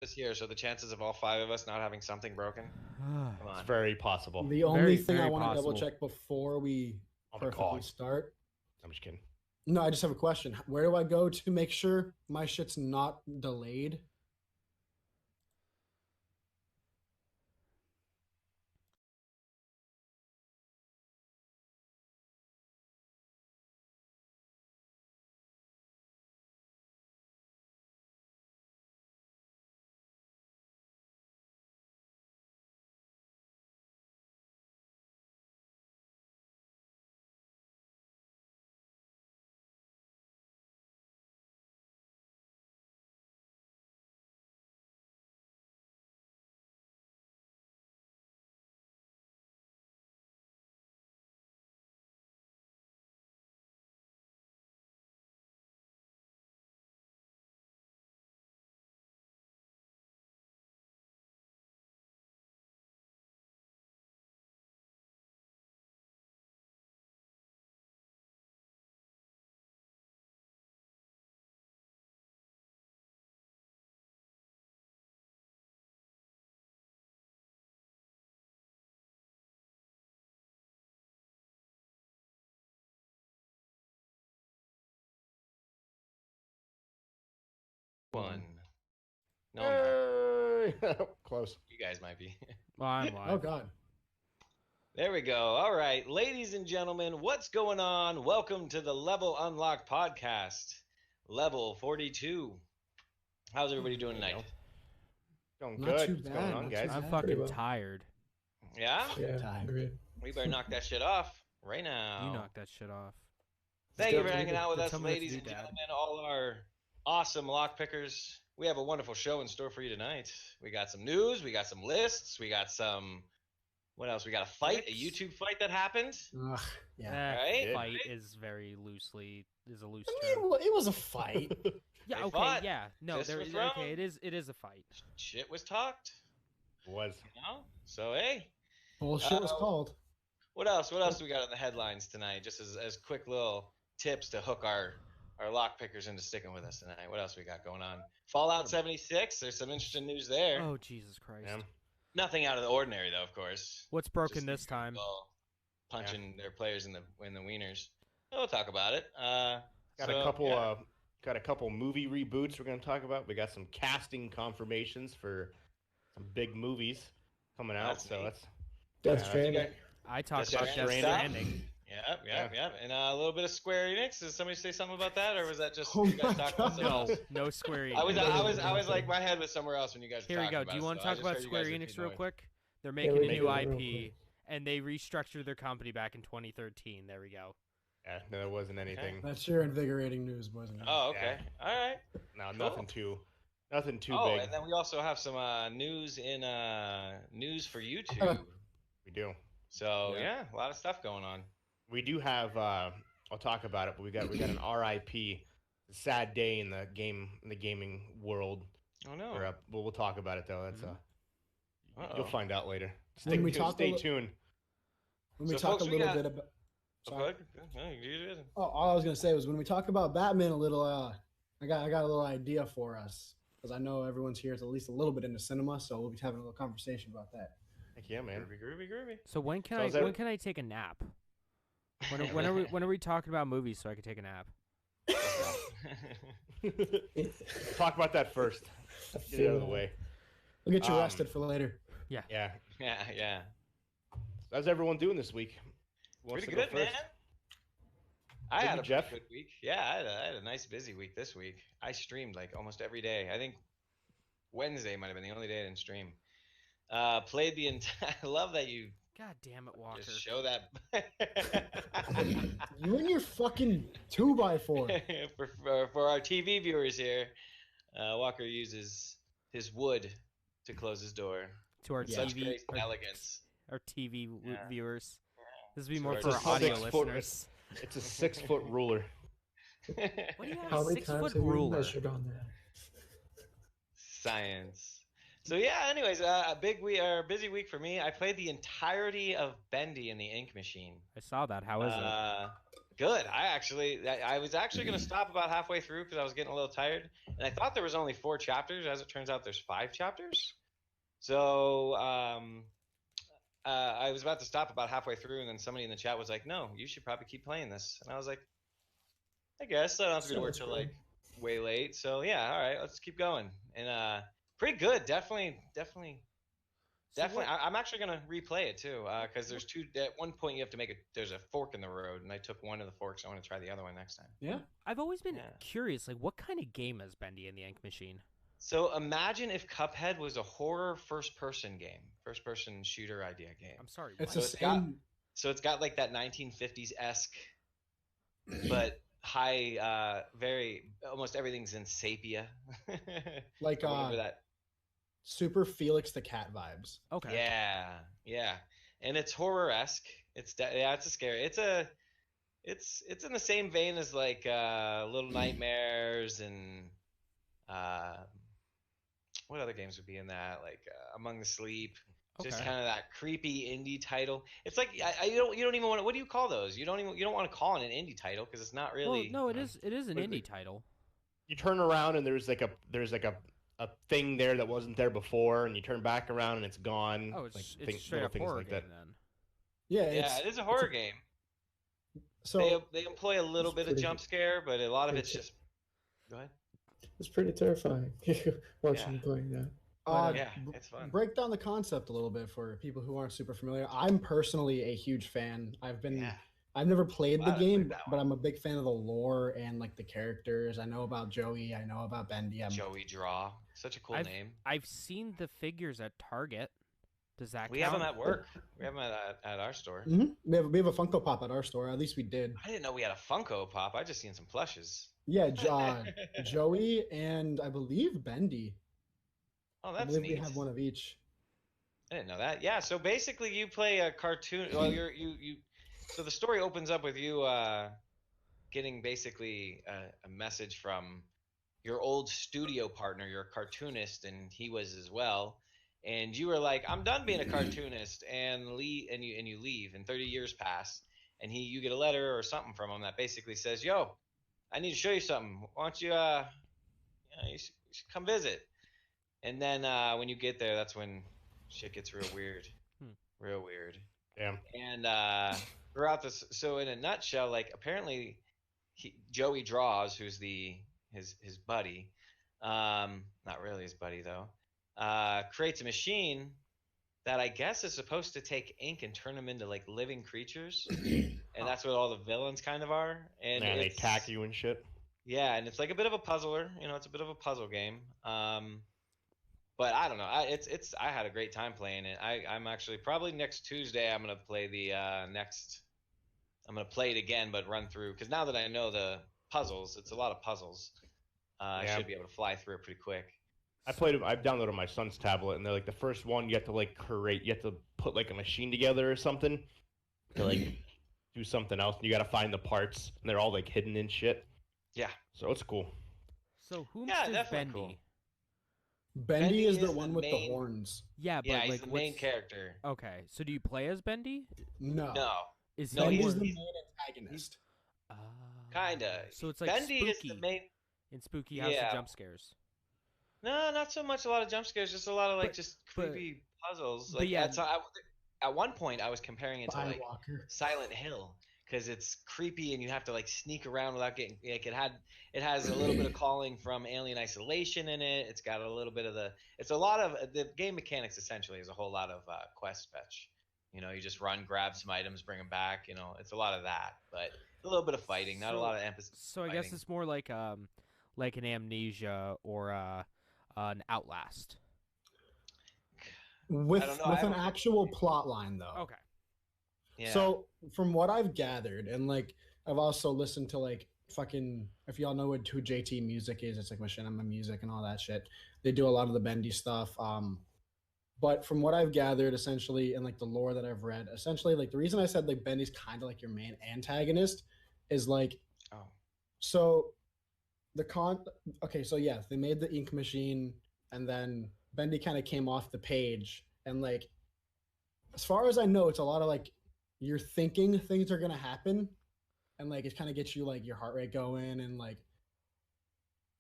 this here, so the chances of all 5 of us not having something broken. Come It's on. very possible. The only Very, thing I very want to double possible. check before we On the perfectly call. start. I'm just kidding. No, I just have a question. Where do I go to make sure my shit's not delayed? One. No, I'm not. Hey! Close. You guys might be. Well, I'm live. Oh God. There we go. All right, ladies and gentlemen, what's going on? Welcome to the Level Unlocked podcast, level 42. How's everybody doing tonight? Going Not good. too What's bad, going on, not guys? too I'm bad. fucking Pretty well. tired. Yeah? Yeah, Time. agreed. We better knock that shit off right now. You knocked that shit off. Thank you Let's for go. hanging out with Then us, tell me what to ladies do, and Dad. gentlemen, all our awesome lock pickers. We have a wonderful show in store for you tonight. We got some news, we got some lists, we got some. What else? We got a fight, a YouTube fight that happened. Ugh, yeah. Right? Fight is very loosely is a loose I term. mean, it was a fight. Yeah, they okay, fought. yeah. No, Just there for is throne. okay, it is a fight. Shit was talked, Was. you know? So, hey. Bullshit was called. What else? What else do we got in the headlines tonight? Just as quick little tips to hook our lock pickers into sticking with us tonight. What else we got going on? Fallout 76. There's some interesting news there. Oh Jesus Christ. Yeah. Nothing out of the ordinary though, of course. What's broken Just this time? people punching their players in the wieners. We'll talk about it. Got a couple movie reboots we're gonna talk about. We got some casting confirmations for some big movies coming out. That's so neat. that's Death Yeah, Stranding. I talked Death about Death Stranding. Stranding. Yep. And a little bit of Square Enix. Did somebody say something about that, or was that just Oh you guys my talking about God. something No, else? no Square Enix. I was like my head was somewhere else when you guys. Were Here we talking go. about Do you it, want to so I talk just about heard you Square guys Enix repeat real noise. quick? They're making we a can new do that real IP, quick. and they restructured their company back in 2013. There we go. yeah, no, there wasn't anything. That's your invigorating news, boys and girls. Oh, okay. All right. No, Cool. nothing too Oh, big. and then we also have some news in news for YouTube. We do. So Yeah. yeah, a lot of stuff going on. We do have. I'll talk about it, but we got an RIP. A sad day in the gaming world. Oh no. We'll talk about it though. That's Uh-oh. you'll find out later. When we talk a Stay li- tuned. When we So, talk folks, a we little got- bit about. Oh, Sorry. good. No, you do it. Oh, all I was gonna say was when we talk about Batman a little, I got a little idea for us because I know everyone's here is at least a little bit into cinema, so we'll be having a little conversation about that. Heck yeah, man. Groovy. So when can So I is that- when can I take a nap? When are we talking about movies so I can take a nap? Talk about that first. I Get it out of the feel way. We'll get you Um, rested for later. Yeah. yeah. How's everyone doing this week? Who wants Pretty to go good, man. first? I had a Jeff? pretty good week. Yeah, I had a nice busy week this week. I streamed like almost every day. I think Wednesday might have been the only day I didn't stream. Played the entire. I love that you God damn it, Walker. just show that. You and your fucking 2x4. for our TV viewers here, Walker uses his wood to close his door. To our With such TV grace and elegance. our TV Yeah. viewers. This would be So more it's for a our audio 6 foot- listeners. It's a 6-foot ruler. What do you have How a many times 6-foot have you ruler? measured on that? Science. So yeah. Anyways, a busy week for me. I played the entirety of Bendy in the Ink Machine. I saw that. How is it? Good. I was actually going to stop about halfway through because I was getting a little tired, and I thought there was only 4 chapters. As it turns out, there's 5 chapters. So I was about to stop about halfway through, and then somebody in the chat was like, "No, you should probably keep playing this." And I was like, "I guess I don't have to go to work till like way late." So yeah, all right, let's keep going. And pretty good, definitely. I'm actually gonna replay it too, because there's 2. At one point, you have to there's a fork in the road, and I took one of the forks. I want to try the other one next time. Yeah. I've always been curious, like, what kind of game is Bendy and the Ink Machine? So imagine if Cuphead was a horror first-person shooter idea game. I'm sorry. It's what? the same. It's got like that 1950s-esque, but high, almost everything's in sepia. Like whatever that. Super Felix the Cat vibes. Okay. Yeah, and it's horror-esque. It's a scary. It's in the same vein as like Little Nightmares and what other games would be in that? Like Among the Sleep. Just kind of that creepy indie title. It's like you don't even want to. What do you call those? You don't want to call it an indie title because it's not really. Well, no, it is an indie title. You turn around and there's like a thing there that wasn't there before, and you turn back around and it's gone. Oh, it's like, straight up horror like game that. then. Yeah, it is a horror game. So they employ a little bit of jump scare, but a lot of it's just. Go ahead. It's pretty terrifying watching you playing that. It's fun. Break down the concept a little bit for people who aren't super familiar. I'm personally a huge fan. I've never played the game, but I'm a big fan of the lore and like the characters. I know about Joey. I know about Bendy. Joey Draw, such a cool name. I've seen the figures at Target. Does that? We count? have them at work. We have them at our store. Mm-hmm. We have a Funko Pop at our store. At least we did. I didn't know we had a Funko Pop. I just seen some plushes. Yeah, Joey and I believe Bendy. Oh, that's I believe neat. we have one of each. I didn't know that. Yeah, so basically you play a cartoon. Well, So the story opens up with you getting basically a message from your old studio partner. You're a cartoonist, and he was as well. And you were like, "I'm done being a cartoonist," and you leave. And 30 years pass, and you get a letter or something from him that basically says, "Yo, I need to show you something. Why don't you you should come visit." And then when you get there, that's when shit gets real weird. Real weird. Yeah. And throughout this, so in a nutshell, like apparently Joey Draws, who's his buddy, not really his buddy though, creates a machine that I guess is supposed to take ink and turn them into like living creatures. And that's what all the villains kind of are. And they attack you and shit. Yeah, and it's like a bit of a puzzler. It's a bit of a puzzle game. But I don't know. I had a great time playing it. I'm actually probably next Tuesday I'm gonna play I'm gonna play it again, but run through because now that I know the puzzles, it's a lot of puzzles. I should be able to fly through it pretty quick. I've downloaded my son's tablet, and they're like the first one you have to put like a machine together or something to like do something else. And you got to find the parts, and they're all like hidden in shit. Yeah. So it's cool. So who's definitely Bendy? cool. Bendy is the one with the horns. Yeah, but yeah, like he's the main character. Okay, so do you play as Bendy? No. Is No, Bendy's he's the main antagonist. Kinda. So it's like Bendy Spooky. is the main. In Spooky House of Jump Scares. No, not so much a lot of jump scares, just a lot of just creepy puzzles. Like, at one point I was comparing it to like Silent Hill because it's creepy and you have to like sneak around without getting. Like it has a little bit of calling from Alien Isolation in it. It's got a little bit of it's a lot of the game mechanics essentially is a whole lot of quest fetch. You just run, grab some items, bring them back. It's a lot of that, but a little bit of fighting, not a lot of emphasis. So I guess it's more like an Amnesia or an Outlast. With an actual plot line though. Okay. Yeah. So from what I've gathered, and like I've also listened to like fucking if y'all know who JT Music is, it's like Machinima Music and all that shit. They do a lot of the Bendy stuff. But from what I've gathered, essentially, and like the lore that I've read, essentially, like the reason I said like Bendy's kind of like your main antagonist is like, so so yeah, they made the ink machine, and then Bendy kind of came off the page, and like, as far as I know, it's a lot of like, you're thinking things are gonna happen, and like it kind of gets you like your heart rate going, and like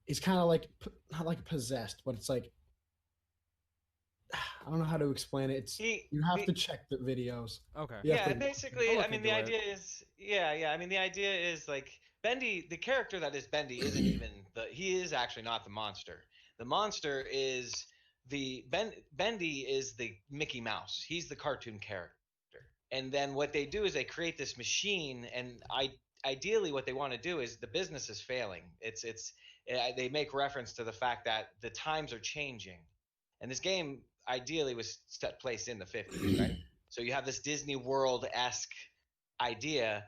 it's kind of like not like possessed, but it's like I don't know how to explain it. It's you have to check the videos. Okay. You have Yeah, to- basically, I'll I look mean, the into it. idea is, yeah. I mean, the idea is like Bendy, the character that is Bendy, isn't even he is actually not the monster. The monster is Bendy is the Mickey Mouse. He's the cartoon character. And then what they do is they create this machine, and ideally, what they want to do is the business is failing. They make reference to the fact that the times are changing, and this game ideally was set place in the 50s, right? So you have this Disney World-esque idea,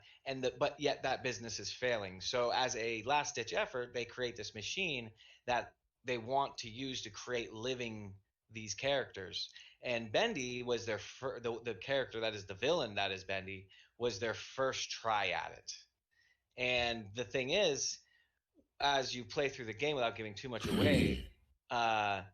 but yet that business is failing. So as a last-ditch effort, they create this machine that they want to use to create living these characters. And Bendy was the character that is the villain that is Bendy was their first try at it. And the thing is, as you play through the game without giving too much away, the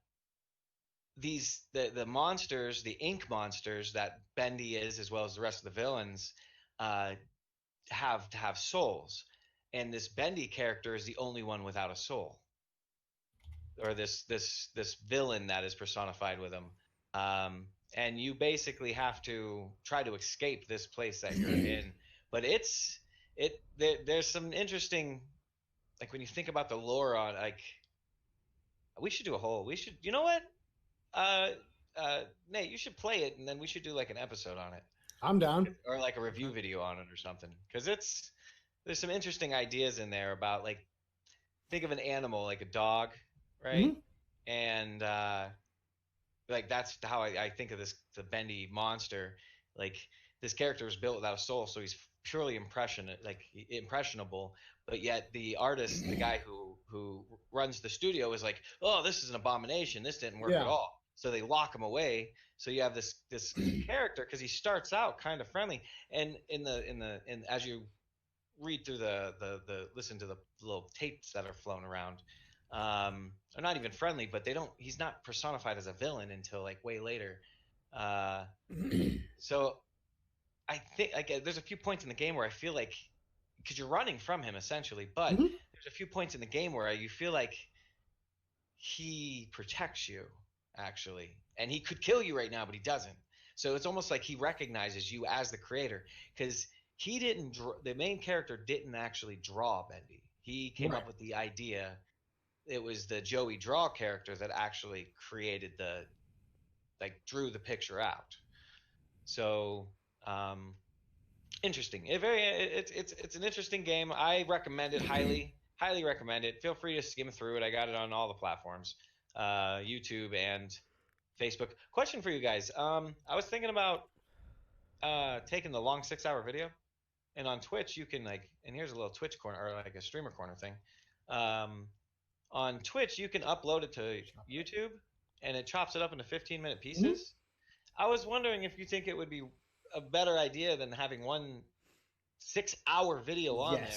monsters, the ink monsters that Bendy is, as well as the rest of the villains, have souls, and this Bendy character is the only one without a soul, or this villain that is personified with him. And you basically have to try to escape this place that you're in. But there's some interesting, like when you think about the lore on, like we should do you know what? Nate, you should play it, and then we should do like an episode on it, I'm down. or like a review video on it or something, because there's some interesting ideas in there about, like, think of an animal like a dog, right? And like that's how I think of the Bendy monster. Like, this character was built without a soul, so he's purely impressionable, but yet the artist, the guy who runs the studio, is like, oh, this is an abomination, this didn't work at all, so they lock him away. So you have this character, because he starts out kind of friendly, and as you read through listen to the little tapes that are flown around, they're not even friendly, but he's not personified as a villain until like way later. So I think, like, there's a few points in the game where I feel like, because you're running from him essentially, but there's a few points in the game where you feel like he protects you, actually, and he could kill you right now, but he doesn't. So it's almost like he recognizes you as the creator, because the main character didn't actually draw Bendy. He came up with the idea. It was the Joey Draw character that actually created drew the picture out. So interesting. It's an interesting game. I recommend it highly recommend it. Feel free to skim through it. I got it on all the platforms, YouTube and Facebook. Question for you guys. I was thinking about taking the long 6-hour video, and on Twitch you can, like, and here's a little Twitch corner, or like a streamer corner thing. On Twitch you can upload it to YouTube, and it chops it up into 15-minute pieces. I was wondering if you think it would be a better idea than having one 6-hour video on there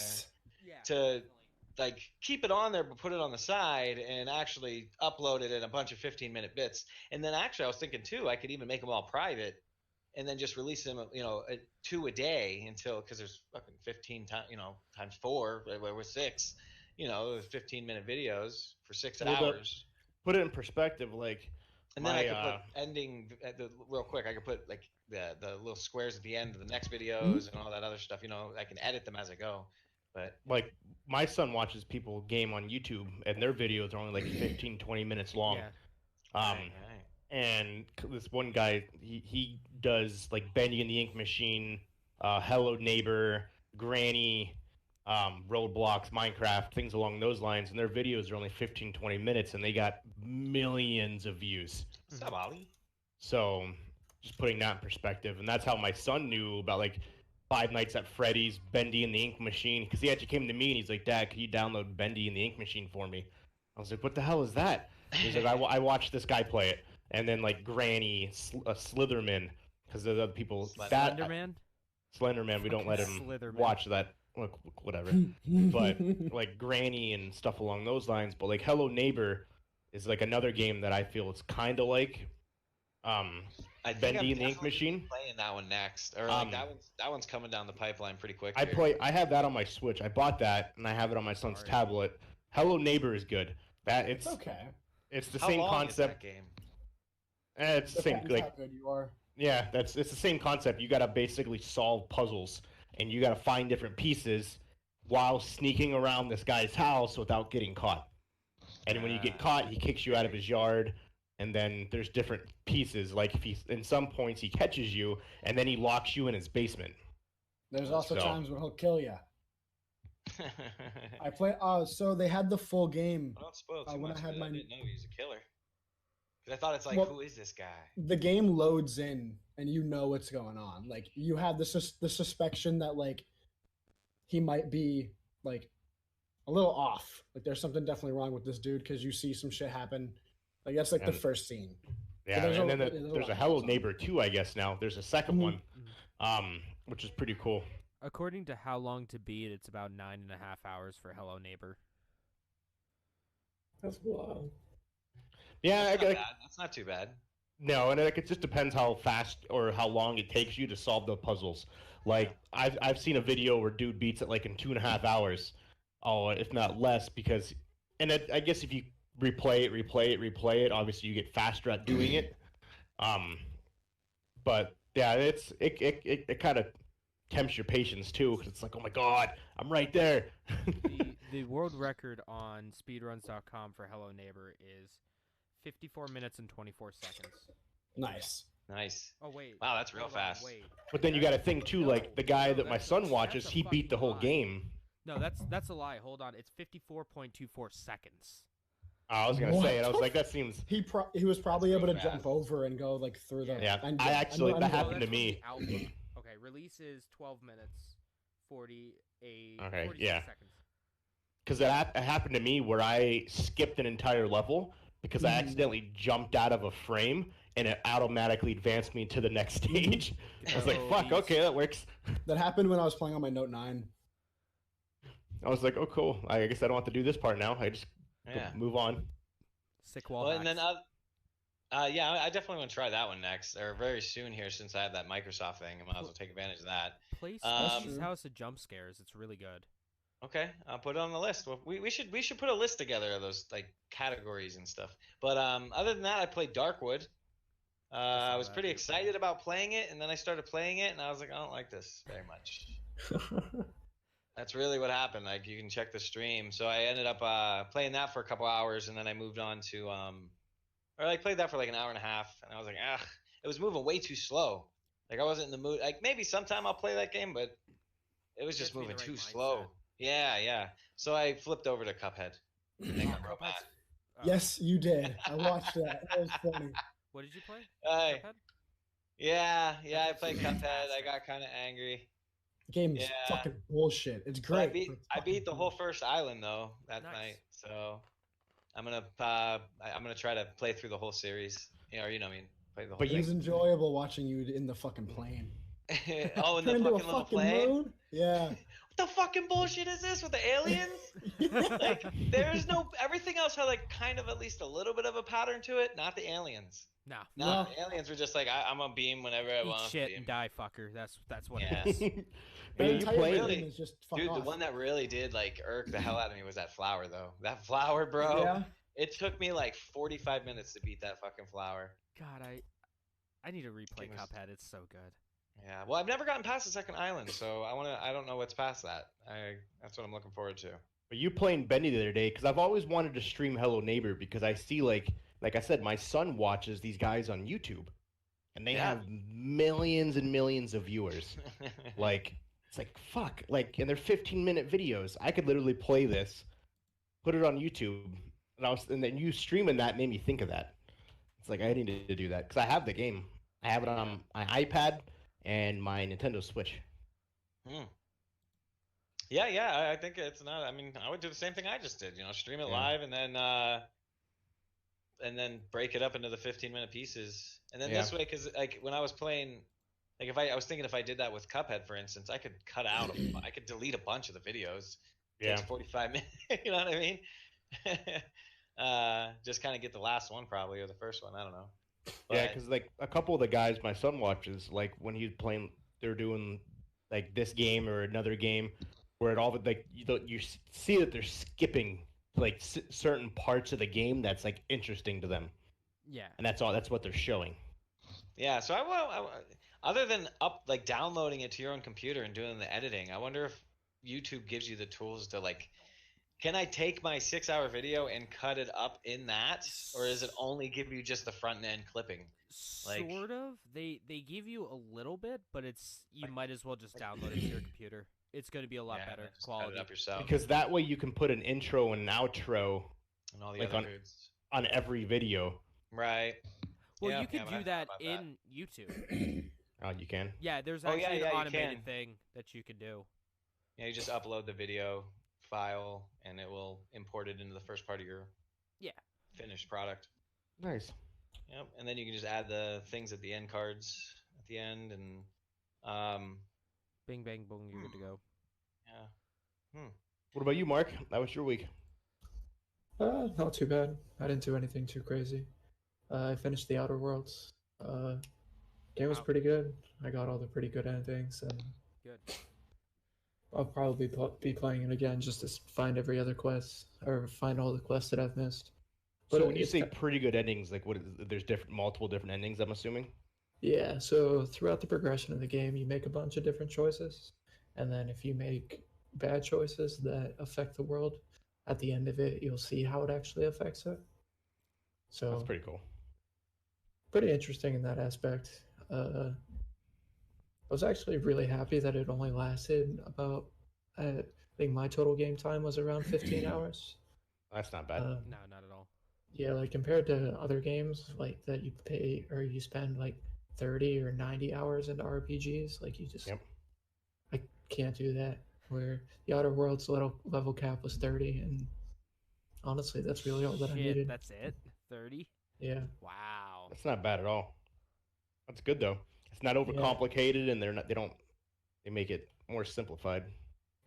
to, like, keep it on there but put it on the side and actually upload it in a bunch of 15-minute bits. And then actually I was thinking too, I could even make them all private and then just release them, 2 a day, because there's fucking 15 times 4, with 6, 15-minute videos for 6 hours. Put it in perspective, like. And then I could put ending real quick. I could put like the little squares at the end of the next videos and all that other stuff. I can edit them as I go. But like, my son watches people game on YouTube, and their videos are only like 15, 20 minutes long. Right. And this one guy, he does like Bendy and the Ink Machine, Hello Neighbor, Granny, Roblox, Minecraft, things along those lines, and their videos are only 15, 20 minutes, and they got millions of views. What's up, Ollie? So just putting that in perspective, and that's how my son knew about, like, Five Nights at Freddy's, Bendy and the Ink Machine, because he actually came to me and he's like, Dad, can you download Bendy and the Ink Machine for me? I was like, what the hell is that? He's like, I watched this guy play it. And then, like, Granny, Slitherman, because the other people... Slenderman? Slenderman, we don't let him Slitherman. watch that. Look, whatever. But, like, Granny and stuff along those lines. But, like, Hello Neighbor is, like, another game that I feel it's kind of like I think Bendy I'm and the Ink definitely Machine. playing that one next, or like Um, that one's coming down the pipeline pretty quick. I here. play. I have that on my Switch. I bought that, and I have it on my son's Sorry. tablet. Hello Neighbor is good. That It's okay. it's the How same long is that concept. game? It's the same. Depends Like how good you are. yeah, it's the same concept. You gotta basically solve puzzles, and you gotta find different pieces while sneaking around this guy's house without getting caught. And when you get caught, he kicks you out of his yard. And then there's different pieces. Like if he, in some points, he catches you, and then he locks you in his basement. There's also So- times when he'll kill you. I play. So they had the full game. Don't spoil too when I much. had I my- didn't know he was a killer. 'Cause I thought it's like, Well- who is this guy? The game loads in, and you know what's going on. Like you have the suspicion that like he might be like a little off. Like there's something definitely wrong with this dude because you see some shit happen. Like that's like the And- first scene. Yeah, there's and a- then there's a there's lot a that Hello goes on. Neighbor 2, I guess now. There's a second Mhm. one, which is pretty cool. According to How Long to Beat, it's about 9.5 hours for Hello Neighbor. That's wild. Yeah, That's I, not bad. That's not too bad. no, and like, it just depends how fast or how long it takes you to solve the puzzles. Like I've seen a video where dude beats it like in 2.5 hours, oh, if not less, because I guess if you replay it, obviously you get faster at doing it. But yeah, it kind of tempts your patience too, because it's like, oh my god, I'm right there. The world record on speedruns.com for Hello Neighbor is 54 minutes and 24 seconds. Nice. Nice. Oh wait. Wow, that's real hold on, fast. wait. But then you got to think too, like the guy No, that my that's a- son watches, that's a he beat the fucking whole lie. game. No, that's a lie. Hold on. It's 54.24 seconds. I was gonna What say it. I was the like, that seems. He was probably That's able to real jump fast. over and go like through the. Yeah, and I actually- that know- happened that's to me. from the alpha. Okay, release is 12 minutes, 48 Okay, 46 yeah. seconds. Because it happened to me where I skipped an entire level because I Mhm. accidentally jumped out of a frame and it automatically advanced me to the next stage. I was like, Oh, fuck, these- okay, that works. That happened when I was playing on my Note 9. I was like, oh, cool. I guess I don't have to do this part now. I just Yeah. move on. Sick wall. Well, and then yeah, I definitely want to try that one next, or very soon here, since I have that Microsoft thing. I might as well take advantage of that. Play That's Spooky's true. House of Jump Scares. It's really good. Okay, I'll put it on the list. Well, we should put a list together of those like categories and stuff. But other than that, I played Darkwood. I saw was that. pretty excited about playing it, and then I started playing it, and I was like, I don't like this very much. That's really what happened. Like you can check the stream. So I ended up playing that for a couple hours, and then I moved on to or I played that for like an hour and a half, and I was like, ah, it was moving way too slow. Like I wasn't in the mood. Like maybe sometime I'll play that game, but it was You just have to be in moving the too right slow. mindset. Yeah, yeah. So I flipped over to Cuphead. And then got real mad. Oh, Yes, you did. I watched that. That was funny. What did you play? I- Cuphead? yeah, I That's played Cuphead. I fantastic. got kind of angry. The game's Yeah. fucking bullshit. It's But great. I beat but it's I fucking beat the whole first island though that Nice. night. So I'm gonna try to play through the whole series. You know, or, you know what I mean, play the whole But It you- was enjoyable watching you in the fucking plane. thing. Oh, in the Turn into a fucking little fucking plane. moon? Yeah. What the fucking bullshit is this with the aliens? Like, there's no everything else had like kind of at least a little bit of a pattern to it. Not the aliens. No. No, No. the aliens were just like I'm gonna beam whenever I Eat want to shit beam. and die, fucker. That's what Yeah. it is. But The you entire played. game Really? is just fuck Dude, off. the one that really did like irk the hell out of me was that flower though. That flower, bro. Yeah. It took me like 45 minutes to beat that fucking flower. God, I need to replay Game was- Cuphead. It's so good. Yeah. Well, I've never gotten past the second island, so I don't know what's past that. That's what I'm looking forward to. But you playing Bendy the other day because I've always wanted to stream Hello Neighbor because I see like I said, my son watches these guys on YouTube, and they Yeah. have millions and millions of viewers. Like it's like fuck, like and they're 15-minute videos. I could literally play this, put it on YouTube, and then you streaming that made me think of that. It's like I needed to do that because I have the game. I have it on my iPad and my Nintendo Switch. Hmm. Yeah, yeah. I think it's not. I mean, I would do the same thing I just did. You know, stream it Yeah. live and then break it up into the 15-minute pieces. And then Yeah. this way, because like when I was playing, like I was thinking if I did that with Cuphead, for instance, I could cut out. I could delete a bunch of the videos. Yeah. Takes 45 minutes. You know what I mean? Just kind of get the last one probably or the first one. I don't know. Yeah, But- because like a couple of the guys my son watches, like when he's playing, they're doing like this game or another game, where it all like see that they're skipping like certain parts of the game that's like interesting to them, Yeah. and that's all. That's what they're showing. Yeah, so other than downloading it to your own computer and doing the editing, I wonder if YouTube gives you the tools to like, can I take my 6-hour video and cut it up in that, or is it only give you just the front end clipping? Like- Sort of. They give you a little bit, but you might as well just download it to your computer. It's going to be a lot Yeah, better just quality. cut it up yourself Because that way you can put an intro and an outro and all the like other on- foods. on every video. Right. Well, Yeah, you could yeah, but I do thought that about that. in YouTube. Oh, you can. Yeah, there's Oh, yeah, actually yeah, an you automated can. thing that you can do. Yeah, you just upload the video file and it will import it into the first part of your Yeah. finished product. Nice. Yep, and then you can just add the things at the end cards at the end, and Bing, bang, boom, you're good to go. yeah. What about you, Mark? That was your week. Not too bad. I didn't do anything too crazy. I finished the Outer Worlds. Game was Wow. pretty good. I got all the pretty good endings, and Good. I'll probably be playing it again just to find every other quest or find all the quests that I've missed. So But when you it's say ki- pretty good endings, like there's multiple different endings. I'm assuming. Yeah, so throughout the progression of the game, you make a bunch of different choices, and then if you make bad choices that affect the world, at the end of it, you'll see how it actually affects it. So That's pretty cool. pretty interesting in that aspect. I was actually really happy that it only lasted about, I think my total game time was around 15 hours. That's not bad. Um, No, not at all. Yeah, like compared to other games like that you pay or you spend like 30 or 90 hours into RPGs, like you just Yep. I can't do that. Where the Outer Worlds level cap was 30, and honestly, that's really all that I Shit, needed. that's it? 30? Yeah, Wow. That's not bad at all. That's good though. It's not overcomplicated, and they make it more simplified.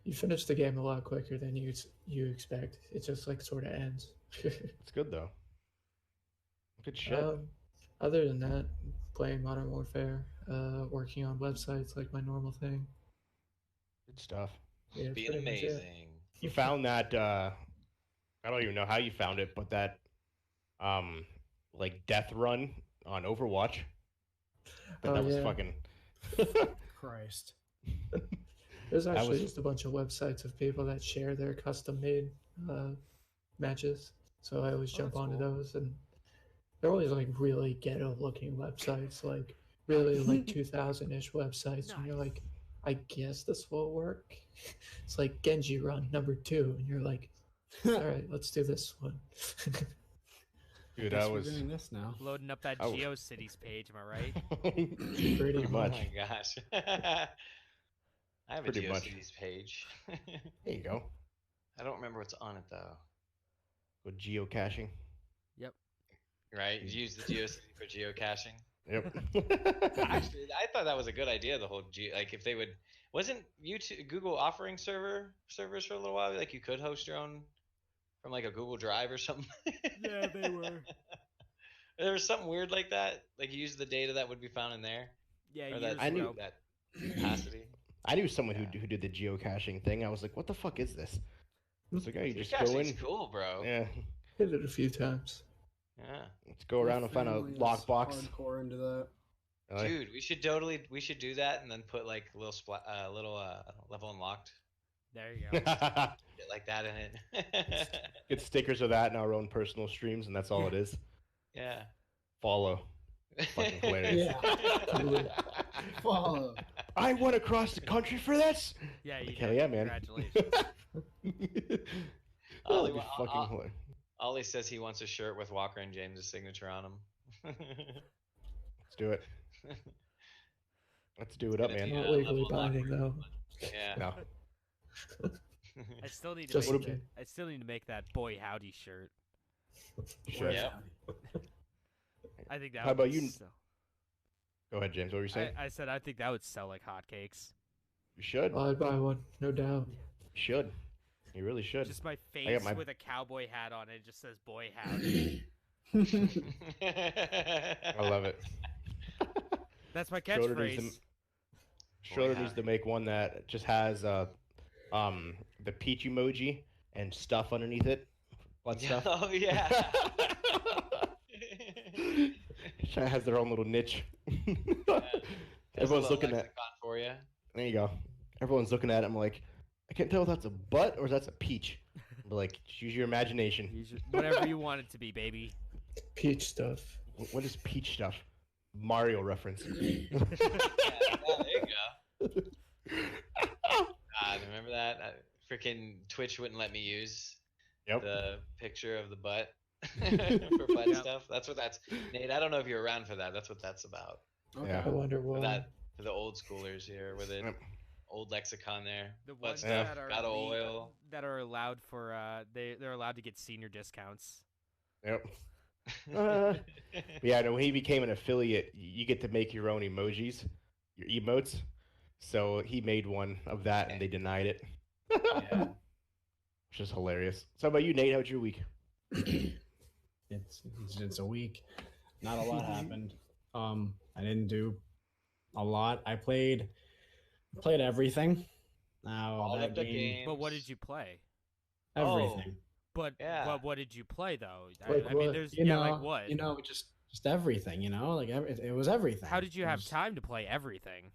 you finish the game a lot quicker than you expect. It just like sort of ends. It's good though. Good shit. Other than that, playing Modern Warfare, working on websites like my normal thing. Good stuff. Yeah, Being pretty much it. amazing. You found that I don't even know how you found it, but that like death run on Overwatch. But Oh, that was yeah. fucking Christ. There's That actually was- just a bunch of websites of people that share their custom made matches. So I always Oh, jump that's onto cool. those, and they're always like really ghetto looking websites, like really like 2000 ish websites. And you're Nice. like, I guess this will work. It's like Genji Run #2, and you're like, all right, let's do this one. dude, Guess that we're was doing this now. Loading up that Oh. GeoCities page, am I right? pretty Oh much. my gosh. I have Pretty a much. GeoCities page. There you go. I don't remember what's on it though. With geocaching. Right? You use the GeoCity for geocaching. Yep. Actually, I thought that was a good idea. The whole like if they would wasn't YouTube Google offering servers for a little while? Like you could host your own from like a Google Drive or something. Yeah, they were. There was something weird like that. Like you use the data that would be found in there, Yeah, or years that I knew- ago. that capacity. I knew someone Yeah. who did the geocaching thing. I was like, what the fuck is this? I was like, oh, you just go Geocaching's in. cool, bro. Yeah. Hit it a few times. Yeah. Let's go around and find a Family is lockbox. Hardcore into that. Really? Dude, we should do that and then put like a little level unlocked, There you go. get like that in it. Get stickers of that in our own personal streams, and that's all it is. Yeah. Follow. Fucking hilarious. Totally. Follow. I went across the country for this. Yeah, you Like, hell did. yeah, man. Congratulations. Ollie, That'd be fucking hilarious. Ollie says he wants a shirt with Walker and James' signature on him. Let's do it. Let's do it up, Gonna man. do Not Yeah, legally level up. binding though. Yeah. No. I still need to Just make. kidding. I still need to make that boy howdy shirt. Sure. Yeah. I think that. How would about you? sell- Go ahead, James. What were you saying? I said I think that would sell like hotcakes. You should. I'd buy one, no doubt. You should. You really should. Just my got face my- with a cowboy hat on it. Just says boy howdy. I love it. That's my Schroeder needs catchphrase. Schroeder needs to make one that just has the peach emoji and stuff underneath it. What stuff? Oh yeah. China has their own little niche. There's a Everyone's little looking at. lexicon for you. There you go. Everyone's looking at it. I'm like, I can't tell if that's a butt or if that's a peach. But like, just use your imagination. Whatever you want it to be, baby. Peach stuff. What is peach stuff? Mario reference. Yeah, there you go. God, remember that? Freaking Twitch wouldn't let me use Yep. the picture of the butt for butt Yep. stuff. That's what that's. Nate, I don't know if you're around for that. That's what that's about. Okay. Yeah. I wonder For why. that, for the old schoolers here, with the Yep. old lexicon there. The Butt ones stuff, that are got oil. that are allowed for they're allowed to get senior discounts. Yep. But yeah, no, when he became an affiliate, you get to make your own emojis, your emotes. So he made one of that, and they denied it, Yeah. which is hilarious. So, how about you, Nate? How's your week? It's a week. Not a lot happened. I didn't do a lot. I played everything. Now All that of the game, games. But what did you play? everything. But Yeah. what did you play though? Like I mean, what? there's You yeah, know, like what? just everything. Like it was everything. How did you It have was time to play everything?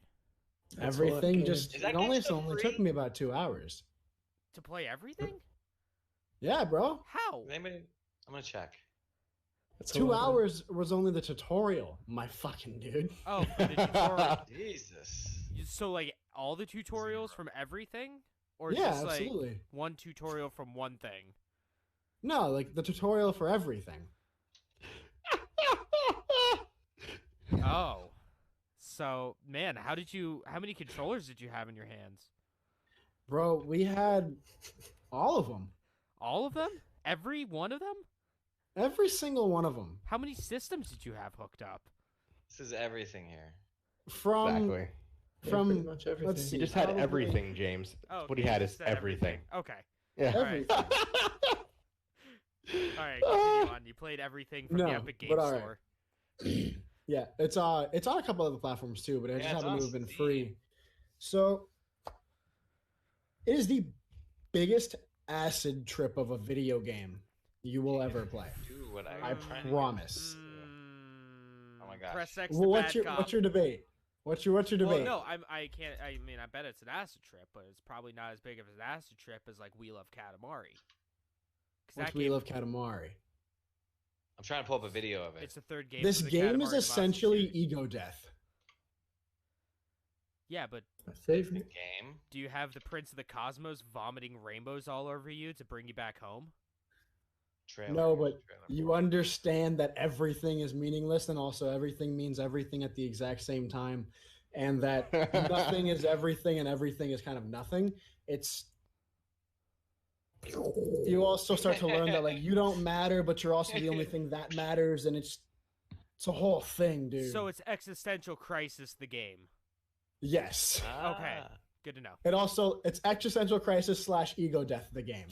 That's a lot of Everything games. just Is that it game only still only free? took me about 2 hours. To play everything? Yeah, bro. How? Anybody? I'm gonna check. That's a 2 lot of- hours was only the tutorial. My fucking dude. Oh, for the tutorial. Jesus. So like all the tutorials from everything, or Yeah, just like absolutely. one tutorial from one thing? No, like the tutorial for everything. Oh, so man, how many controllers did you have in your hands? Bro, we had all of them. All of them? Every one of them? Every single one of them. How many systems did you have hooked up? This is everything here. From Exactly. Yeah, from pretty much everything. let's He see, just had probably everything, James. Oh, What he okay, had you is said everything. Okay. Yeah. Alright. everything. All right, continue on. You played everything from the No, Epic Games but all right. Store. Yeah, it's on a couple other platforms too, but it Yeah, just it's happened to on have been Steam. free. So it is the biggest acid trip of a video game you will ever play. Do what I I'm trying to get promise. Oh my gosh. Press X Well, to what's bad your cop. debate? What's your debate? Well, no, I can't. I mean, I bet it's an acid trip, but it's probably not as big of an acid trip as like We Love Katamari. 'Cause What's that We game, Love Katamari? I'm trying to pull up a video of it. it's the third game. This for the game Katamari is Damacy essentially series. ego death. Yeah, but My The favorite. game. do you have the Prince of the Cosmos vomiting rainbows all over you to bring you back home? Trailer. No, but Trailer. you understand that everything is meaningless and also everything means everything at the exact same time, and that nothing is everything and everything is kind of nothing. It's you also start to learn that like you don't matter, but you're also the only thing that matters, and it's a whole thing, dude. So it's Existential Crisis, the game. yes, Okay. Ah. Good to know. it's existential crisis / ego death, the game,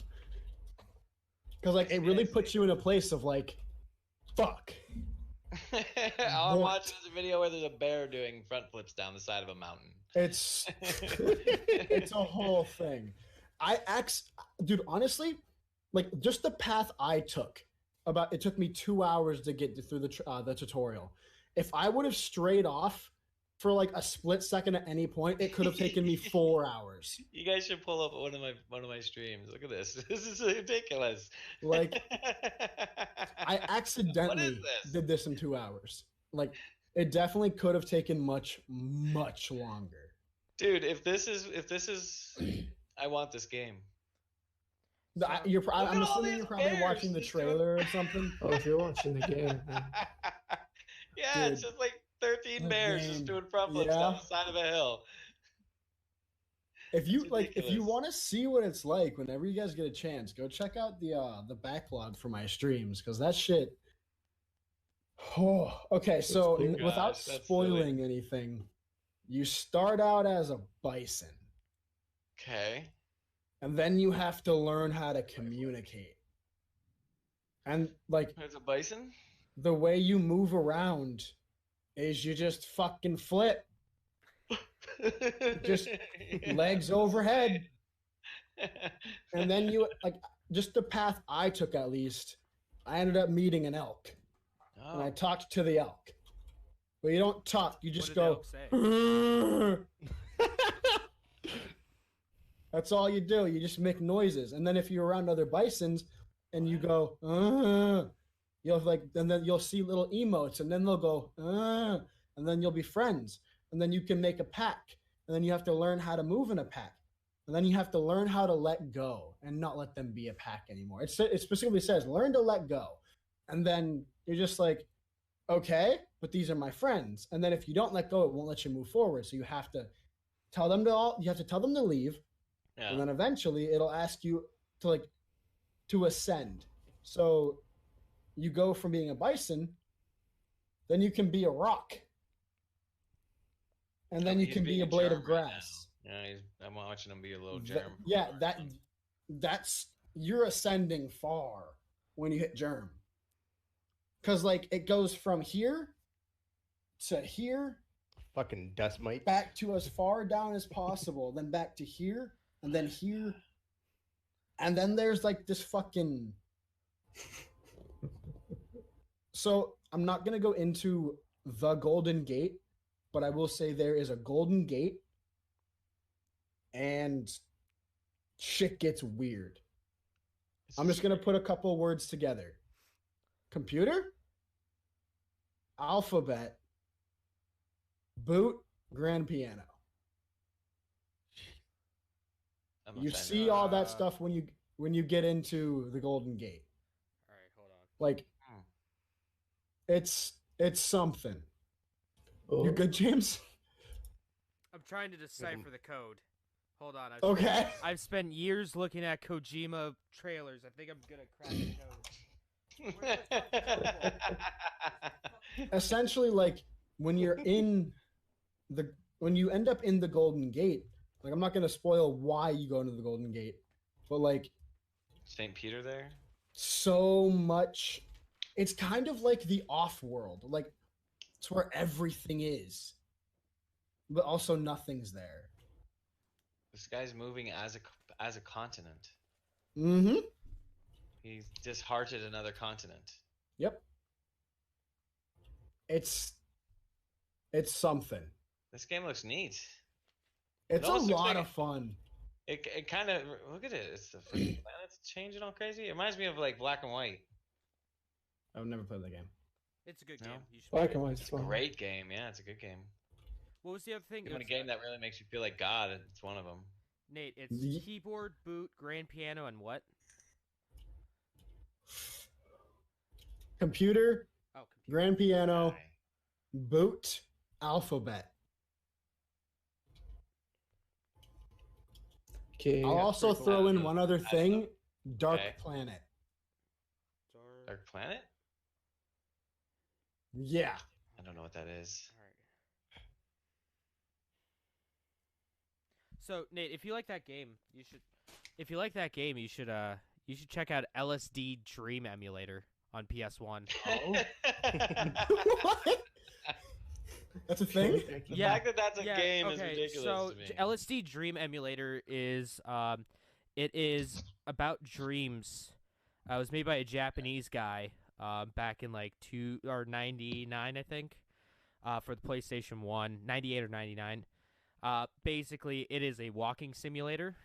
because like it really puts you in a place of like, fuck. All I'm What? watching is a video where there's a bear doing front flips down the side of a mountain. It's it's a whole thing. Dude, honestly, like just the path I took. It took me 2 hours to get through the tutorial. If I would have strayed off for like a split second at any point, it could have taken me 4 hours. You guys should pull up one of my streams. Look at this. This is ridiculous. Like I What accidentally is this? did this in 2 hours. Like it definitely could have taken much longer. Dude, if this is I want this game. I'm Look at all assuming these you're probably bears watching the just doing- trailer or something. Oh, if you're watching the game, then Yeah, it's Dude. just like 13 The bears game. just doing front flips down Yeah. the side of a hill. If you It's if you ridiculous. want to see what it's like, whenever you guys get a chance, go check out the backlog for my streams because that shit. Oh, okay. So cool. without Gosh, that's spoiling anything, you start out as a bison, Okay. and then you have to learn how to communicate. And like, There's a bison? the way you move around is you just fucking flip. Just legs overhead. And then you, like, just the path I took at least, I ended up meeting an elk. And I Oh, talked to the elk. But you don't talk, you just What did the elk go. That's all you do. You just make noises. And then if you're around other bisons and you go, you'll like, and then you'll see little emotes, and then they'll go, and then you'll be friends. And then you can make a pack. And then you have to learn how to move in a pack. And then you have to learn how to let go and not let them be a pack anymore. It specifically says, learn to let go. And then you're just like, okay, but these are my friends. And then if you don't let go, it won't let you move forward. So you have to tell them to leave. yeah. And then eventually it'll ask you to ascend. So you go from being a bison, then you can be a rock. And then you He's can be being a blade germ of right now. grass. I'm watching him be a little Th- germ. yeah, that's you're ascending far when you hit germ. Cause like it goes from here to here, Fucking dust mite. back to as far down as possible, then back to here, and then here. And then there's like this fucking. So I'm not gonna go into the Golden Gate, but I will say there is a Golden Gate, and shit gets weird. I'm just gonna put a couple words together. Computer, alphabet, boot, grand piano. I'm You offended. see all that stuff when you get into the Golden Gate. All right, hold on. Like, Hmm. it's something. Oh, You good, James? I'm trying to decipher the code. Hold on. Okay. I've spent years looking at Kojima trailers. I think I'm gonna crack the code. Essentially, like when you're in when you end up in the Golden Gate, like I'm not gonna spoil why you go into the Golden Gate, but like St. Peter there? so much, it's kind of like the off world. Like it's where everything is, but also nothing's there. This guy's moving as a continent. Mm-hmm. He's disheartened another continent. Yep. It's something. This game looks neat. It's a almost looks lot like- of fun. It kind of look at it. It's the freaking planets changing all crazy. It reminds me of like Black and White. I've never played that game. It's a good No? game. You should black play and it. white's It's a fun. great game. Yeah, it's a good game. What was the other thing? Give me a It's, game that really makes you feel like God. It's one of them. Nate, it's Ye- keyboard, boot, grand piano, and what? Computer, Oh, computer. grand piano, Guy. boot, alphabet. Okay. I'll also pretty cool. throw in That's one other that's thing: Dark Okay. Planet. Dark Planet? Yeah. I don't know what that is. All right. So Nate, if you like that game, you should. If you like that game, you should check out LSD Dream Emulator on PS1. What? That's a thing. The Yeah, fact that that's a game is okay, ridiculous so to me. LSD Dream Emulator is it is about dreams. It was made by a Japanese guy back in like 99, I think, for the PlayStation 1, 98 or 99. Basically, it is a walking simulator,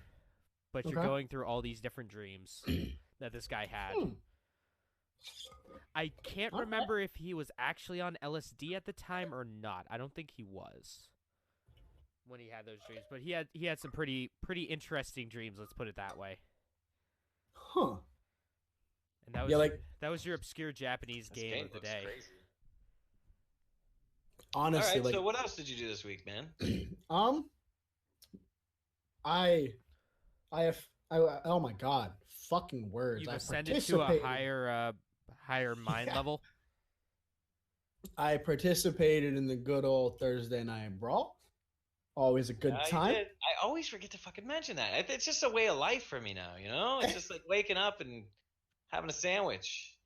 but you're Okay. going through all these different dreams that this guy had. Hmm. I can't Alright. remember if he was actually on LSD at the time or not. I don't think he was when he had those dreams, but he had some pretty interesting dreams. Let's put it that way. Huh. And that was Yeah, like- that was your obscure Japanese This game of the looks day. crazy. Honestly, All right, like so what else did you do this week, man? oh my god, fucking words. You've I ascended to a participated- higher mind Yeah. level. I participated in the good old Thursday night brawl. Always a good Yeah, you time. did. I always forget to fucking mention that. It's just a way of life for me now, you know? It's just like waking up and having a sandwich.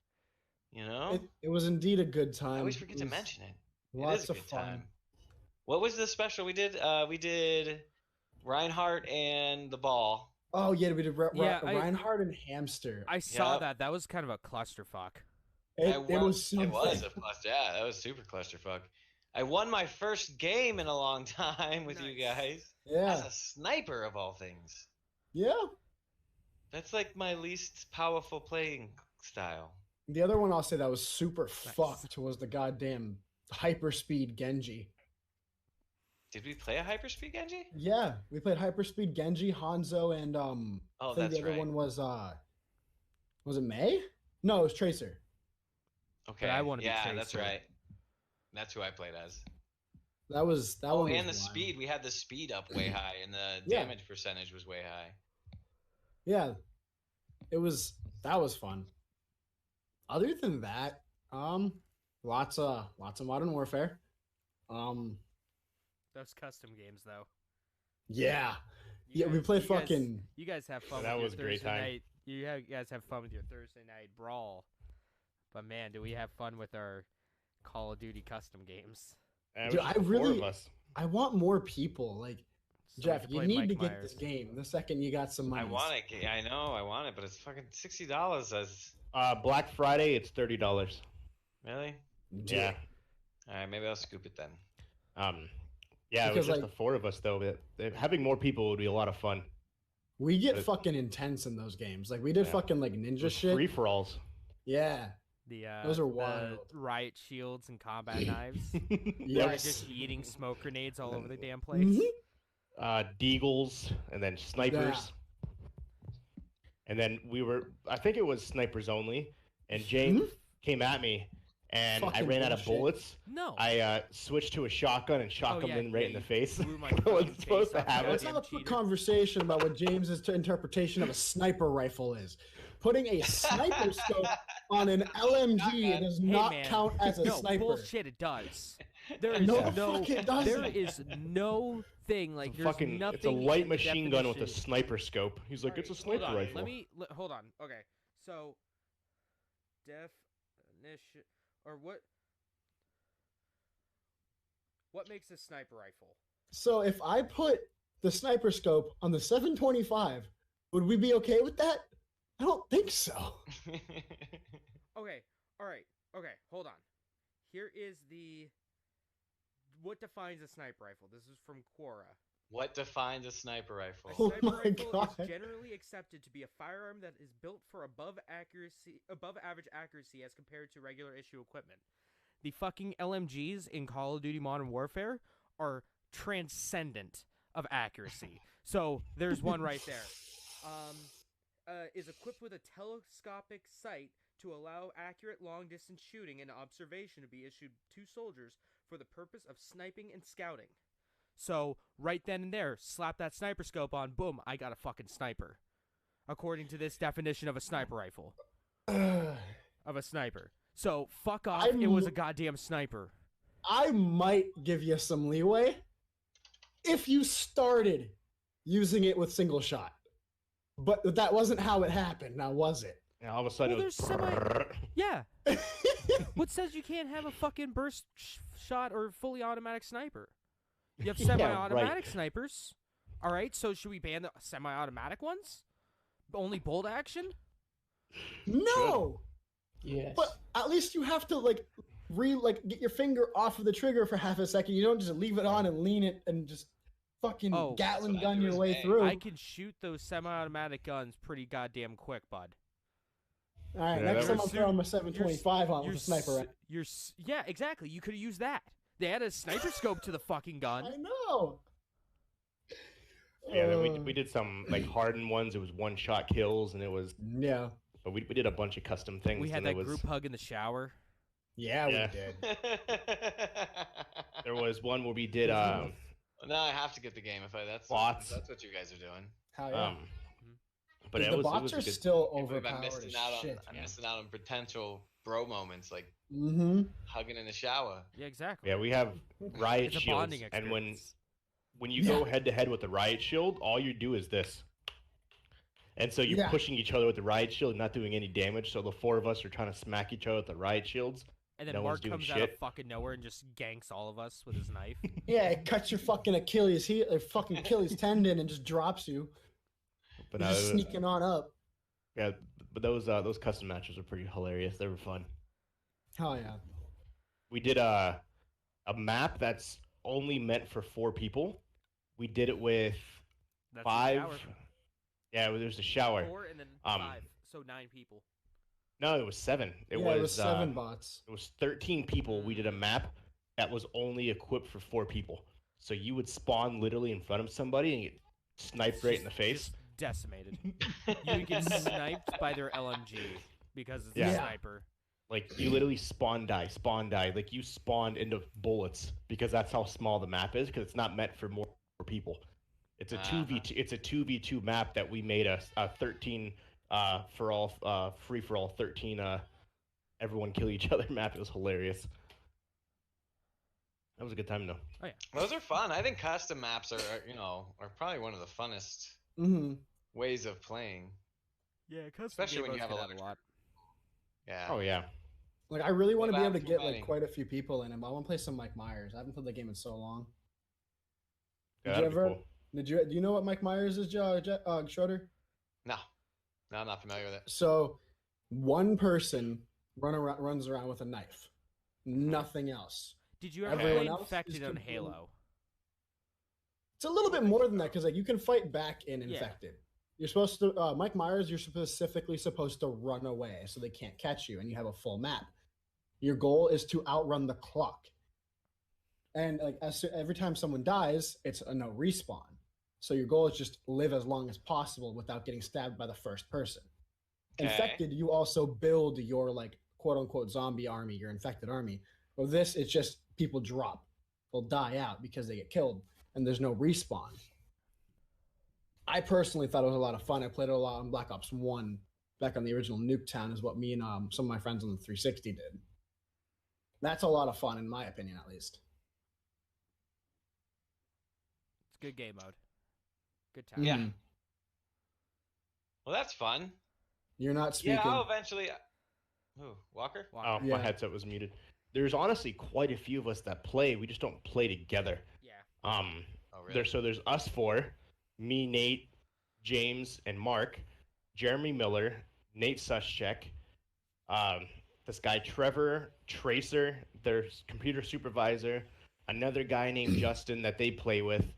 You know, It was indeed a good I time. always forget It to was mention it. It Lots is a of good fun. time. What was the special we did? We did Reinhardt and the ball. Oh yeah, we did Yeah, Reinhardt and Hamster. I saw Yep. that. That was kind of a clusterfuck. It was something. It was a cluster. Yeah, that was super clusterfuck. I won my first game in a long time with you Nice. guys Yeah, as a sniper of all things. yeah. That's like my least powerful playing style. The other one I'll say that was super Nice. fucked was the goddamn hyperspeed Genji. Did we play a hyperspeed Genji? Yeah, we played hyperspeed Genji, Hanzo, and Oh, I think that's the other right. one was it May? No, it was Tracer. Okay. I wanna be Yeah, that's Tracer. right. That's who I played as. That one. Oh, was and the wild. speed. We had the speed up way high, and the Yeah. damage percentage was way high. Yeah, that was fun. Other than that, lots of Modern Warfare. Those custom games, though. Yeah, You yeah. We guys- played you guys- fucking. You guys have fun. That with was a your great Thursday time. night. Guys have fun with your Thursday night brawl. But man, do we have fun with our Call of Duty custom games? And Dude, it was I just the four really- of us. I want more people. Like So we Jeff, could you play need Mike to get Myers. this game the second you got some money. I want it. I know. I want it, but it's fucking $60. As Black Friday, it's $30. really? Yeah. All right, maybe I'll scoop it then. Yeah, it was Because, just like- the four of us though. But having more people would be a lot of fun. We get But- fucking intense in those games. Like we did Yeah. fucking like ninja shit. Free for alls. Yeah. The Those are the wild. riot shields and combat knives. Yeah. We're Yes. just eating smoke grenades all over the damn place. Mhm. Deagles, and then snipers. And then I think it was snipers only. And James came at me, and I Fucking ran out of bullshit. bullets. No. I switched to a shotgun and shot Oh, him yeah, in right yeah, in the you face. blew my I fucking wasn't supposed face to off. have Let's it. Goddamn have a quick cheater. conversation about what James's interpretation of a sniper rifle is. Putting a sniper scope on an LMG does Hey, not man. count as a No, sniper. bullshit, it does. There is No, no, fuck, it there doesn't. is no thing like It's a there's fucking, nothing it's a light in the machine gun with a definition- sniper scope. He's like, it's a Alright, sniper hold on. rifle. Hold on. Okay, so definition or what makes a sniper rifle? So if I put the sniper scope on the 725, would we be okay with that? I don't think so. Okay, all right, okay, hold on. Here is what defines a sniper rifle. This is from Quora. What defines a sniper A rifle? Oh sniper my rifle God. is generally accepted to be a firearm that is built for above average accuracy as compared to regular issue equipment. The fucking LMGs in Call of Duty Modern Warfare are transcendent of accuracy. So there's one right there. Is equipped with a telescopic sight to allow accurate long-distance shooting and observation to be issued to soldiers for the purpose of sniping and scouting. So, right then and there, slap that sniper scope on, boom, I got a fucking sniper. According to this definition of a sniper rifle. Of a sniper. So, fuck off, it was a goddamn sniper. I might give you some leeway if you started using it with single shot. But that wasn't how it happened, now was it? And all of a sudden, Well, it was. there's Yeah. What says you can't have a fucking burst shot or fully automatic sniper? You have Yeah, semi-automatic right. snipers. All right, so should we ban the semi-automatic ones? Only bolt action? No! Yes. But at least you have to get your finger off of the trigger for half a second. You don't just leave it on and lean it and just fucking Oh. Gatling That's what I gun do your as way May. through. I can shoot those semi-automatic guns pretty goddamn quick, bud. All right, Yeah, next that time was I'm throwing my 725 on with a sniper rifle. Yeah, exactly. You could have used that. They had a sniper scope to the fucking gun. I know. Yeah, then we did some like hardened ones. It was one shot kills, and it was. Yeah. But we did a bunch of custom things. We had and that it was, group hug in the shower. Yeah, Yeah. we did. There was one where we did Now I have to get the game if that's Bots. That's what you guys are doing. How yeah. but it the was, bots it are was a good, still I'm overpowered missing as out on shit. I'm missing out on potential bro moments like Mm-hmm. hugging in the shower. Yeah, exactly. yeah, we have riot It's a shields, bonding and when experience. you go head to head with the riot shield, all you do is this, And so you're Yeah. pushing each other with the riot shield, not doing any damage. So the four of us are trying to smack each other with the riot shields. And then No one's Mark doing comes out of shit. fucking nowhere and just ganks all of us with his knife. Yeah, it cuts your fucking Achilles heel, or fucking Achilles tendon, and just drops you. But You're just sneaking on up. yeah, but those custom matches were pretty hilarious. They were fun. Hell yeah. We did a map that's only meant for 4 people. We did it with That's 5. The shower. Yeah, there's a shower. 4 and then Um, 5, so 9 people. No, it was 7. It was 7 bots. It was 13 people. We did a map that was only equipped for 4 people. So you would spawn literally in front of somebody and get sniped right in the face. Just decimated. You would get sniped by their LMG because it's Yeah. a sniper. Like you literally spawn die. Like you spawned into bullets because that's how small the map is. Because it's not meant for more people. It's a 2v2. It's a 2v2 map that we made a 13 for all free for all 13 everyone kill each other map. It was hilarious. That was a good time though. Oh yeah. Those are fun. I think custom maps are probably one of the funnest Mm-hmm. ways of playing. Yeah, Especially when you have a lot of Yeah. Oh yeah. Like, I really want to be able to Absolute get money. like quite a few people in, and I want to play some Mike Myers. I haven't played the game in so long. Yeah, Did you that'd be ever? cool. Do you know what Mike Myers is, Schroeder? No, I'm not familiar with it. So, one person runs around with a knife, nothing else. Did you ever Everyone play else is Infected on completely- Halo? It's a little bit more than that because like you can fight back in Yeah. Infected. You're supposed to Mike Myers. You're specifically supposed to run away so they can't catch you, and you have a full map. Your goal is to outrun the clock. And like every time someone dies, it's a no respawn. So your goal is just live as long as possible without getting stabbed by the first person. Okay. Infected, you also build your like quote unquote zombie army, your infected army. Well, this it's just people drop, they'll die out because they get killed, and there's no respawn. I personally thought it was a lot of fun. I played it a lot on Black Ops 1 back on the original Nuketown, is what me and some of my friends on the 360 did. That's a lot of fun, in my opinion, at least. It's good game mode. Good time. Yeah. Mhm. Well, that's fun. You're not speaking. Yeah, I'll eventually. Ooh, Walker? Walker. Oh, Yeah. my headset was muted. There's honestly quite a few of us that play. We just don't play together. Yeah. Oh, really? There's us 4, me, Nate, James, and Mark, Jeremy Miller, Nate Suschek, this guy Trevor, Tracer, their computer supervisor, another guy named Justin that they play with.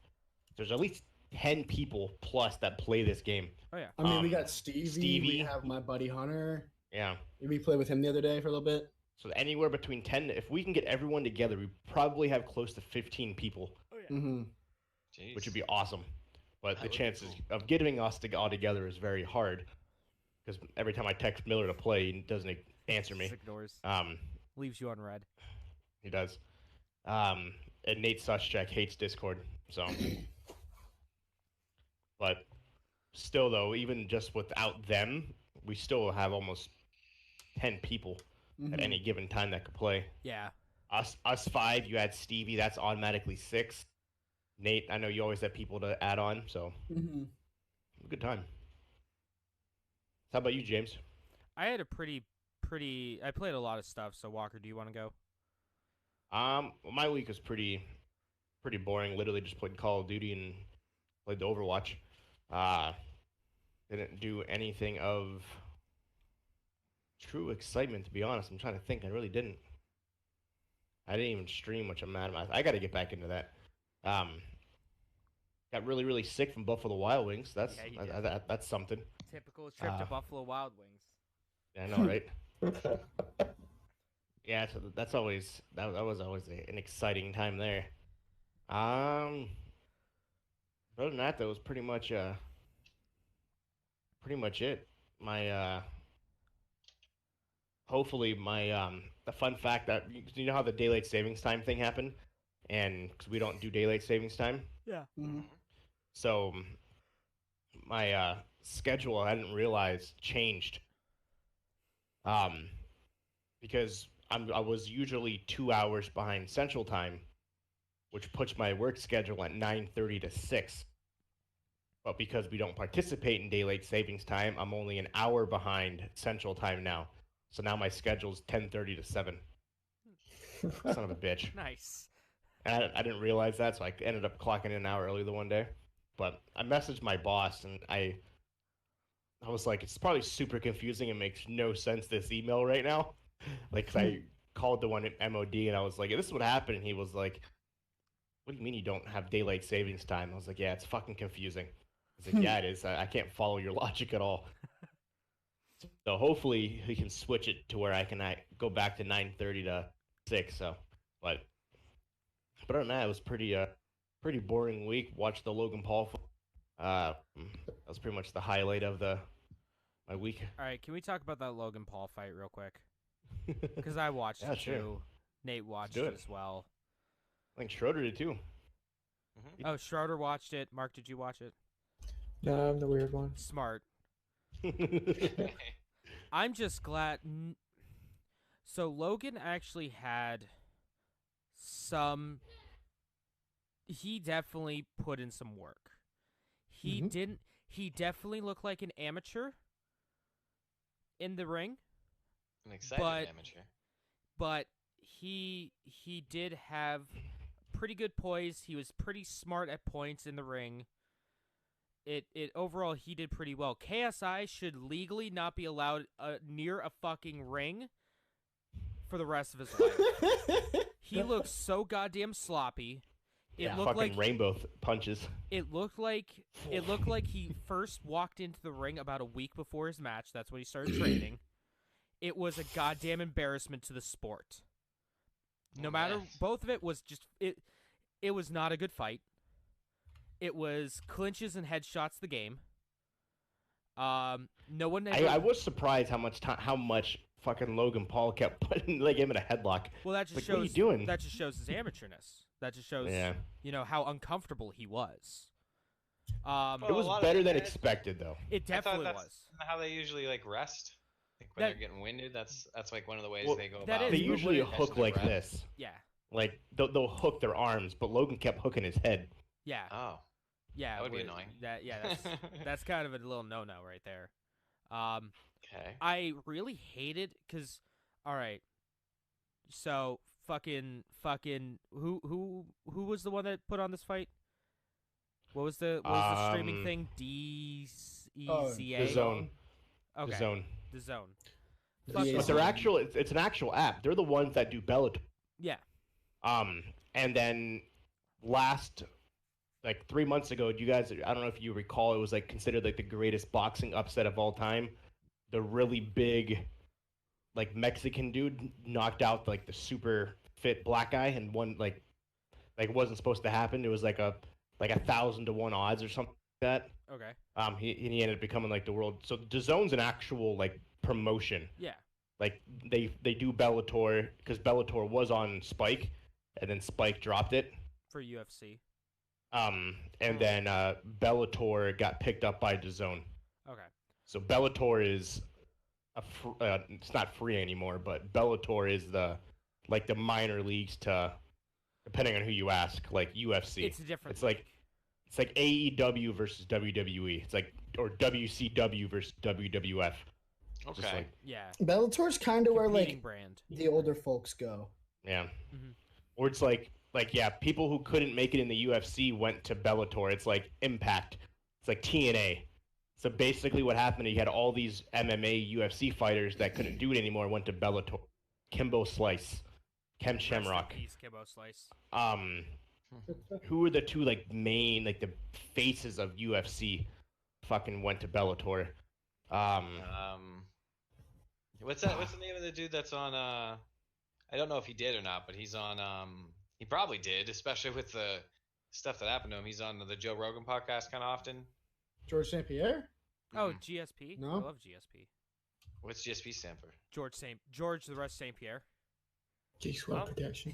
There's at least 10 people plus that play this game. Oh yeah. I mean, we um, got Stevie. We Stevie. have my buddy Hunter. Yeah. We played with him the other day for a little bit. So anywhere between 10, if we can get everyone together, we probably have close to 15 people, Mm-hmm. Jeez. which would be awesome. But That the would be chances cool. of getting us all together is very hard. Because every time I text Miller to play, he doesn't answer me. Just ignores. Um, Leaves you on red. he does. And Nate Suschek hates Discord. So, but still, though, even just without them, we still have almost 10 people Mm-hmm. at any given time that could play. Yeah. Us 5, you add Stevie, that's automatically 6. Nate, I know you always have people to add on, so Mm-hmm. good time. How about you, James? I had a pretty. I played a lot of stuff. So Walker, do you want to go? Well, my week was pretty boring. Literally just played Call of Duty and played the Overwatch. Didn't do anything of true excitement, to be honest. I'm trying to think. I really didn't. I didn't even stream, which I'm mad about. I got to get back into that. Got really sick from Buffalo Wild Wings. That's Yeah, you did. that's something. Typical trip to Uh, Buffalo Wild Wings. Yeah, I know, right? Yeah, so that's always that was always an exciting time there. Other than that, that was pretty much it. My hopefully my the fun fact that you know how the daylight savings time thing happened, and because we don't do daylight savings time, Mm-hmm. so my schedule I didn't realize changed. Because I was usually 2 hours behind Central Time, which puts my work schedule at 9:30 to 6. But because we don't participate in daylight savings time, I'm only an hour behind Central Time now. So now my schedule's 10:30 to 7. Son of a bitch. Nice. And I didn't realize that, so I ended up clocking in an hour early the one day. But I messaged my boss, and I was like, it's probably super confusing and makes no sense, this email right now. Like, 'cause I called the one at MOD, and I was like, this is what happened. And he was like, what do you mean you don't have daylight savings time? I was like, yeah, it's fucking confusing. He's like, yeah, it is. I can't follow your logic at all. So hopefully he can switch it to where I can go back to 9:30 to 6. So, but other than that, it was pretty boring week. Watched the Logan Paul. That was pretty much the highlight of my week. All right, can we talk about that Logan Paul fight real quick? Because I watched Yeah, it sure. too. Nate watched do it it. as well. I think Schroeder did too. Oh, Schroeder watched it. Mark, did you watch it? No, I'm the weird one. Smart. I'm just glad. So Logan actually had some. He definitely put in some work. He Mhm. didn't. He definitely looked like an amateur in the ring, An excited But- amateur. but he did have pretty good poise. He was pretty smart at points in the ring. It overall he did pretty well. KSI should legally not be allowed near a fucking ring for the rest of his life. He looked so goddamn sloppy. It Yeah, looked fucking like rainbow punches. it looked like he first walked into the ring about a week before his match. That's when he started training. It was a goddamn embarrassment to the sport. No Oh, matter man. both of it was just it was not a good fight. It was clinches and headshots the game. No one ever, I was surprised how much fucking Logan Paul kept putting him in a headlock. well that just Like, shows what are you doing? that just shows his amateurness. That just shows Yeah, how uncomfortable he was. it Well, was a lot of better it- than expected though. It I thought definitely that's was. how they usually rest. Like when That- they're getting winded, that's like one of the ways Well, they go that about. is, They but usually when it- hook like rest. this. Yeah. Like they'll hook their arms, but Logan kept hooking his head. Yeah. Oh, Yeah. that would be wait, annoying. That's kind of a little no-no right there. okay. I really hated because, all right, so fucking who was the one that put on this fight? What was the streaming Um, thing? DEZA. Oh, The Zone. Okay. The Zone. The Zone. The Fuck DAZN. But they're actual. It's an actual app. They're the ones that do Bellator. Yeah. And then last, 3 months ago, you guys, I don't know if you recall, it was considered the greatest boxing upset of all time. The really big, Mexican dude knocked out the super fit black guy, and one it wasn't supposed to happen. It was like a 1,000 to 1 odds or something like that. Okay. He ended up becoming the world. So DAZN's an actual promotion. Yeah. They do Bellator because Bellator was on Spike, and then Spike dropped it. For UFC. And then Bellator got picked up by DAZN. Okay. So Bellator is it's not free anymore, but Bellator is the minor leagues to, depending on who you ask, UFC. It's a different. It's like AEW versus WWE. It's or WCW versus WWF. Just Okay. yeah. Bellator's kind of where Competing brand. the older folks go. Yeah. Mhm. Or it's yeah, people who couldn't make it in the UFC went to Bellator. It's like Impact. It's like TNA. So basically what happened, you had all these MMA UFC fighters that couldn't do it anymore, went to Bellator. Kimbo Slice, Ken Rest in Shamrock. peace, Kimbo Slice. Who were the two main the faces of UFC fucking went to Bellator? What's that? What's the name of the dude that's on? I don't know if he did or not, but he's on. He probably did, especially with the stuff that happened to him. He's on the Joe Rogan podcast kind of often. George St. Pierre? Oh, GSP. No? I love GSP. What's GSP stand for? George the Rest St. Pierre. Geek Squad Well, protection.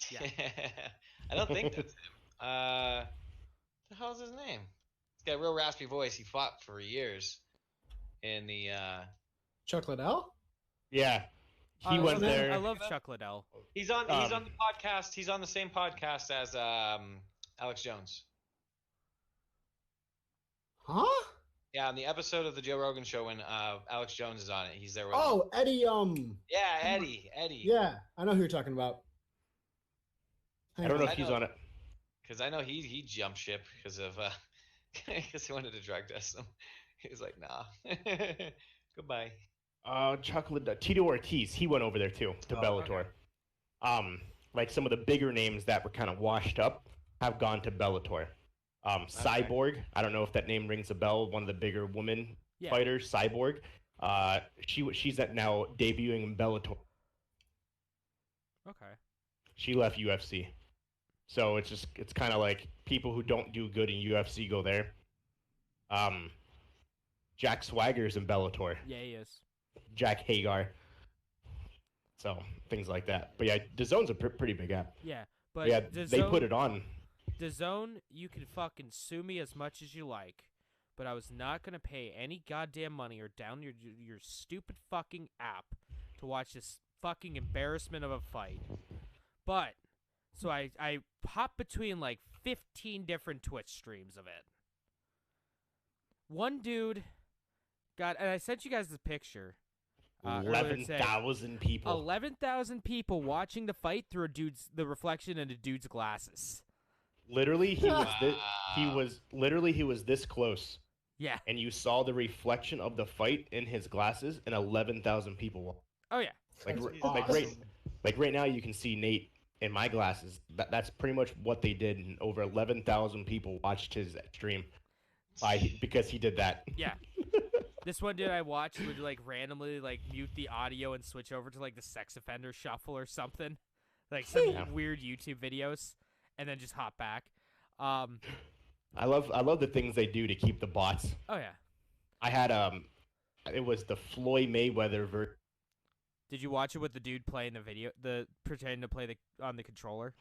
Yeah. I don't think that's him. The hell's his name? He's got a real raspy voice. He fought for years in the. Chuck Liddell? Yeah. He I went love- there. I love Chuck Liddell. He's on. He's on Um, the podcast. He's on the same podcast as Alex Jones. Huh? Yeah, on the episode of the Joe Rogan show when Alex Jones is on it, he's there with him. Oh, Eddie. Yeah, Eddie. Yeah, I know who you're talking about. I don't know if I he's know. on it. Because I know he jumped ship because of because he wanted to drug test him. He was like, nah, goodbye. Chocolate Tito Ortiz, he went over there too to Oh, Bellator. okay. Like some of the bigger names that were kind of washed up have gone to Bellator. Cyborg, I don't know if that name rings a bell. One of the bigger women Yeah. fighters, Cyborg. She's at now debuting in Bellator. Okay. She left UFC, so it's kind of like people who don't do good in UFC go there. Jack Swagger's in Bellator. Yeah, he is. Jack Hagar. So things like that. But yeah, DAZN's a pretty big app. Yeah, but Yeah, DAZN, they put it on. DAZN, you can fucking sue me as much as you like, but I was not gonna pay any goddamn money or down your stupid fucking app to watch this fucking embarrassment of a fight. But so I hopped between like 15 different Twitch streams of it. One dude got, and I sent you guys the picture. earlier today. 11,000 people. 11,000 people watching the fight through the reflection in a dude's glasses. Literally, he was this close, Yeah. and you saw the reflection of the fight in his glasses, and 11,000 people. Oh yeah. Like, That's like right now, you can see Nate in my glasses. That's pretty much what they did, and over 11,000 people watched his stream because he did that. Yeah. This one dude I watched would like randomly like mute the audio and switch over to like the sex offender shuffle or something, like some Yeah. weird YouTube videos, and then just hop back. I love the things they do to keep the bots. Oh yeah. I had it was the Floyd Mayweather version. Did you watch it with the dude playing the video, pretending to play on the controller?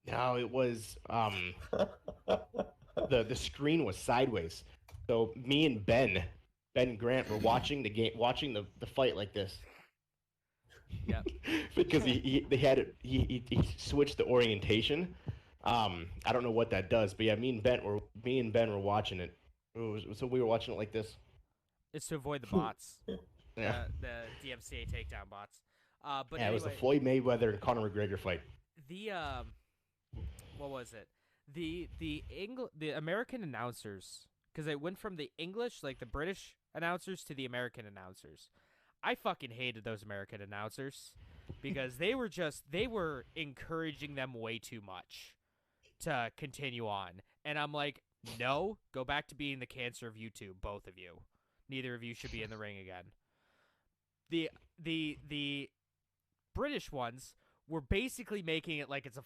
No, it was the screen was sideways. So me and Ben Grant were watching the game, watching the fight like this. Yep. Because he switched the orientation. I don't know what that does, but yeah, me and Ben were watching it. So we were watching it like this. It's to avoid the bots, Yeah. the DMCA takedown bots. But Yeah, anyway, it was the Floyd Mayweather and Conor McGregor fight. the what was it? The American announcers, because it went from the English, like the British announcers, to the American announcers. I fucking hated those American announcers because they were encouraging them way too much to continue on. And I'm like, no, go back to being the cancer of YouTube, both of you. Neither of you should be in the ring again. The British ones were basically making it like it's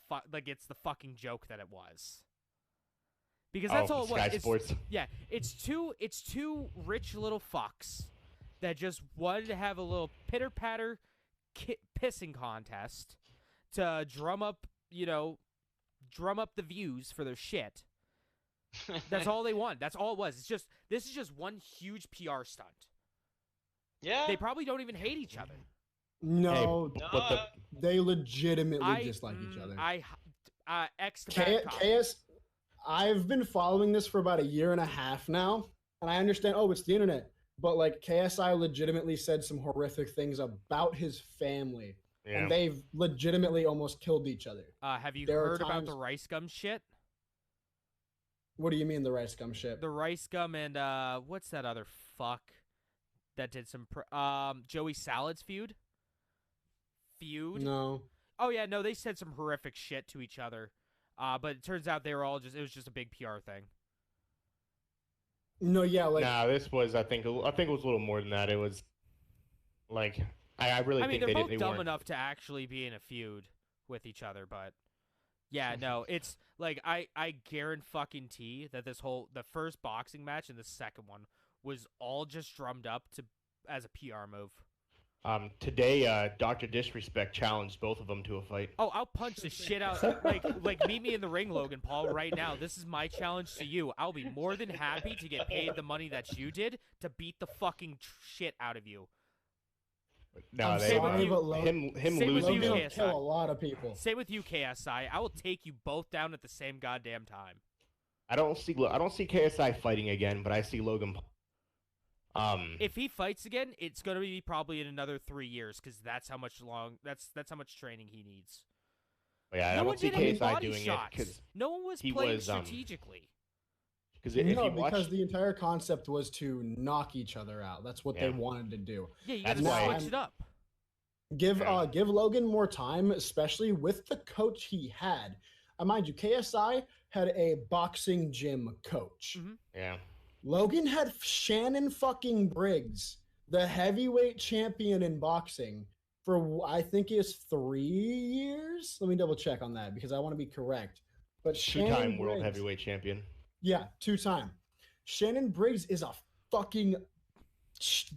the fucking joke that it was. Because that's all it was. Sky Sports. It's two rich little fucks that just wanted to have a little pitter-patter pissing contest to drum up the views for their shit. That's all they want. That's all it was. This is just one huge PR stunt. Yeah. They probably don't even hate each other. No, But they legitimately dislike each other. X the bad cop. I've been following this for about a year and a half now, and I understand. Oh, it's the internet, but like KSI legitimately said some horrific things about his family, yeah. and they've legitimately almost killed each other. Have you There are heard about times- the Rice Gum shit? What do you mean the rice gum shit? The Rice Gum and what's that other fuck that did some Joey Salad's feud? No. Oh yeah, no, they said some horrific shit to each other. But it turns out it was just a big PR thing. No, yeah, like this was I think it was a little more than that. It was like I really I mean, think they're they both dumb weren't. enough to actually be in a feud with each other, but yeah, no, it's like I guarantee that the first boxing match and the second one was all just drummed up as a PR move. Today, Dr. Disrespect challenged both of them to a fight. Oh, I'll punch the shit out. Like meet me in the ring, Logan Paul, right now. This is my challenge to you. I'll be more than happy to get paid the money that you did to beat the fucking shit out of you. No, I'm they sorry, but him same with losing. you, Logan him- will KSI. kill a lot of people. Same with you, KSI. I will take you both down at the same goddamn time. I don't see KSI fighting again, but I see Logan. If he fights again, it's gonna be probably in another 3 years because that's how much that's how much training he needs. Yeah, No I one don't see did any KSI body doing it shots. because No one was he playing was, strategically. if No, you because watch, the entire concept was to knock each other out. That's what they Yeah. wanted to do. Yeah, you That's gotta why- switch it up. Give Yeah. give Logan more time, especially with the coach he had. Mind you, KSI had a boxing gym coach. Mhm. yeah, Logan had Shannon fucking Briggs, the heavyweight champion in boxing, for I think it's 3 years. Let me double check on that because I want to be correct. But two-time Shannon world Briggs, heavyweight champion. yeah, 2-time. Shannon Briggs is a fucking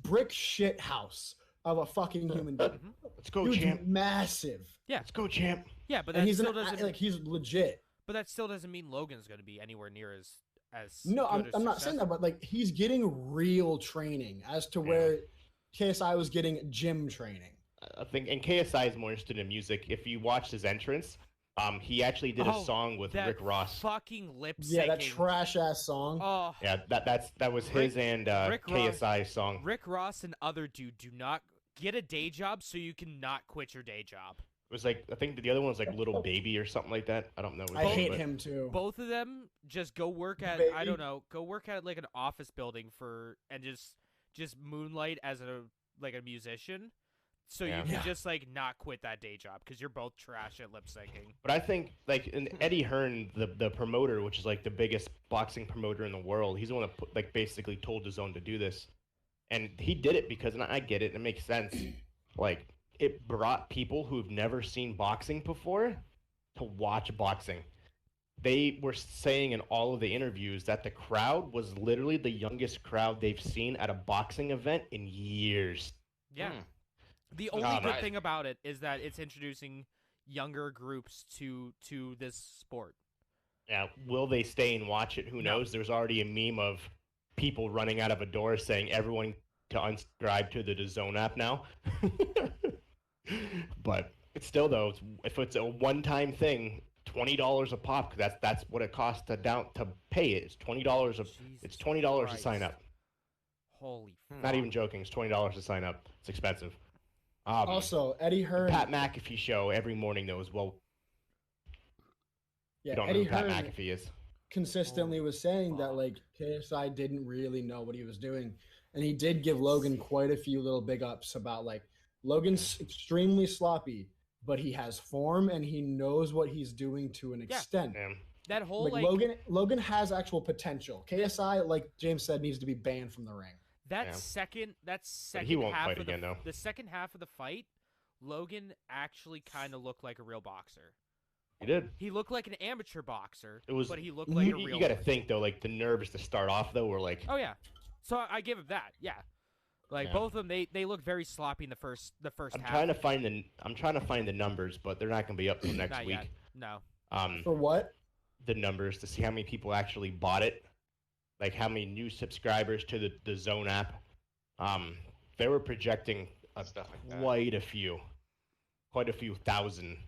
brick shit house of a fucking human being. Let's go, Dude's champ. massive, Let's go, champ. Yeah, but and that he's still doesn't. like he's legit. But that still doesn't mean Logan's gonna be anywhere near as No, good or I'm not saying that, successful. but like he's getting real training as to where KSI was getting gym training. I think, and KSI is more interested in music. If you watch his entrance, he actually did a Oh, song with that Rick Ross. fucking lip syncing. Yeah, that trash ass song. Oh, Yeah, that was his and Rick Ross- KSI's song. Rick Ross and other dude do not get a day job so you cannot quit your day job. It was like, I think the other one was like Little Baby or something like that. I don't know. I hate him too. Both of them just go work at I Baby. don't know, go work at like an office building and just moonlight as a musician. So Yeah. you can Yeah. just like not quit that day job because you're both trash at lip syncing. But I think like in Eddie Hearn, the promoter, which is like the biggest boxing promoter in the world, he's the one that like basically told DAZN to do this, and he did it because, and I get it, it makes sense. Like it brought people who've never seen boxing before to watch boxing. They were saying in all of the interviews that the crowd was literally the youngest crowd they've seen at a boxing event in years. Yeah. Hmm. The only Oh, good right. thing about it is that it's introducing younger groups to this sport. Yeah, will they stay and watch it? Who No. knows? There's already a meme of people running out of a door saying everyone to unsubscribe to the DAZN app now. But it's still though, if it's a one-time thing, $20 a pop. That's what it costs to pay it. It's $20 it's $20 to sign Christ. up. Holy Not even joking. It's $20 to sign up. It's expensive. Also, Eddie the Hearn. Pat McAfee show every morning though as well. Yeah, You don't Eddie know who Pat Hearn McAfee is. consistently Holy was saying that fuck. like KSI didn't really know what he was doing, and he did give Logan quite a few little big ups about like Logan's extremely sloppy, but he has form and he knows what he's doing to an Yeah. extent. Yeah. that whole Like like Logan has actual potential. KSI, like James said, needs to be banned from the ring. that Yeah. second But he won't half fight of again, though. the second half of the fight, Logan actually kind of looked like a real boxer. He did. He looked like an amateur boxer, It was. but he looked like a real You got to one. think though, like the nerves to start off though were like. Oh yeah. So I give him that. Yeah. Like Yeah. both of them they look very sloppy in the first I'm half. trying to find the numbers, but they're not gonna be up till next Not week. yet. No. For what? The numbers to see how many people actually bought it, like how many new subscribers to the DAZN app. They were projecting Stuff like that. quite a few thousand.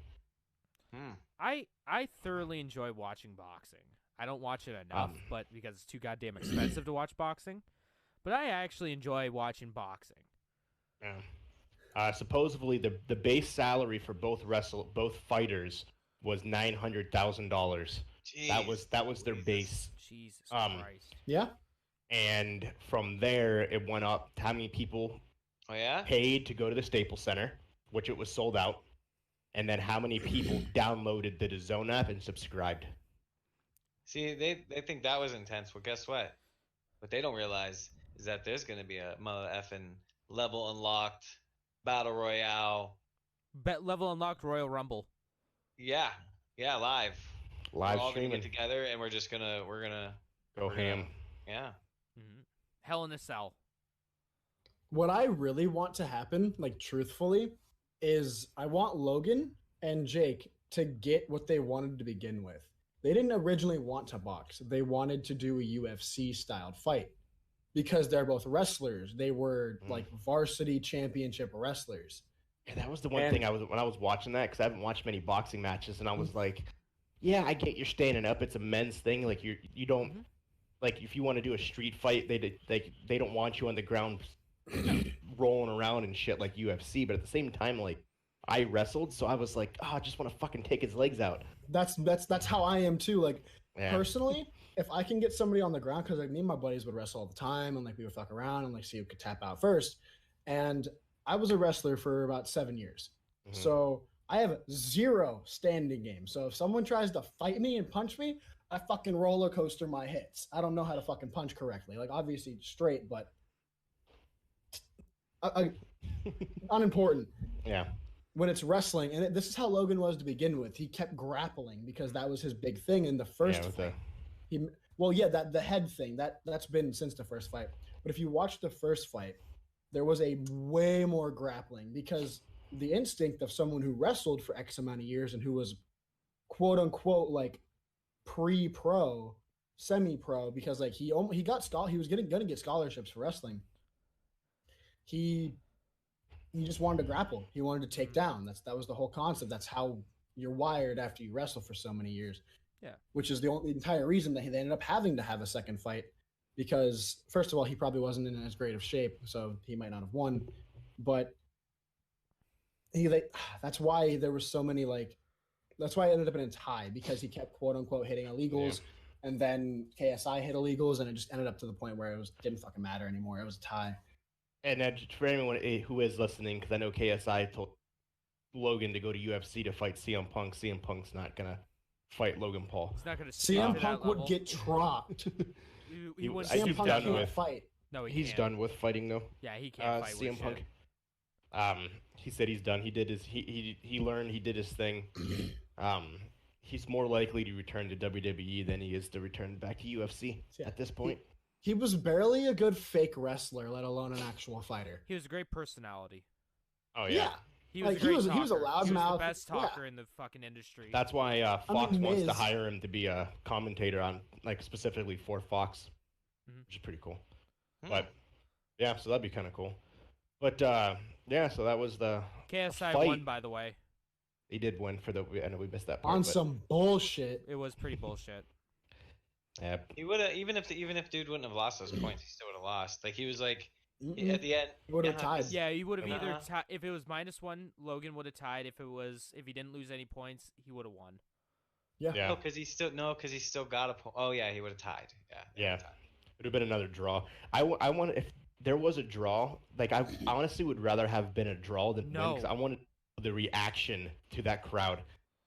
Hmm. I thoroughly enjoy watching boxing. I don't watch it enough, Um, but because it's too goddamn expensive to watch boxing. But I actually enjoy watching boxing. Yeah. Supposedly the base salary for both fighters was $900,000. Jeez. That was their Louises. base. Jesus Um, Christ. Yeah. And from there, it went up to how many people Oh yeah. paid to go to the Staples Center, which it was sold out, and then how many people downloaded the DAZN app and subscribed. See, they think that was intense. Well, guess what? What they don't realize is that there's gonna be a mother effing level unlocked battle royale. Bet level unlocked Royal Rumble. Yeah, live. Live we're all streaming, gonna get together and we're gonna go we're ham. yeah. Hell in a Cell. What I really want to happen, like truthfully, is I want Logan and Jake to get what they wanted to begin with. They didn't originally want to box. They wanted to do a UFC styled fight because they're both wrestlers. They were like varsity championship wrestlers. Yeah, that was the one And- thing when I was watching that, because I haven't watched many boxing matches, and I was like, yeah, I get you're standing up. It's a men's thing. Like you don't Mhm. like if you want to do a street fight, they don't want you on the ground rolling around and shit like UFC. But at the same time, like I wrestled, so I was like, oh, I just want to fucking take his legs out. That's how I am too. Like Yeah. personally, if I can get somebody on the ground, because like me and my buddies would wrestle all the time, and like we would fuck around and like see who could tap out first. And I was a wrestler for about 7 years, Mhm. so I have 0 standing game. So if someone tries to fight me and punch me, I fucking roller coaster my hits. I don't know how to fucking punch correctly. Like obviously straight, but unimportant. Yeah. When it's wrestling, and this is how Logan was to begin with. He kept grappling because that was his big thing in the first Yeah, with fight. That the head thing that's been since the first fight. But if you watch the first fight, there was a way more grappling because the instinct of someone who wrestled for X amount of years and who was quote unquote like pre-pro, semi-pro, because like he was gonna get scholarships for wrestling. He just wanted to grapple. He wanted to take down. That was the whole concept. That's how you're wired after you wrestle for so many years. Yeah. Which is the entire reason that they ended up having to have a second fight, because first of all, he probably wasn't in as great of shape, so he might not have won. But that's why there was so many that's why it ended up in a tie, because he kept quote unquote hitting illegals, and then KSI hit illegals, and it just ended up to the point where didn't fucking matter anymore. It was a tie. And for anyone who is listening, because I know KSI told Logan to go to UFC to fight CM Punk. CM Punk's not gonna fight Logan Paul. He's not going to CM Punk would get dropped. He wouldn't CM he's Punk done can't with- fight. No, he He's can't. done with fighting though. Yeah, he can't fight CM with Punk. shit. He said he's done. He did his. He learned. He did his thing. He's more likely to return to WWE than he is to return back to UFC Yeah. at this point. He was barely a good fake wrestler, let alone an actual fighter. He was a great personality. Oh yeah. He was Like, a great he was a talker. He was the loudmouth. best Yeah. talker in the fucking industry. That's why Fox wants to Miz- hire him to be a commentator on, like, specifically for Fox, Mhm. which is pretty cool. Hmm. But yeah, so that'd be kind of cool. But yeah, so that was the KSI fight. won, by the way. he did win for the. I know we missed that part. On but, some bullshit. It was pretty bullshit. yeah, He would have even if dude wouldn't have lost those points, he still would have lost. Like he was like Mm-mm. at the end. He would have yeah, tied. Yeah, you would have either Uh-huh. if it was -1, Logan would have tied. If he didn't lose any points, he would have won. Yeah. yeah. No, because he still got a point. Oh yeah, he would have tied. Yeah. they Yeah. would've tied. It would have been another draw. I want if there was a draw, like I honestly would rather have been a draw than win, No. because I wanted the reaction to that crowd.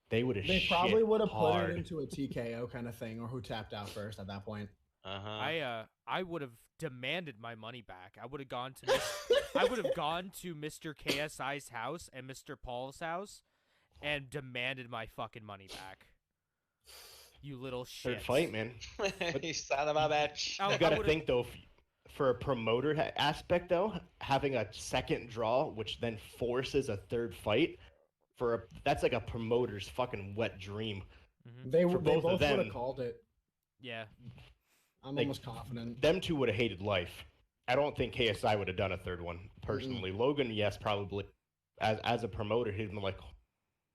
They would have. They probably would have put hard. it into a TKO kind of thing, or who tapped out first at that point. Uh-huh. I would have demanded my money back. I would have gone to I would have gone to Mr. KSI's house and Mr. Paul's house and demanded my fucking money back. You little shit. Third fight, man. you son of a bitch. I You got to would've- think though, for a promoter aspect though, having a second draw, which then forces a third fight, that's like a promoter's fucking wet dream. Mhm. They For they both of both would them. have called it. Yeah. I'm Like, almost confident. Them two would have hated life. I don't think KSI would have done a third one personally. Logan, yes, probably. As a promoter, he'd been like,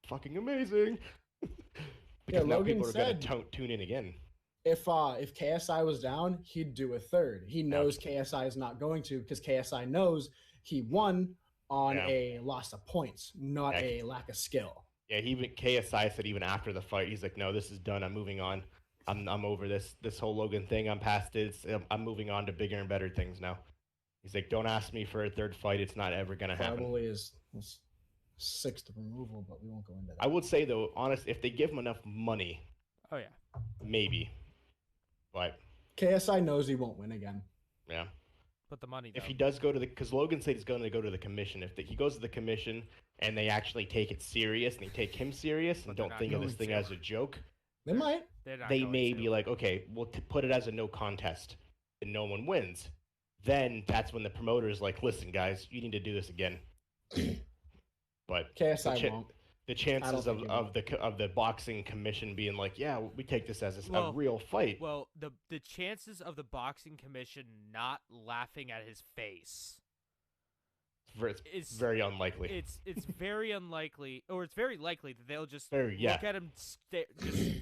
fucking amazing. Because now Logan people are said- gonna tune in again. If KSI was down, he'd do a third. He knows KSI is not going to, because KSI knows he won on Yeah. a loss of points, not Yeah. a lack of skill. Yeah, KSI said even after the fight, he's like, no, this is done. I'm moving on. I'm over this whole Logan thing. I'm past it. I'm moving on to bigger and better things now. He's like, don't ask me for a third fight. It's not ever gonna happen. Probably his sixth removal, but we won't go into that. I would say though, honest, if they give him enough money, Oh yeah. maybe. But KSI knows he won't win again. yeah, But the money. if though. he does go to because Logan said he's going to go to the commission. If he goes to the commission and they actually take it serious and they take him serious and But they're don't not think of this going thing to. as a joke, They might. They're not they going may to. be like, okay, we'll put it as a no contest and no one wins. Then that's when the promoter is like, listen, guys, you need to do this again. But KSI the won't. the chances think he of the boxing commission being like, yeah, we take this as a Well- real fight. Well, the chances of the boxing commission not laughing at his face It's very unlikely. It's very unlikely, or it's very likely that they'll just Yeah. look at him just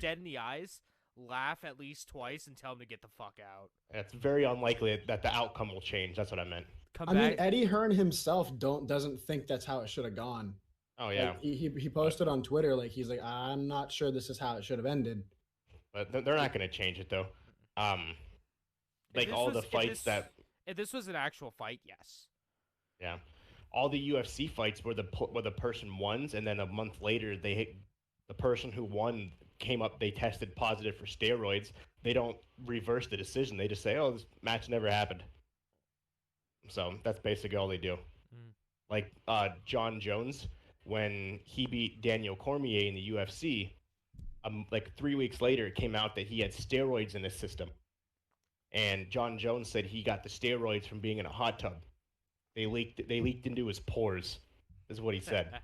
dead in the eyes, laugh at least twice, and tell him to get the fuck out. It's very unlikely that the outcome will change. That's what I meant. Come I back. mean, Eddie Hearn himself doesn't think that's how it should have gone. Oh yeah, Like, he posted on Twitter like he's like, I'm not sure this is how it should have ended. but they're not going to change it though. If Like this all was- the if fights this- if this was an actual fight, yes. yeah, all the UFC fights where the person won, and then a month later the person who won came up. They tested positive for steroids. They don't reverse the decision. They just say, "Oh, this match never happened." So that's basically all they do. Mm. Like John Jones, when he beat Daniel Cormier in the UFC, like 3 weeks later, it came out that he had steroids in his system. And John Jones said he got the steroids from being in a hot tub. They leaked into his pores, is what he said.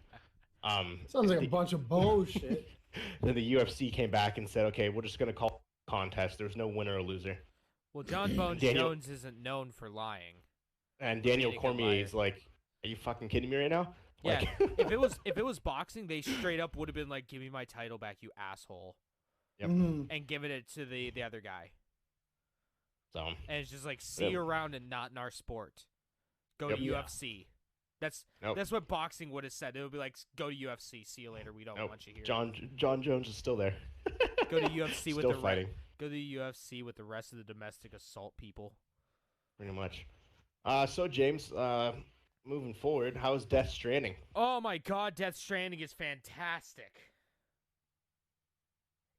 Sounds like a bunch of bullshit. Then the UFC came back and said, "Okay, we're just going to call a contest. There's no winner or loser." Well, John Bones Daniel- Jones isn't known for lying. And Daniel Being a liar. Cormier is like, "Are you fucking kidding me right now?" Yeah, Like, if it was boxing, they straight up would have been like, "Give me my title back, you asshole," Yep. Mhm. and giving it to the other guy. so And it's just like, see you around and not in our sport. Go to Yep. Yeah. UFC. That's Nope. that's what boxing would have said. It would be like, go to UFC. See you later. We don't Nope. want you here. John Jones is still there. Go to UFC with still the fighting, Go to the UFC with the rest of the domestic assault people. pretty much. So James, moving forward, how's Death Stranding? Oh my god, Death Stranding is fantastic.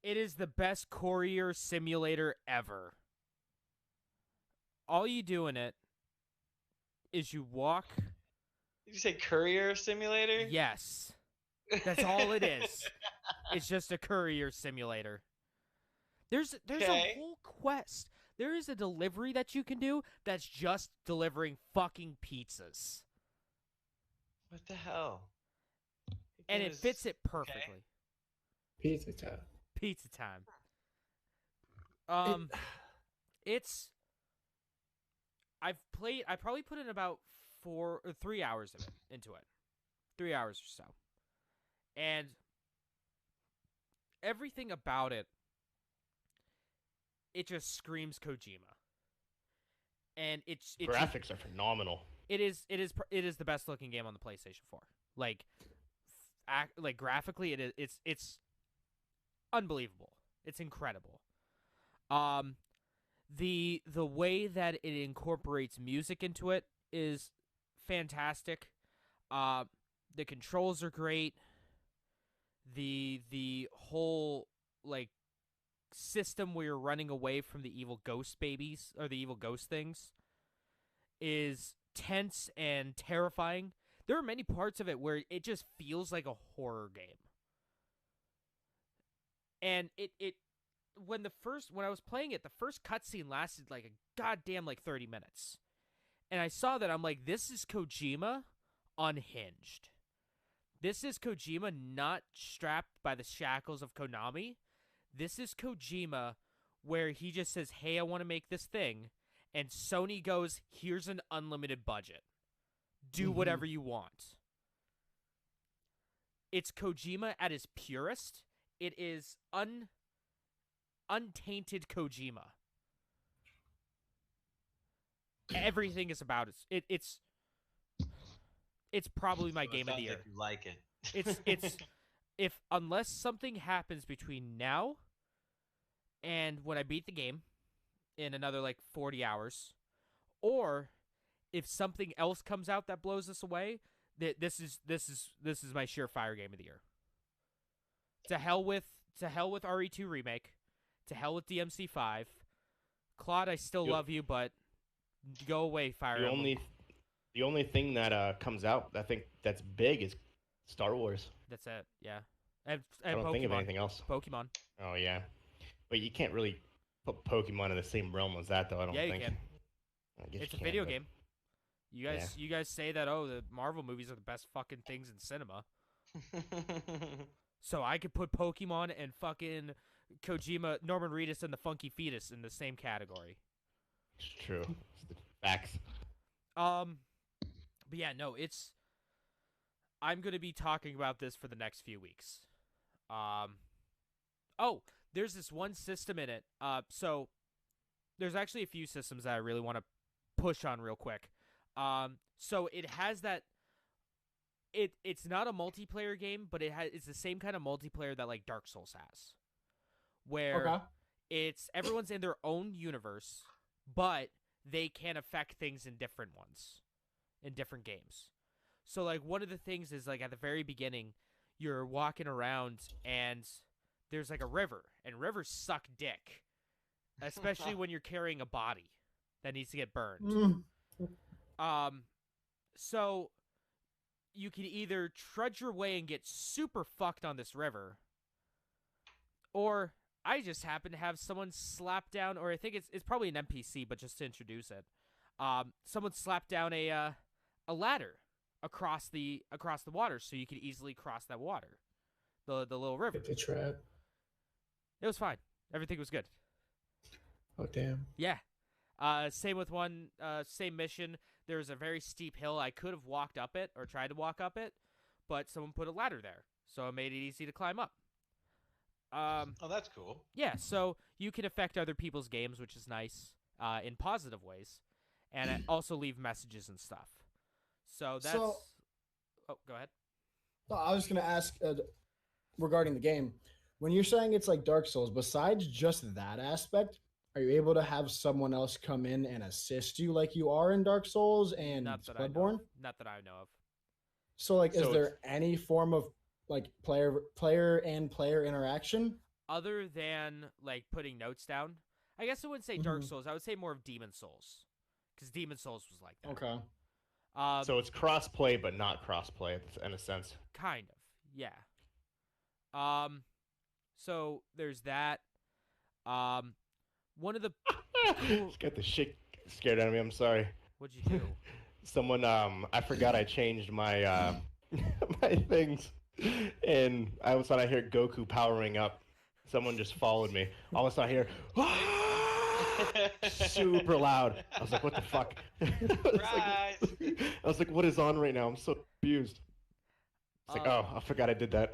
It is the best courier simulator ever. All you do in it is you walk. Did you say courier simulator? Yes. That's all it is. It's just a courier simulator. There's Okay. a whole quest. There is a delivery that you can do that's just delivering fucking pizzas. What the hell? And it was- fits it perfectly. Pizza time. Pizza time. It's I probably put in about 3 hours of it into it. 3 hours or so. And everything about it just screams Kojima. And it's Graphics are phenomenal. it is the best looking game on the PlayStation 4. Like graphically it's unbelievable. It's incredible. The way that it incorporates music into it is fantastic. The controls are great. The whole like system where you're running away from the evil ghost babies or the evil ghost things is tense and terrifying. There are many parts of it where it just feels like a horror game. And when I was playing it, the first cutscene lasted like a goddamn 30 minutes. And I saw that, I'm like, this is Kojima unhinged. This is Kojima not strapped by the shackles of Konami. This is Kojima where he just says, hey, I want to make this thing. And Sony goes, here's an unlimited budget. Do whatever you want. It's Kojima at his purest. It is untainted Kojima. Everything is about it. It's probably my So it game of sounds the year. like you like it. It's if unless something happens between now and when I beat the game in another 40 hours, or if something else comes out that blows this away, this is my surefire game of the year. To hell with RE2 remake, to hell with DMC5. Claude, I still Yep. love you, but go away, Fire The Emblem. the only thing that comes out, I think that's big, is Star Wars. That's it. Yeah, and I don't Pokemon. think of anything else. Pokemon. Oh yeah, but you can't really put Pokemon in the same realm as that, though. I don't Yeah, you think. can. I guess It's a you can, video but- game. You guys say that the Marvel movies are the best fucking things in cinema. So I could put Pokemon and fucking Kojima, Norman Reedus, and the Funky Fetus in the same category. It's true. It's the facts. But yeah, no, it's. I'm going to be talking about this for the next few weeks. Oh, there's this one system in it. So there's actually a few systems that I really want to push on real quick. So it has that. It's not a multiplayer game, but it's the same kind of multiplayer that like Dark Souls has, where Okay. it's everyone's in their own universe, but they can affect things in different ones, in different games. So like one of the things is like at the very beginning, you're walking around and there's like a river, and rivers suck dick, especially when you're carrying a body that needs to get burned. So you can either trudge your way and get super fucked on this river, or I just happen to have someone slap down, or I think it's probably an NPC, but just to introduce it, someone slapped down a ladder across the water, so you could easily cross that water, the little river. Get the trap. It was fine. Everything was good. Oh damn. Yeah. Same with one. Same mission. There was a very steep hill. I could have walked up it or tried to walk up it, but someone put a ladder there, so it made it easy to climb up. Oh, that's cool. Yeah, so you can affect other people's games, which is nice, in positive ways, and also leave messages and stuff. So that's. So- Oh, go ahead. No, I was going to ask regarding the game. When you're saying it's like Dark Souls, besides just that aspect, are you able to have someone else come in and assist you like you are in Dark Souls and Not that I know. Bloodborne? Not that I know of. So, like, is So there any form of like player interaction? Other than like putting notes down, I guess I wouldn't say Dark Mhm. Souls. I would say more of Demon Souls, because Demon Souls was like that. Okay. So it's cross-play, but not cross-play in a sense. Kind of, yeah. So there's that. One of the Just got the shit scared out of me. I'm sorry. what'd you do? Someone, I forgot I changed my my things, and all of a sudden I hear Goku powering up. Someone just followed me. All of a sudden I hear, super loud. I was like, what the fuck? Surprise! I was like, what is on right now? I'm so confused. It's like, oh, I forgot I did that.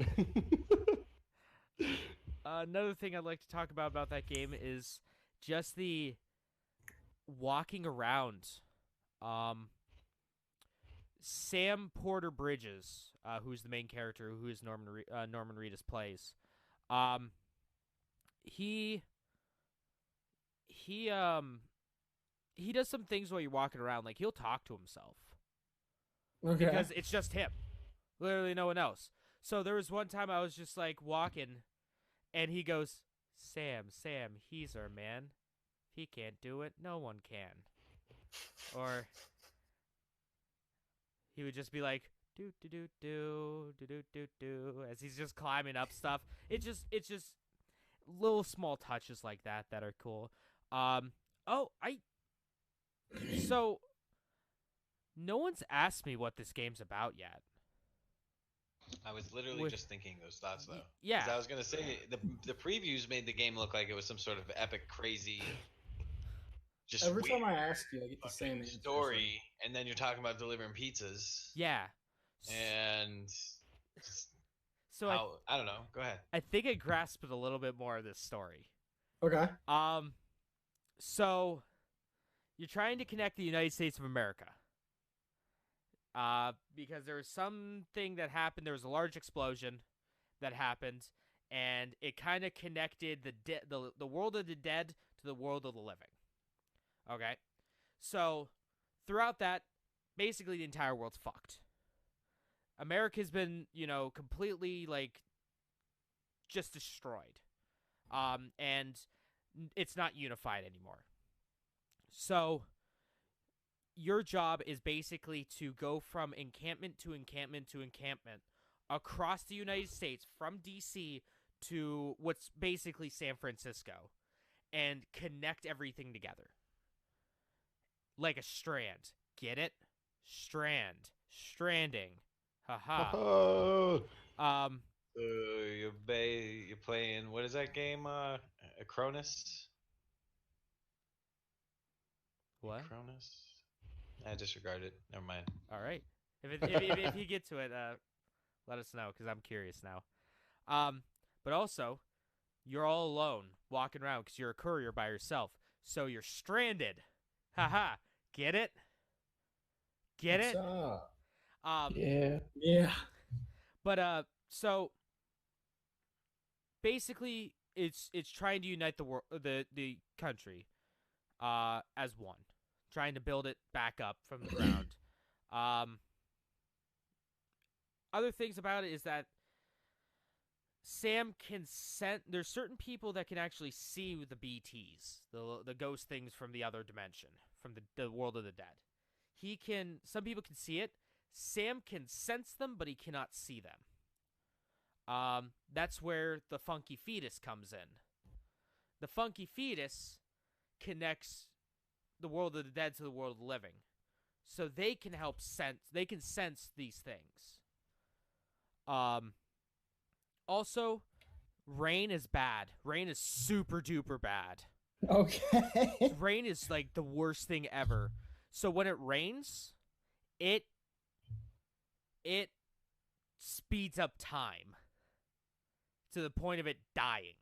Another thing I'd like to talk about that game is just the walking around. Sam Porter Bridges, who's the main character, who is Norman Reedus plays. He does some things while you're walking around. Like he'll talk to himself Okay. because it's just him, literally no one else. So there was one time I was just like walking, and he goes, "Sam, he's our man. If he can't do it, no one can." Or he would just be like, "Do do do do do do do do," as he's just climbing up stuff. It's just little small touches like that are cool. So no one's asked me what this game's about yet. I was literally With- just thinking those thoughts though. 'Cause Yeah. I was gonna say the previews made the game look like it was some sort of epic, crazy, just Every weird time I ask you, I get the same fucking answer. story, and then you're talking about delivering pizzas, Yeah. and So I don't know. Go ahead. I think I grasped a little bit more of this story. Okay. So you're trying to connect the United States of America. Because there was something that happened. There was a large explosion that happened, and it kind of connected the world of the dead to the world of the living. Okay? So throughout that, basically the entire world's fucked. America's been, completely, just destroyed. And it's not unified anymore. So your job is basically to go from encampment to encampment to encampment across the United States, from D.C. to what's basically San Francisco, and connect everything together. Like a strand. Get it? Strand. Stranding. Haha. Oh, You're playing, what is that game? Cronus. What? Cronus. I disregarded it. Never mind. All right. If you get to it, let us know because I'm curious now. But also, you're all alone walking around because you're a courier by yourself, so you're stranded. Haha. Get it? Get What's it? up? Yeah. Yeah. But so basically, it's trying to unite the world, the country, as one, trying to build it back up from the ground. Other things about it is that Sam can sense. There's certain people that can actually see the BTs, the ghost things from the other dimension, from the world of the dead. He can. Some people can see it. Sam can sense them, but he cannot see them. That's where the funky fetus comes in. The funky fetus connects the world of the dead to the world of the living, so they can help sense. They can sense these things. Also, rain is bad. Rain is super duper bad. Okay. Rain is like the worst thing ever. So when it rains, it speeds up time to the point of it dying.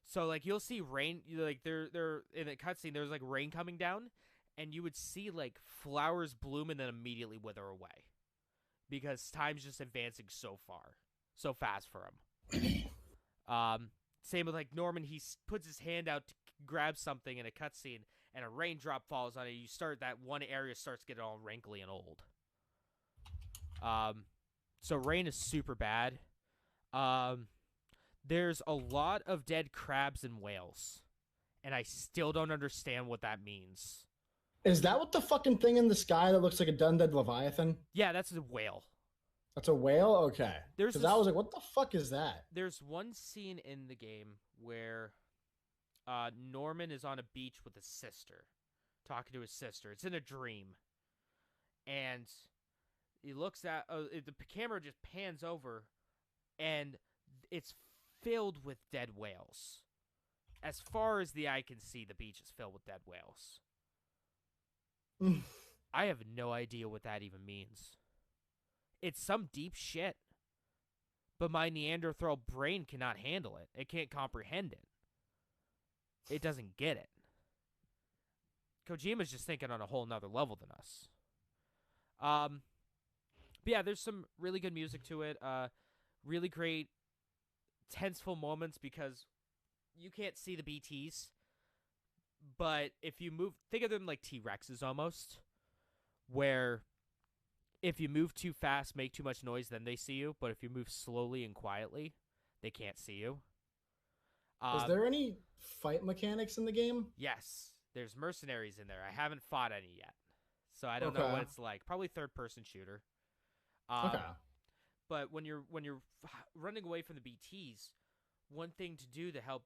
So like you'll see rain, like they're in a cutscene. There's like rain coming down, and you would see like flowers bloom and then immediately wither away because time's just advancing so fast for him. Same with like Norman. He puts his hand out to grab something in a cutscene, and a raindrop falls on it. You start that one area starts getting all wrinkly and old. So rain is super bad. There's a lot of dead crabs and whales, and I still don't understand what that means. Is that what the fucking thing in the sky that looks like a Dundee Leviathan? Yeah, that's a whale. That's a whale? Okay. There's Because I was like, what the fuck is that? There's one scene in the game where Norman is on a beach with his sister, talking to his sister. It's in a dream. And he looks at... the camera just pans over, and it's filled with dead whales. As far as the eye can see, the beach is filled with dead whales. I have no idea what that even means. It's some deep shit. But my Neanderthal brain cannot handle it. It can't comprehend it. It doesn't get it. Kojima's just thinking on a whole nother level than us. But yeah, there's some really good music to it. Really great tenseful moments because you can't see the BTs. But if you move, think of them like T-Rexes almost, where if you move too fast, make too much noise, then they see you. But if you move slowly and quietly, they can't see you. Is there any fight mechanics in the game? Yes, there's mercenaries in there. I haven't fought any yet, so I don't know what it's like. Probably third-person shooter. Okay. But when you're running away from the BTs, one thing to do to help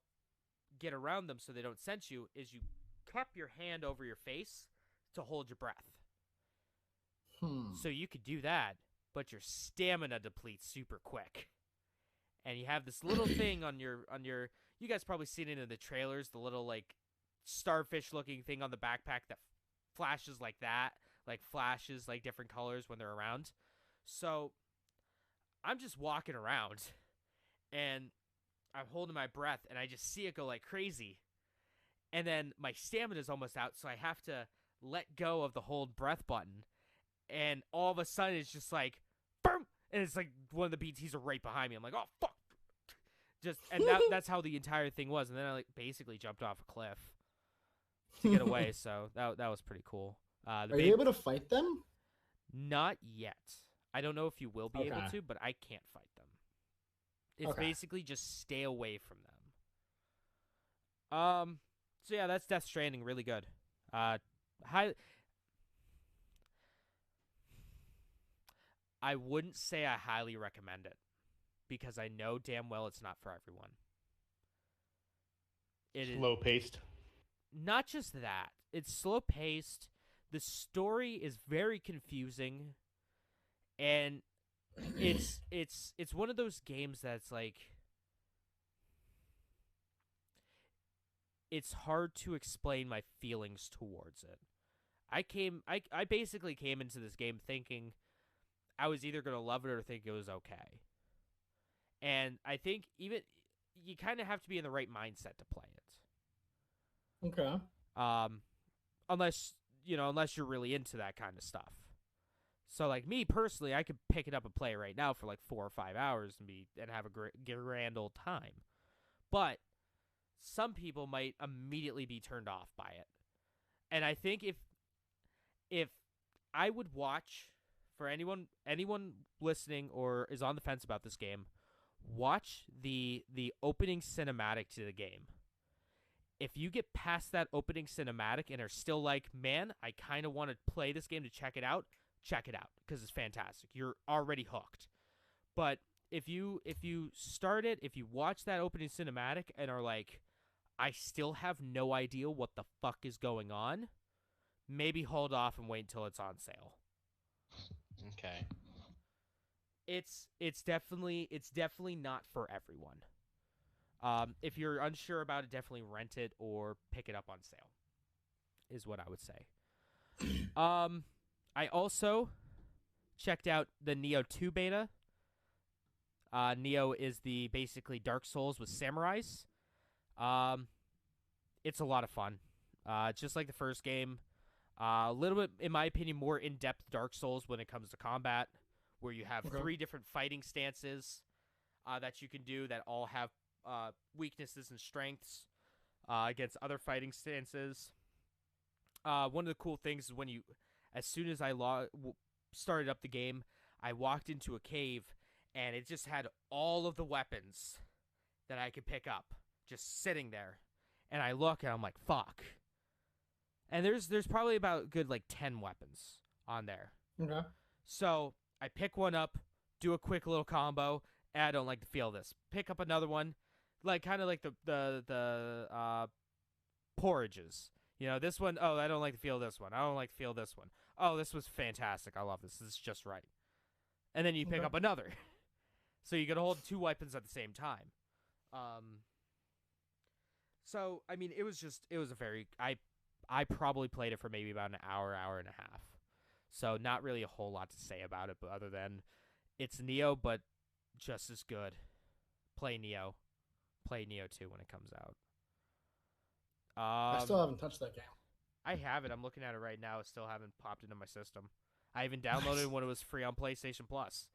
get around them so they don't sense you is you cup your hand over your face to hold your breath. So you could do that, but your stamina depletes super quick. And you have this little thing on your you guys probably seen it in the trailers, the little like starfish looking thing on the backpack that flashes like that, like flashes like different colors when they're around. So I'm just walking around and I'm holding my breath and I just see it go like crazy. And then my stamina is almost out, so I have to let go of the hold breath button. And all of a sudden it's just like, boom! And it's like one of the BTs are right behind me. I'm like, oh, fuck! And that's how the entire thing was. And then I like basically jumped off a cliff to get away. So that was pretty cool. Are you able to fight them? Not yet. I don't know if you will be able to, but I can't fight them. It's basically just stay away from them. So yeah, that's Death Stranding. Really good. I wouldn't say I highly recommend it because I know damn well it's not for everyone. It slow paced. Not just that. It's slow paced. The story is very confusing, and it's one of those games that's like it's hard to explain my feelings towards it. I basically came into this game thinking I was either going to love it or think it was okay. And I think even you kind of have to be in the right mindset to play it. Okay. Unless you're really into that kind of stuff. So like me personally, I could pick it up and play it right now for like 4 or 5 hours and have a grand old time. But some people might immediately be turned off by it. And I think if I would watch, for anyone listening or is on the fence about this game, watch the opening cinematic to the game. If you get past that opening cinematic and are still like, man, I kind of want to play this game to check it out because it's fantastic. You're already hooked. But if you start it, if you watch that opening cinematic and are like, I still have no idea what the fuck is going on, maybe hold off and wait until it's on sale. Okay. It's definitely not for everyone. If you're unsure about it, definitely rent it or pick it up on sale, is what I would say. I also checked out the Nioh 2 beta. Nioh is the basically Dark Souls with samurais. It's a lot of fun. Just like the first game. A little bit, in my opinion, more in-depth Dark Souls when it comes to combat, where you have 3 different fighting stances that you can do that all have weaknesses and strengths against other fighting stances. One of the cool things is as soon as I started up the game, I walked into a cave and it just had all of the weapons that I could pick up just sitting there. And I look and I'm like, fuck. And there's probably about good like 10 weapons on there. Okay. So I pick one up, do a quick little combo, and I don't like the feel of this. Pick up another one, like kind of like the porridges. This one, oh, I don't like the feel of this one. I don't like the feel of this one. Oh, this was fantastic. I love this. This is just right. And then you pick up another. So you can hold 2 weapons at the same time. So, I mean, it was a very, I probably played it for maybe about an hour and a half. So not really a whole lot to say about it, but other than it's Nioh, but just as good. Play Nioh 2 when it comes out. I still haven't touched that game. I have it. I'm looking at it right now. It still haven't popped into my system. I even downloaded it when it was free on PlayStation Plus.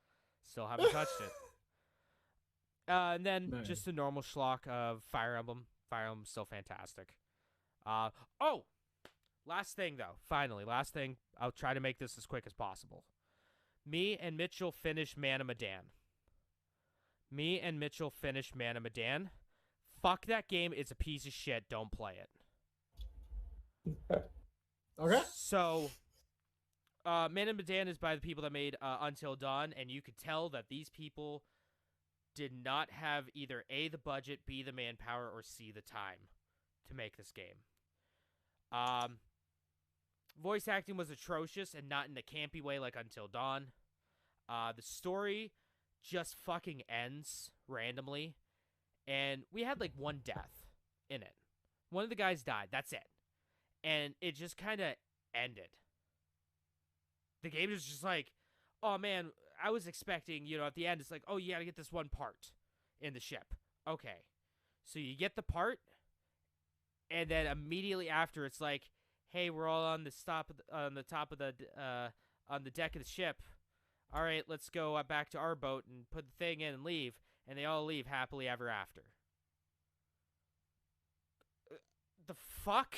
Still haven't touched it. And then just the normal schlock of Fire Emblem. Fire Emblem's still fantastic. Last thing, though. Finally, last thing. I'll try to make this as quick as possible. Me and Mitchell finished Man of Medan. Fuck that game. It's a piece of shit. Don't play it. Okay. So, Man of Medan is by the people that made Until Dawn, and you could tell that these people did not have either A, the budget, B, the manpower, or C, the time to make this game. Voice acting was atrocious and not in a campy way like Until Dawn. The story just fucking ends randomly. And we had like 1 death in it. One of the guys died. That's it. And it just kind of ended. The game is just like, oh man, I was expecting, at the end, it's like, oh, you gotta get this one part in the ship. Okay. So you get the part, and then immediately after, it's like, hey, we're all on the deck of the ship. All right, let's go back to our boat and put the thing in and leave. And they all leave happily ever after. The fuck?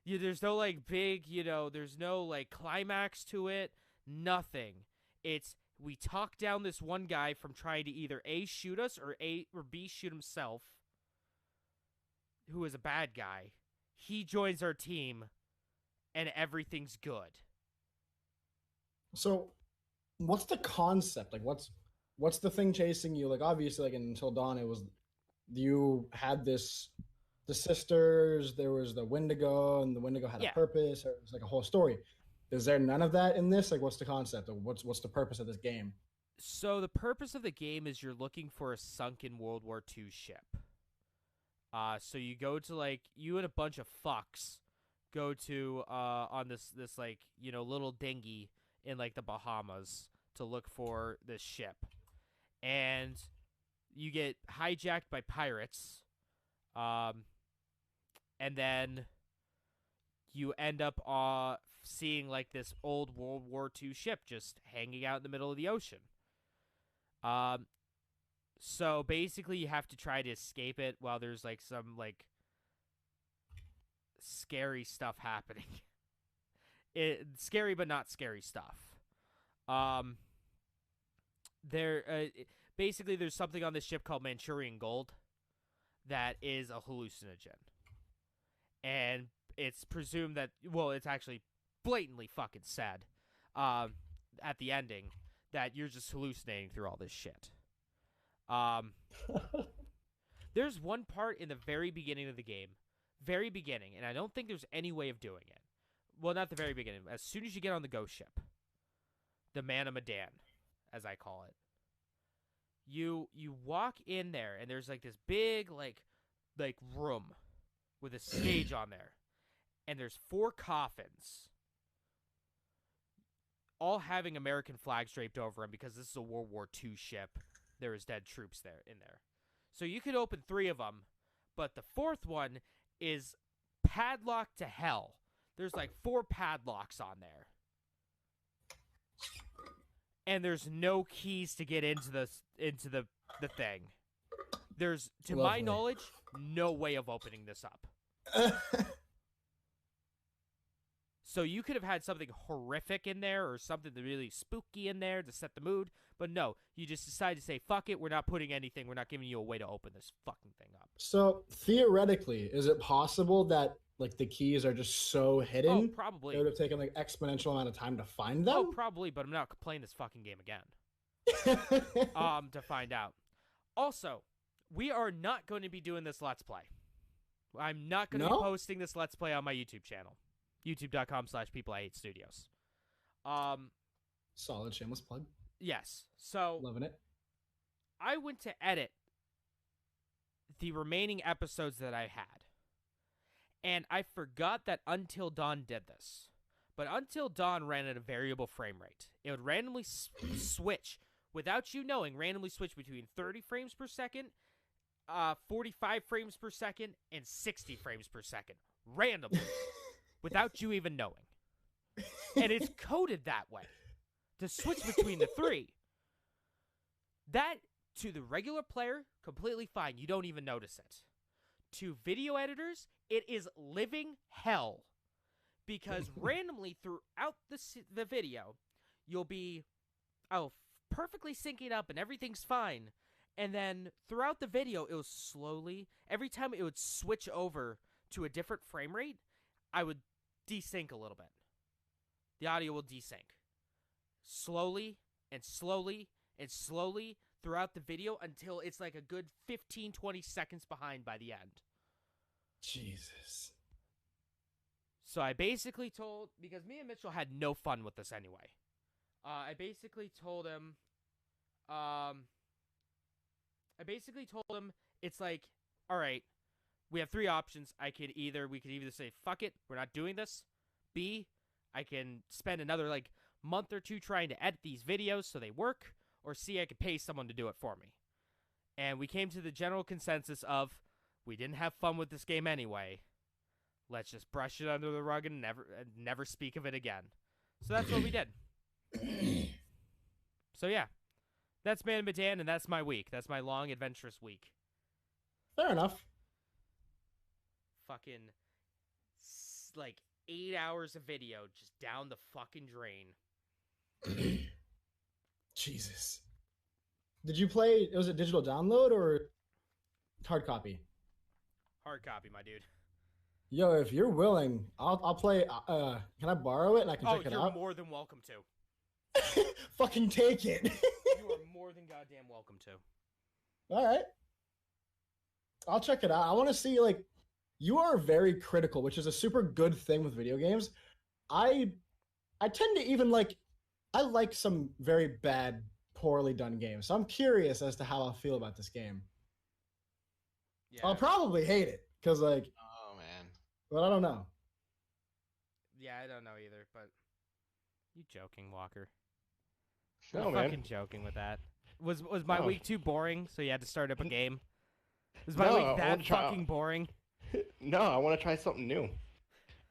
There's no like big, there's no like climax to it. Nothing. It's we talk down this one guy from trying to either A, shoot us, or B, shoot himself, who is a bad guy. He joins our team, and everything's good. So, what's the concept? Like, what's the thing chasing you? Like, obviously, like Until Dawn, it was you had the sisters. There was the Wendigo, and the Wendigo had a purpose. Or it was like a whole story. Is there none of that in this? Like, what's the concept? Or what's the purpose of this game? So the purpose of the game is you're looking for a sunken World War II ship. So you go to, like, you and a bunch of fucks go to on this like little dinghy in like the Bahamas to look for this ship, and you get hijacked by pirates, and then you end up seeing like this old World War II ship just hanging out in the middle of the ocean. So basically you have to try to escape it while there's like some like scary stuff happening. Scary but not scary stuff. Basically there's something on this ship called Manchurian Gold that is a hallucinogen. And it's presumed that, well, it's actually blatantly fucking said at the ending that you're just hallucinating through all this shit. There's one part in the very beginning of the game, and I don't think there's any way of doing it. Well, not the very beginning. As soon as you get on the ghost ship, the Man of Medan, as I call it, you walk in there, and there's like this big like room with a stage on there, and there's 4 coffins, all having American flags draped over them because this is a World War II ship. There is dead troops in there. So you could open 3 of them, but the 4th one is padlocked to hell. There's like 4 padlocks on there. And there's no keys to get into the thing. There's, to my knowledge, no way of opening this up. So you could have had something horrific in there or something really spooky in there to set the mood, but no, you just decided to say, fuck it, we're not putting anything, we're not giving you a way to open this fucking thing up. So theoretically, is it possible that like the keys are just so hidden? Oh, probably. It would have taken like exponential amount of time to find them? Oh, probably, but I'm not playing this fucking game again. To find out. Also, we are not going to be doing this Let's Play. I'm not going to be posting this Let's Play on my YouTube channel. YouTube.com/PeopleIHateStudios. Solid shameless plug. Yes. So Loving it. I went to edit the remaining episodes that I had. And I forgot that Until Dawn did this. But Until Dawn ran at a variable frame rate. It would randomly switch, without you knowing, randomly switch between 30 frames per second, 45 frames per second, and 60 frames per second. Randomly. Without you even knowing. And it's coded that way. To switch between the 3. That, to the regular player, completely fine. You don't even notice it. To video editors, it is living hell. Because randomly throughout the video, you'll be perfectly syncing up and everything's fine. And then throughout the video, it was slowly, every time it would switch over to a different frame rate, I would desync a little bit. The audio will desync. Slowly and slowly and slowly throughout the video until it's like a good 15-20 seconds behind by the end. Jesus. So I basically told, because me and Mitchell had no fun with this anyway. I basically told him, it's like, all right, we have 3 options. We could either say, fuck it, we're not doing this. B, I can spend another like month or 2 trying to edit these videos so they work. Or C, I could pay someone to do it for me. And we came to the general consensus of, we didn't have fun with this game anyway. Let's just brush it under the rug and never speak of it again. So that's what we did. So yeah, that's Man of Medan, and that's my week. That's my long, adventurous week. Fair enough. Fucking, like, 8 hours of video just down the fucking drain. Jesus. Did you play, was it digital download or hard copy? Hard copy, my dude. Yo, if you're willing, I'll play, can I borrow it and I can check it out? You're more than welcome to. Fucking take it. You are more than goddamn welcome to. Alright. I'll check it out. I want to see, like, you are very critical, which is a super good thing with video games. I tend to even like, I like some very bad, poorly done games. So I'm curious as to how I'll feel about this game. Yeah. I'll probably hate it, because, like, Oh man. but I don't know. Yeah, I don't know either, but you joking, Walker? No, You're man. fucking joking with that. Was my No. week too boring? So you had to start up a game. Was my No, week I that wanna try- fucking boring? No, I want to try something new.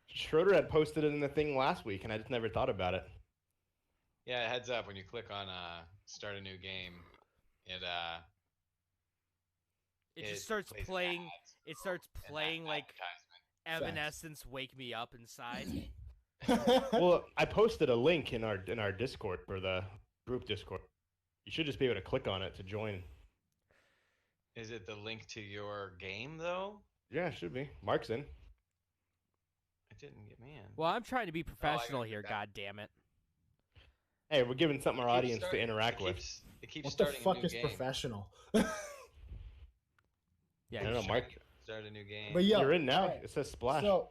Schroeder had posted it in the thing last week, and I just never thought about it. Yeah, heads up when you click on start a new game, it It just starts plays playing. ads It starts and that playing like advertisement. Evanescence "Wake Me Up" inside. Well, I posted a link in our Discord for the group Discord. You should just be able to click on it to join. Is it the link to your game though? Yeah, it should be. Mark's in. It didn't get me in. Well, I'm trying to be professional get here. that. God damn it! Hey, we're giving something our It keeps audience to starting- interact with. It keeps What the starting a fuck new is game. professional? Yeah, I don't know, Keeps Mark. trying to Start a new game. But yeah, You're in now. alright. It says splash. So,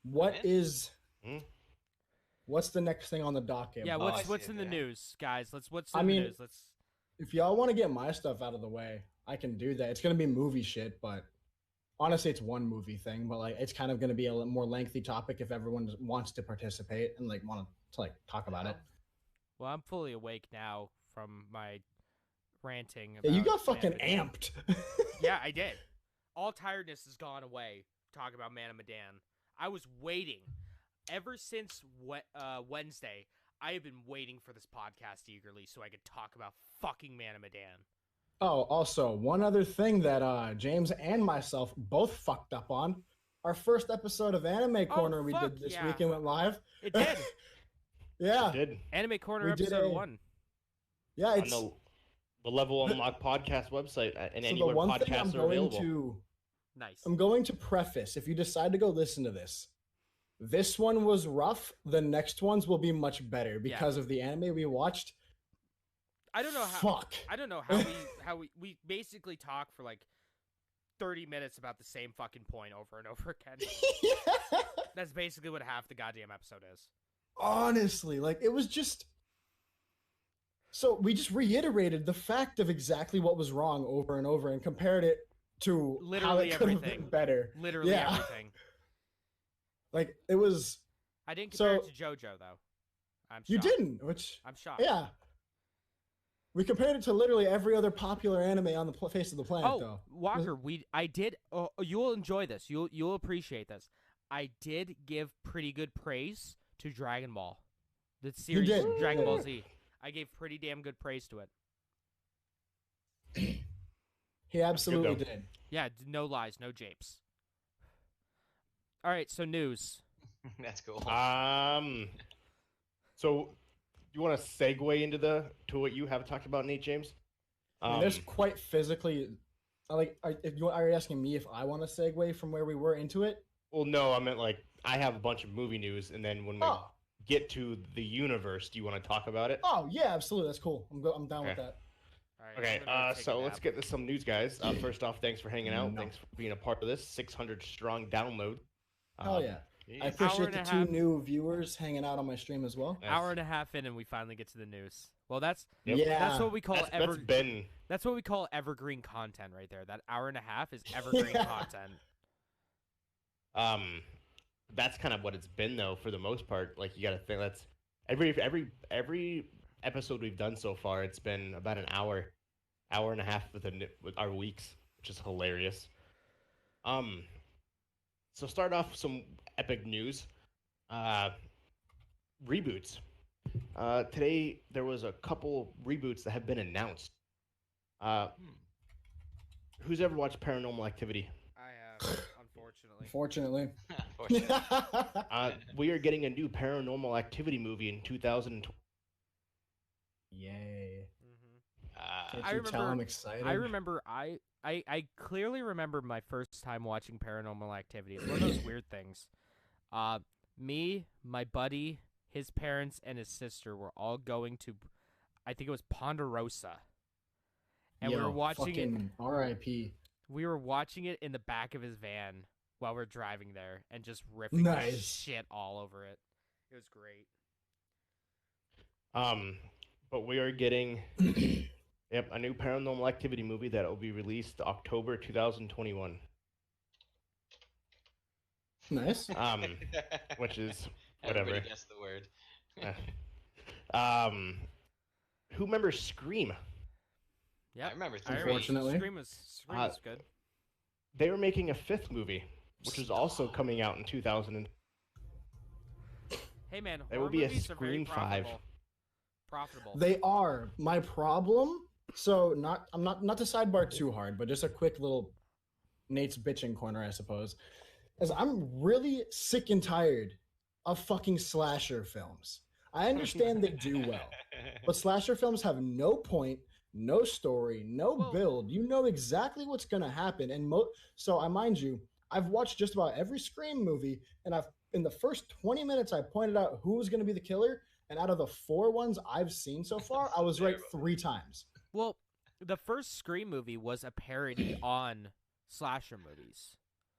what in? is? Hmm? What's the next thing on the docket? yeah. Oh, I What's see in it, the yeah. news, guys? What's I in the mean- news? Let's. If y'all want to get my stuff out of the way, I can do that. It's gonna be movie shit, but honestly, it's one movie thing. But like, it's kind of gonna be a more lengthy topic if everyone wants to participate and like want to like talk about it. Well, I'm fully awake now from my ranting. Yeah, you about got fucking Man of amped. Yeah, I did. All tiredness has gone away. Talking about Man of Medan. I was waiting ever since Wednesday. I have been waiting for this podcast eagerly so I could talk about fucking Man of Medan. Oh, also one other thing that James and myself both fucked up on. Our first episode of Anime Corner we fuck did this yeah. weekend went live. It did. Yeah, Did Anime Corner We did episode a- 1. yeah. on It's the Level Unlock podcast website and so the anywhere one thing I'm podcasts are going available. to. Nice. I'm going to preface, if you decide to go listen to this one was rough. The next ones will be much better because of the anime we watched. I don't know how. Fuck. I don't know how we basically talk for like 30 minutes about the same fucking point over and over again. That's basically what half the goddamn episode is. Honestly, like it was just. So we just reiterated the fact of exactly what was wrong over and over and compared it to how Literally it could have everything. been better. Literally Yeah. everything. Like it was. I didn't compare So- it to JoJo though. I'm shocked. You didn't, which I'm shocked. yeah. We compared it to literally every other popular anime on the face of the planet, Oh, though. Walker, I did. Oh, you'll enjoy this. You'll appreciate this. I did give pretty good praise to Dragon Ball, the series did. Dragon Ball Z. I gave pretty damn good praise to it. He absolutely though. did. Yeah, no lies, no japes. All right, so news. That's cool. So you want to segue into what you have talked about, Nate James? I mean, there's quite physically. If you are you asking me if I want to segue from where we were into it? Well, no, I meant like I have a bunch of movie news, and then when we Oh, get to the universe, do you want to talk about it? oh yeah, absolutely. That's cool. I'm down with Okay. that. All right, Okay, I'm gonna take a so let's nap. get to some news, guys. First off, thanks for hanging out. No. Thanks for being a part of this 600 strong download. Hell yeah. I Jeez. appreciate and the a two half. new viewers hanging out on my stream as well. That's- Hour and a half in, and we finally get to the news. Well, that's Yep. Yeah, that's what we call that's been That's what we call evergreen content right there. That hour and a half is evergreen Yeah. content. that's kind of what it's been though for the most part. Like you got to think that's every episode we've done so far. It's been about an hour and a half with our weeks, which is hilarious. So start off with some epic news. Reboots. Today there was a couple reboots that have been announced. Who's ever watched Paranormal Activity? I have, unfortunately. Unfortunately. Unfortunately. We are getting a new Paranormal Activity movie in 2020. Yay. Mm-hmm. Can't I you tell remember- I'm excited? I remember I clearly remember my first time watching Paranormal Activity. It's one of those weird things. Me, my buddy, his parents, and his sister were all going to, I think it was Ponderosa, and we Yo, were watching it. fucking R.I.P. We were watching it in the back of his van while we're driving there, and just ripping Nice. shit all over it. It was great. But we are getting a new Paranormal Activity movie that will be released October 2021. Nice. Which is Whatever. Everybody guessed the word. Who remembers Scream? Yep. I remember I three. Unfortunately. Scream was good. They were making a 5th movie, which is also coming out in 2000. Hey man, There horror will be a movies are very Scream 5. Profitable. They are. My problem. So I'm not to sidebar too hard, but just a quick little Nate's bitching corner, I suppose. Is I'm really sick and tired of fucking slasher films. I understand they do well, but slasher films have no point, no story, no Well- build. You know exactly what's gonna happen, and so I mind you, I've watched just about every Scream movie, and in the first 20 minutes I pointed out who was gonna be the killer, and out of the 4 ones I've seen so far, I was right 3 times. Well, the first Scream movie was a parody on slasher movies.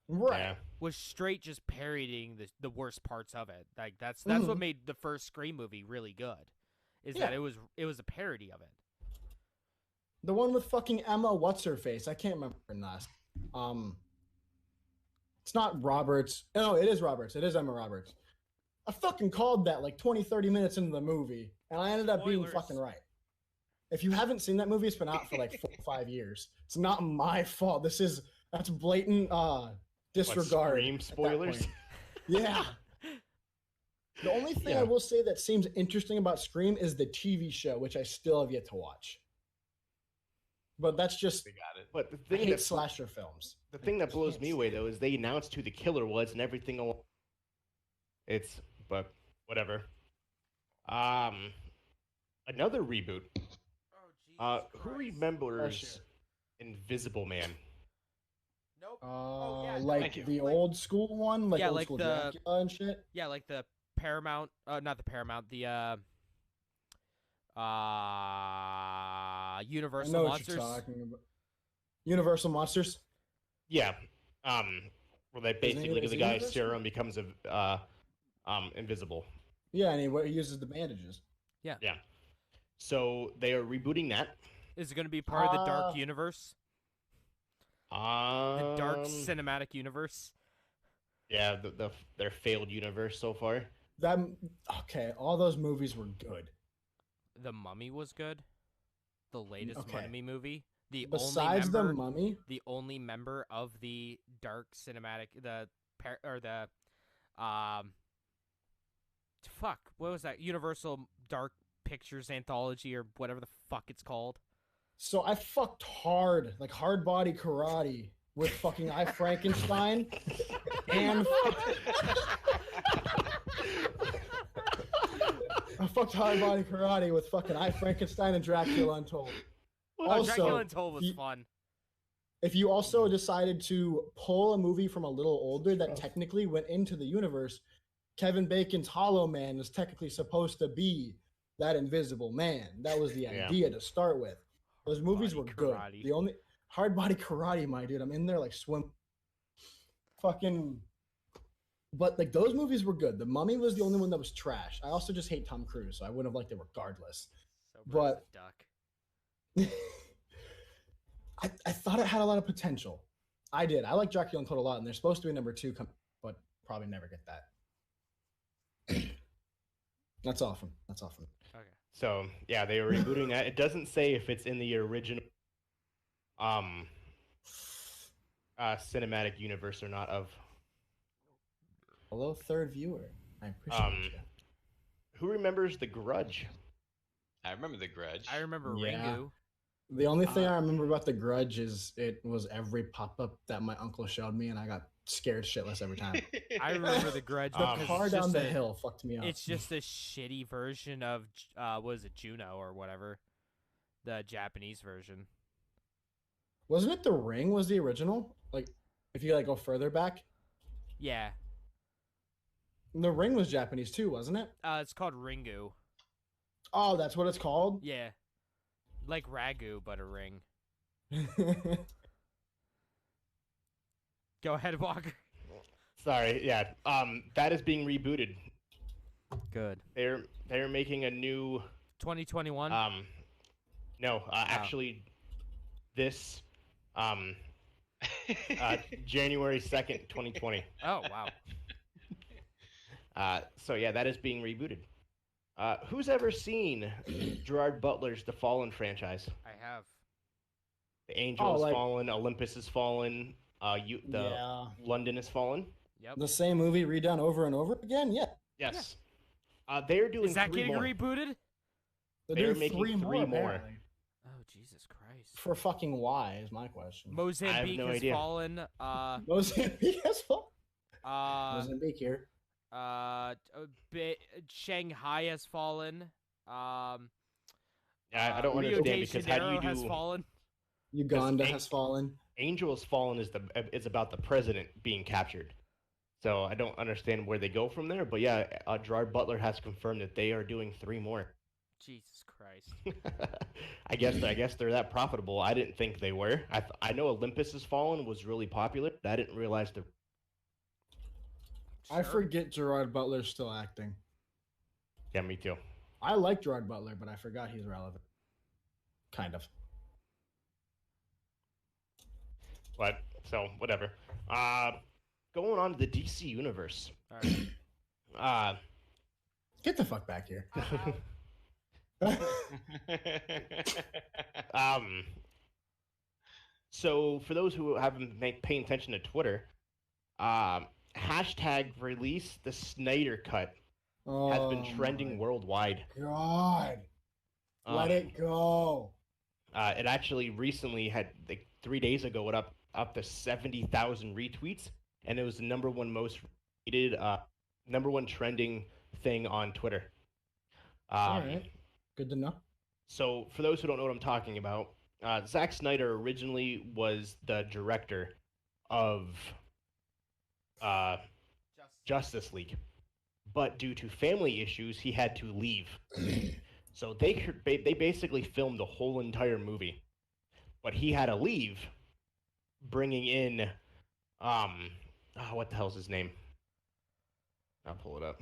Right. Yeah. Was straight just parodying the worst parts of it. Like that's what Mhm. made the first Scream movie really good. Is Yeah. that it was a parody of it. The one with fucking Emma, what's her face? I can't remember her last. It's not Roberts. No, it is Roberts. It is Emma Roberts. I fucking called that like 20, 30 minutes into the movie, and I ended up being Spoilers. fucking right. If you haven't seen that movie, it's been out for like 4 or 5 years. It's not my fault. That's blatant disregard. Scream at that spoilers? point. Yeah. The only thing Yeah. I will say that seems interesting about Scream is the TV show, which I still have yet to watch. But that's just We got it. But the I thing hate that slasher films. the thing that blows can't me away though is they announced who the killer was and everything. But whatever. Another reboot. Who remembers shit. Invisible Man? Nope. Like Thank you. the old school one, like Yeah, old like school the- Dracula and shit. Yeah, like the Paramount. Not the Paramount. The I Universal know what Monsters. you're talking about. Universal Monsters. Yeah. Where they basically is the it guy's Universal? serum becomes invisible. Yeah, and he uses the bandages. Yeah. So they are rebooting that. Is it going to be part of the Dark Ah. Universe? The Dark Um, Cinematic Universe? Yeah, their failed universe so far. That okay? All those movies were good. The Mummy was good. The latest Okay. Mummy movie. The Besides only the member, Mummy, the only member of the Dark Cinematic, what was that? Universal Dark Pictures Anthology or whatever the fuck it's called. so I fucked hard, like hard body karate with fucking I Frankenstein, and I fucked hard body karate with fucking I Frankenstein and Dracula Untold. Also, Dracula Untold was you- fun. If you also decided to pull a movie from a little older that technically went into the universe, Kevin Bacon's Hollow Man was technically supposed to be that Invisible Man. That was the Yeah. idea to start with. Those movies Body were good. karate. The only hard body karate, my dude. I'm in there like swim. Fucking. But like those movies were good. The Mummy was the only one that was trash. I also just hate Tom Cruise, so I wouldn't have liked it regardless. So but- Duck. I thought it had a lot of potential. I did. I like Dracula Untold a lot, and they're supposed to be number 2, but probably never get that. That's awesome. That's awesome. Okay. So yeah, they are rebooting that. It doesn't say if it's in the original cinematic universe or not of. Hello, third viewer. I appreciate Um, you. Who remembers The Grudge? I remember The Grudge. I remember Yeah. Ringu. The only thing I remember about The Grudge is it was every pop-up that my uncle showed me, and I got scared shitless every time. I remember The Grudge. The because car it's down just the a- hill fucked me up. It's just a shitty version of what is it, Juno or whatever, the Japanese version. Wasn't it The Ring was the original? Like, if you like go further back, Yeah, The Ring was Japanese too, wasn't it? it's called Ringu. Oh, that's what it's called. Yeah, like ragu but a ring. Go ahead, Walker. Sorry, yeah. That is being rebooted. Good. They're making a new 2021. no, actually this January 2nd, 2020. Oh wow. So yeah, that is being rebooted. Who's ever seen Gerard Butler's The Fallen franchise? I have. The Angel has like- fallen, Olympus has fallen, Yeah. London has fallen. Yep. The same movie redone over and over again? Yeah. Yes. They're doing Is that 3 getting more. rebooted? They're They're doing making 3 3 more. apparently. Oh Jesus Christ! For fucking why is my question. Mozambique no has idea. fallen. Mozambique has fallen. Mozambique here. Shanghai has fallen. Yeah, I don't Rio understand de because how do Janeiro you has do fallen. Uganda Ang- has fallen. Angel has fallen is about the president being captured. So I don't understand where they go from there. But yeah, Gerard Butler has confirmed that they are doing 3 more. Jesus Christ! I guess they're that profitable. I didn't think they were. I know Olympus Has Fallen was really popular, but I didn't realize the. I Sure. forget Gerard Butler's still acting. Yeah, me too. I like Gerard Butler, but I forgot he's relevant. Kind of. But so whatever. Going on to the DC universe. All right. Get the fuck back here. So for those who haven't been paying attention to Twitter, hashtag release the Snyder Cut has been trending worldwide. God. Let Um, it go. It actually recently had like 3 days ago it up to 70,000 retweets, and it was the number one most rated, number one trending thing on Twitter. All right. Good to know. So, for those who don't know what I'm talking about, Zack Snyder originally was the director of Justice League, but due to family issues, he had to leave. So they basically filmed the whole entire movie, but he had to leave, bringing in what the hell's his name? I'll pull it up.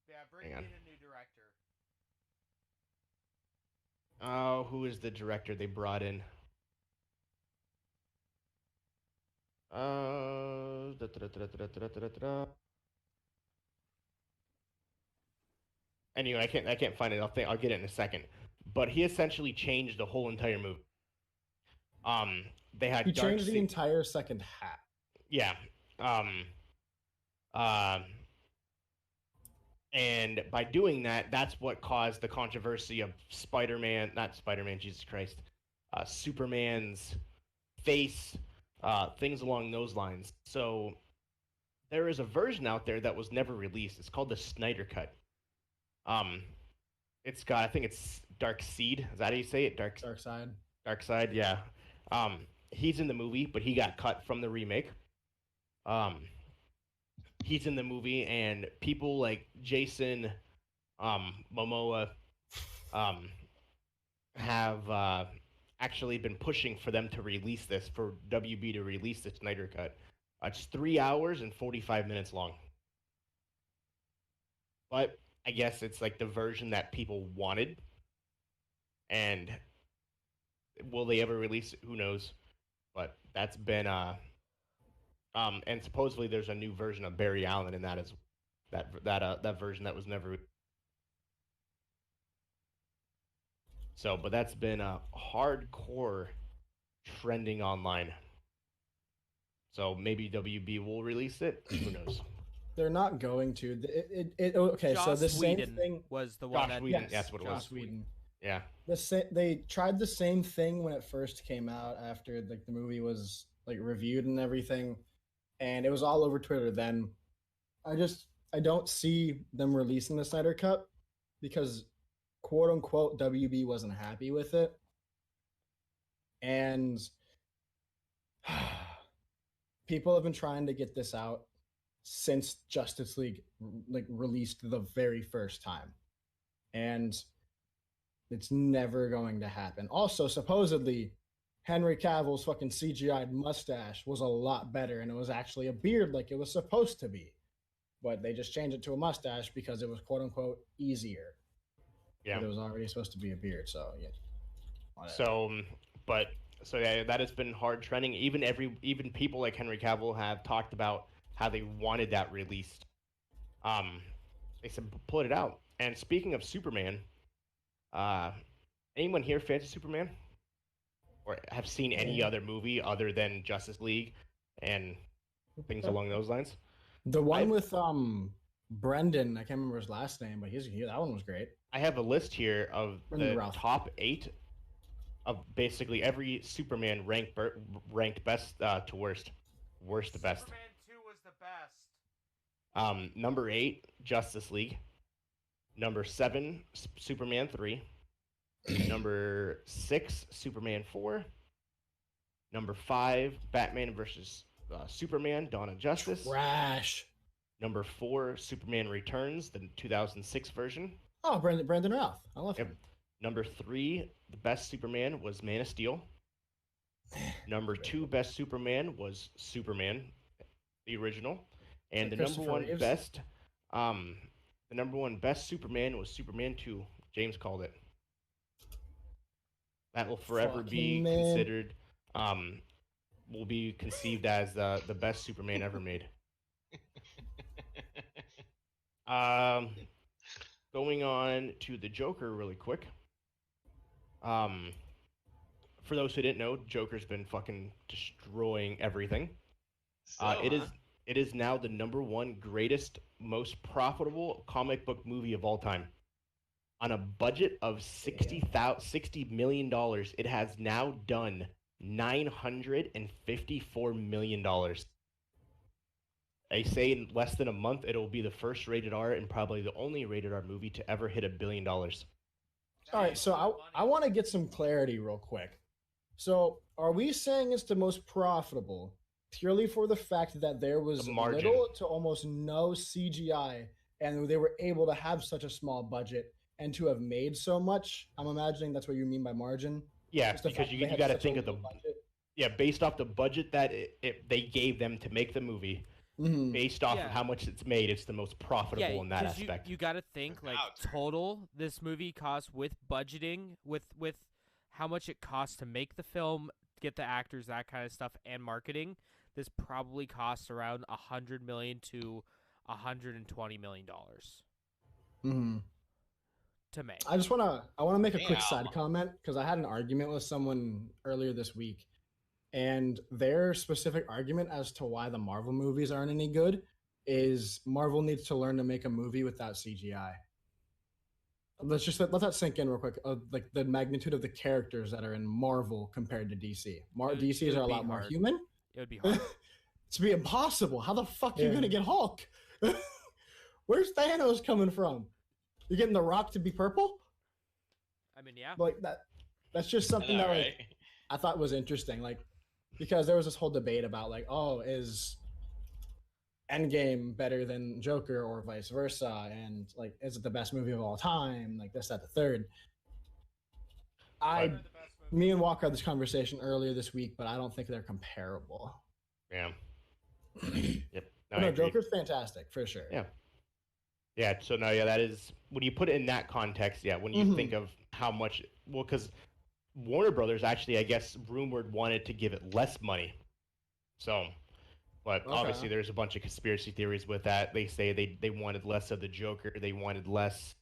Yeah, bring in a new director. Oh, who is the director they brought in? Anyway, I can't find it. I'll get it in a second. But he essentially changed the whole entire movie. They had He Dark changed the Sea- entire second half. Yeah. And by doing that, that's what caused the controversy of not Spider-Man, Jesus Christ, Superman's face, things along those lines. So there is a version out there that was never released. It's called the Snyder Cut. It's got, I think it's Dark Seed. Is that how you say it? Dark Side. Dark Side, yeah. He's in the movie, but he got cut from the remake. He's in the movie, and people like Jason Momoa have actually been pushing for them to release this, for WB to release the Snyder Cut. It's 3 hours and 45 minutes long. But I guess it's like the version that people wanted. And will they ever release it? Who knows? But that's been and supposedly there's a new version of Barry Allen in that that version that was never. So, but that's been hardcore trending online. So maybe WB will release it. Who knows? They're not going to. Okay, so Joss the same Whedon thing. was the one Josh that Whedon, Yes, that's what it Joss was. Whedon. Yeah. They tried the same thing when it first came out after like the movie was like reviewed and everything, and it was all over Twitter then. I don't see them releasing the Snyder Cut because quote unquote WB wasn't happy with it. And people have been trying to get this out since Justice League like released the very first time. And it's never going to happen. Also, supposedly, Henry Cavill's fucking CGI'd mustache was a lot better, and it was actually a beard like it was supposed to be. But they just changed it to a mustache because it was quote unquote easier. Yeah. But it was already supposed to be a beard, so yeah. Whatever. So yeah, that has been hard trending. Even people like Henry Cavill have talked about how they wanted that released. They said pull it out. And speaking of Superman, uh, anyone here fans of Superman, or have seen any other movie other than Justice League and things along those lines? The one with Brendan, I can't remember his last name, but that one was great. I have a list here of Brendan the Routh. top 8 of basically every Superman ranked best to worst. Worst to best. Superman 2 was the best. Number 8, Justice League. Number 7, Superman 3. Number 6, Superman 4. Number 5, Batman versus Superman: Dawn of Justice. Trash. Number 4, Superman Returns, the 2006 version. Oh, Brandon Routh. I love him. Number 3, the best Superman was Man of Steel. Number 2, best Superman was Superman, the original, and the number one Reeves. best, the number one best Superman was Superman 2. James called it. That will forever be Fucking man. considered, will be conceived as the best Superman ever made. Going on to the Joker really quick. For those who didn't know, Joker's been fucking destroying everything. It is now the number 1 greatest, most profitable comic book movie of all time. On a budget of $60 million, it has now done $954 million. They say in less than a month it'll be the first rated R and probably the only rated R movie to ever hit $1 billion. All right, so I want to get some clarity real quick. So, are we saying it's the most profitable purely for the fact that there was The margin. little to almost no CGI and they were able to have such a small budget and to have made so much? I'm imagining that's what you mean by margin. Yeah, Just the because fact you that they had got to such a think of the low budget. based off the budget that they gave them to make the movie, Mhm. based off Yeah. of how much it's made, it's the most profitable in that 'cause aspect. You got to think like Ouch. total this movie cost with budgeting, with how much it costs to make the film, get the actors, that kind of stuff, and marketing. This probably costs around $100 million to $120 million Mhm. to make. I want to make a quick Damn. side comment because I had an argument with someone earlier this week, and their specific argument as to why the Marvel movies aren't any good is Marvel needs to learn to make a movie without CGI. Let that sink in real quick. Like the magnitude of the characters that are in Marvel compared to DC. It DCs would are a be lot more hard. human. It would be hard. It's be impossible. How the fuck are you Yeah. gonna get Hulk? Where's Thanos coming from? You're getting the Rock to be purple? I mean, yeah. Like that's just something that like I thought was interesting, like because there was this whole debate about like, oh, is Endgame better than Joker or vice versa, and like, is it the best movie of all time? Like this, that, the third. Me and Walker had this conversation earlier this week, but I don't think they're comparable. Yeah. Yep. No, I No, agree. Joker's fantastic for sure. Yeah. Yeah. So no, yeah, that is when you put it in that context. Yeah, when you Mhm. think of how much, well, because Warner Brothers actually, I guess, rumored wanted to give it less money. So, but Okay. obviously, there's a bunch of conspiracy theories with that. They say they wanted less of the Joker. They wanted less.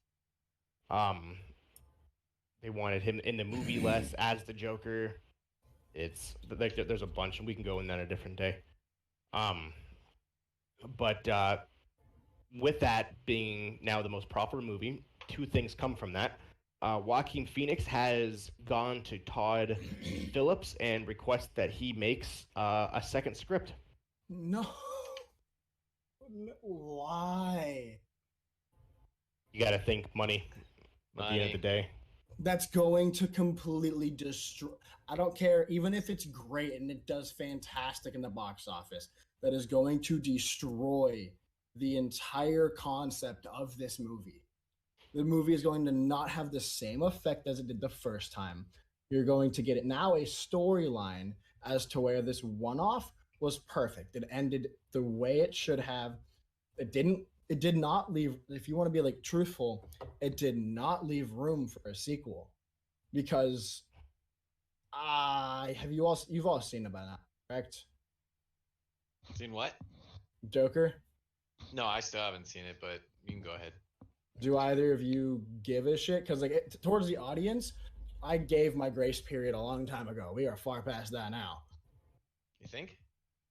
They wanted him in the movie less as the Joker. It's like there's a bunch, and we can go in that a different day. But with that being now the most profitable movie, 2 things come from that. Joaquin Phoenix has gone to Todd Phillips and request that he makes a second script. No. Why? You got to think money at the end of the day. That's going to completely destroy. I don't care, even if it's great and it does fantastic in the box office, that is going to destroy the entire concept of this movie. The movie is going to not have the same effect as it did the first time. You're going to get it now a storyline as to where this one-off was perfect. It ended the way it should have. It did not leave, if you want to be like truthful, it did not leave room for a sequel because you've all seen about that, correct? Seen what? Joker. No, I still haven't seen it, but you can go ahead. Do either of you give a shit? Because towards the audience, I gave my grace period a long time ago. We are far past that now. You think?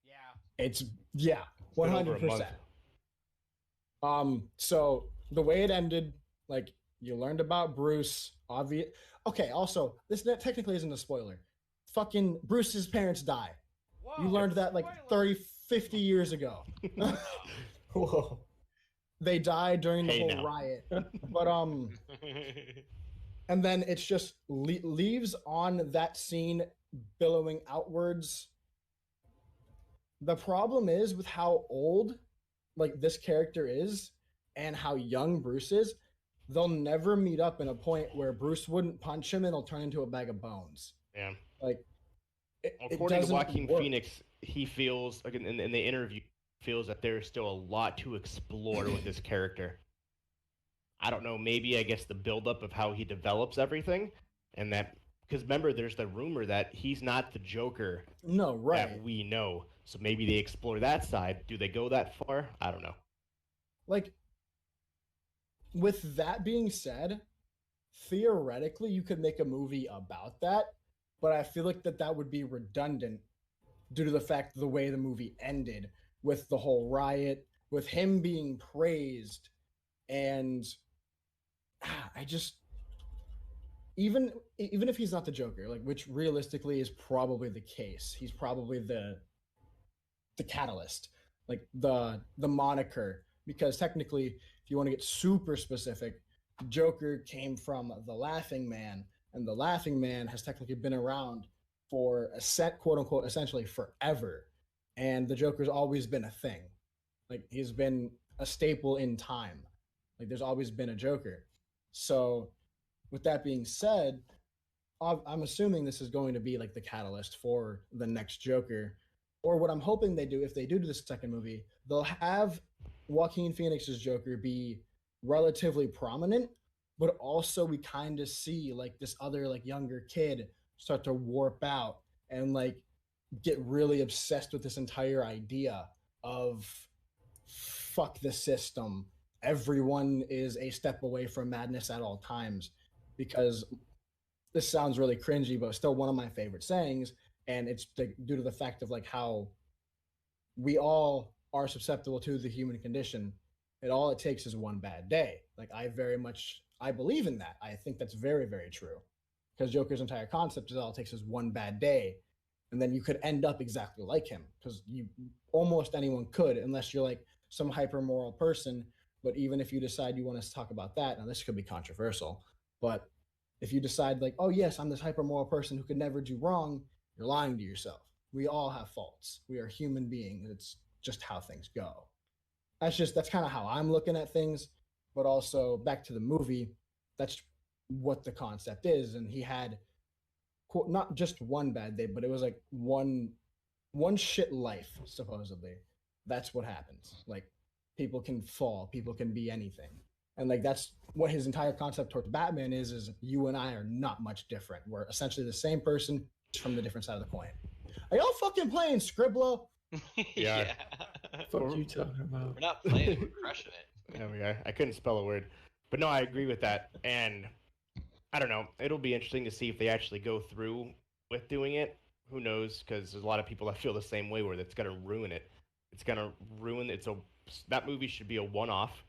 Yeah. It's been over a 100%. month. So the way it ended, like you learned about Bruce, obvious. Okay, also this technically isn't a spoiler. Fucking Bruce's parents die. Whoa, You learned that like spoiler. 30, 50 years ago. Whoa. They died during the Hey, whole now. riot. But and then it's just leaves on that scene billowing outwards. The problem is with how old like this character is and how young Bruce is, they'll never meet up in a point where Bruce wouldn't punch him and he'll turn into a bag of bones. Yeah. Like it According to doesn't Joaquin work. Phoenix, he feels like in the interview, feels that there's still a lot to explore with this character. I don't know. Maybe I guess the buildup of how he develops everything, and that because remember, there's the rumor that he's not the Joker No, right. that we know. So maybe they explore that side. Do they go that far? I don't know. Like with that being said, theoretically you could make a movie about that, but I feel like that would be redundant due to the fact of the way the movie ended with the whole riot, with him being praised, and I just even if he's not the Joker, like which realistically is probably the case, he's probably the catalyst, like the moniker, because technically, if you want to get super specific, Joker came from the Laughing Man, and the Laughing Man has technically been around for a set quote unquote essentially forever, and the Joker's always been a thing, like he's been a staple in time, like there's always been a Joker. So, with that being said, I'm assuming this is going to be like the catalyst for the next Joker. Or what I'm hoping they do, if they do the second movie, they'll have Joaquin Phoenix's Joker be relatively prominent, but also we kind of see like this other like younger kid start to warp out and like get really obsessed with this entire idea of fuck the system. Everyone is a step away from madness at all times, because this sounds really cringy, but still one of my favorite sayings. And it's due to the fact of like how we all are susceptible to the human condition. All it takes is one bad day. Like I believe in that. I think that's very, very true. Because Joker's entire concept is all it takes is one bad day, and then you could end up exactly like him. Because you almost anyone could, unless you're like some hyper moral person. But even if you decide you want us to talk about that, now this could be controversial, but if you decide like, oh yes, I'm this hyper moral person who could never do wrong, you're lying to yourself. We all have faults. We are human beings. It's just how things go. That's kind of how I'm looking at things. But also back to the movie, that's what the concept is. And he had not just one bad day, but it was like one shit life, supposedly. That's what happens. Like people can fall, people can be anything. And like that's what his entire concept towards Batman is you and I are not much different. We're essentially the same person from the different side of the coin. Are y'all fucking playing Scribbler? Yeah. Fuck you talking about? We're not playing, we're crushing it. There we go. I couldn't spell a word. But no, I agree with that. And I don't know. It'll be interesting to see if they actually go through with doing it. Who knows? Because there's a lot of people that feel the same way where it's going to ruin it. It's going to ruin that movie should be a one-off.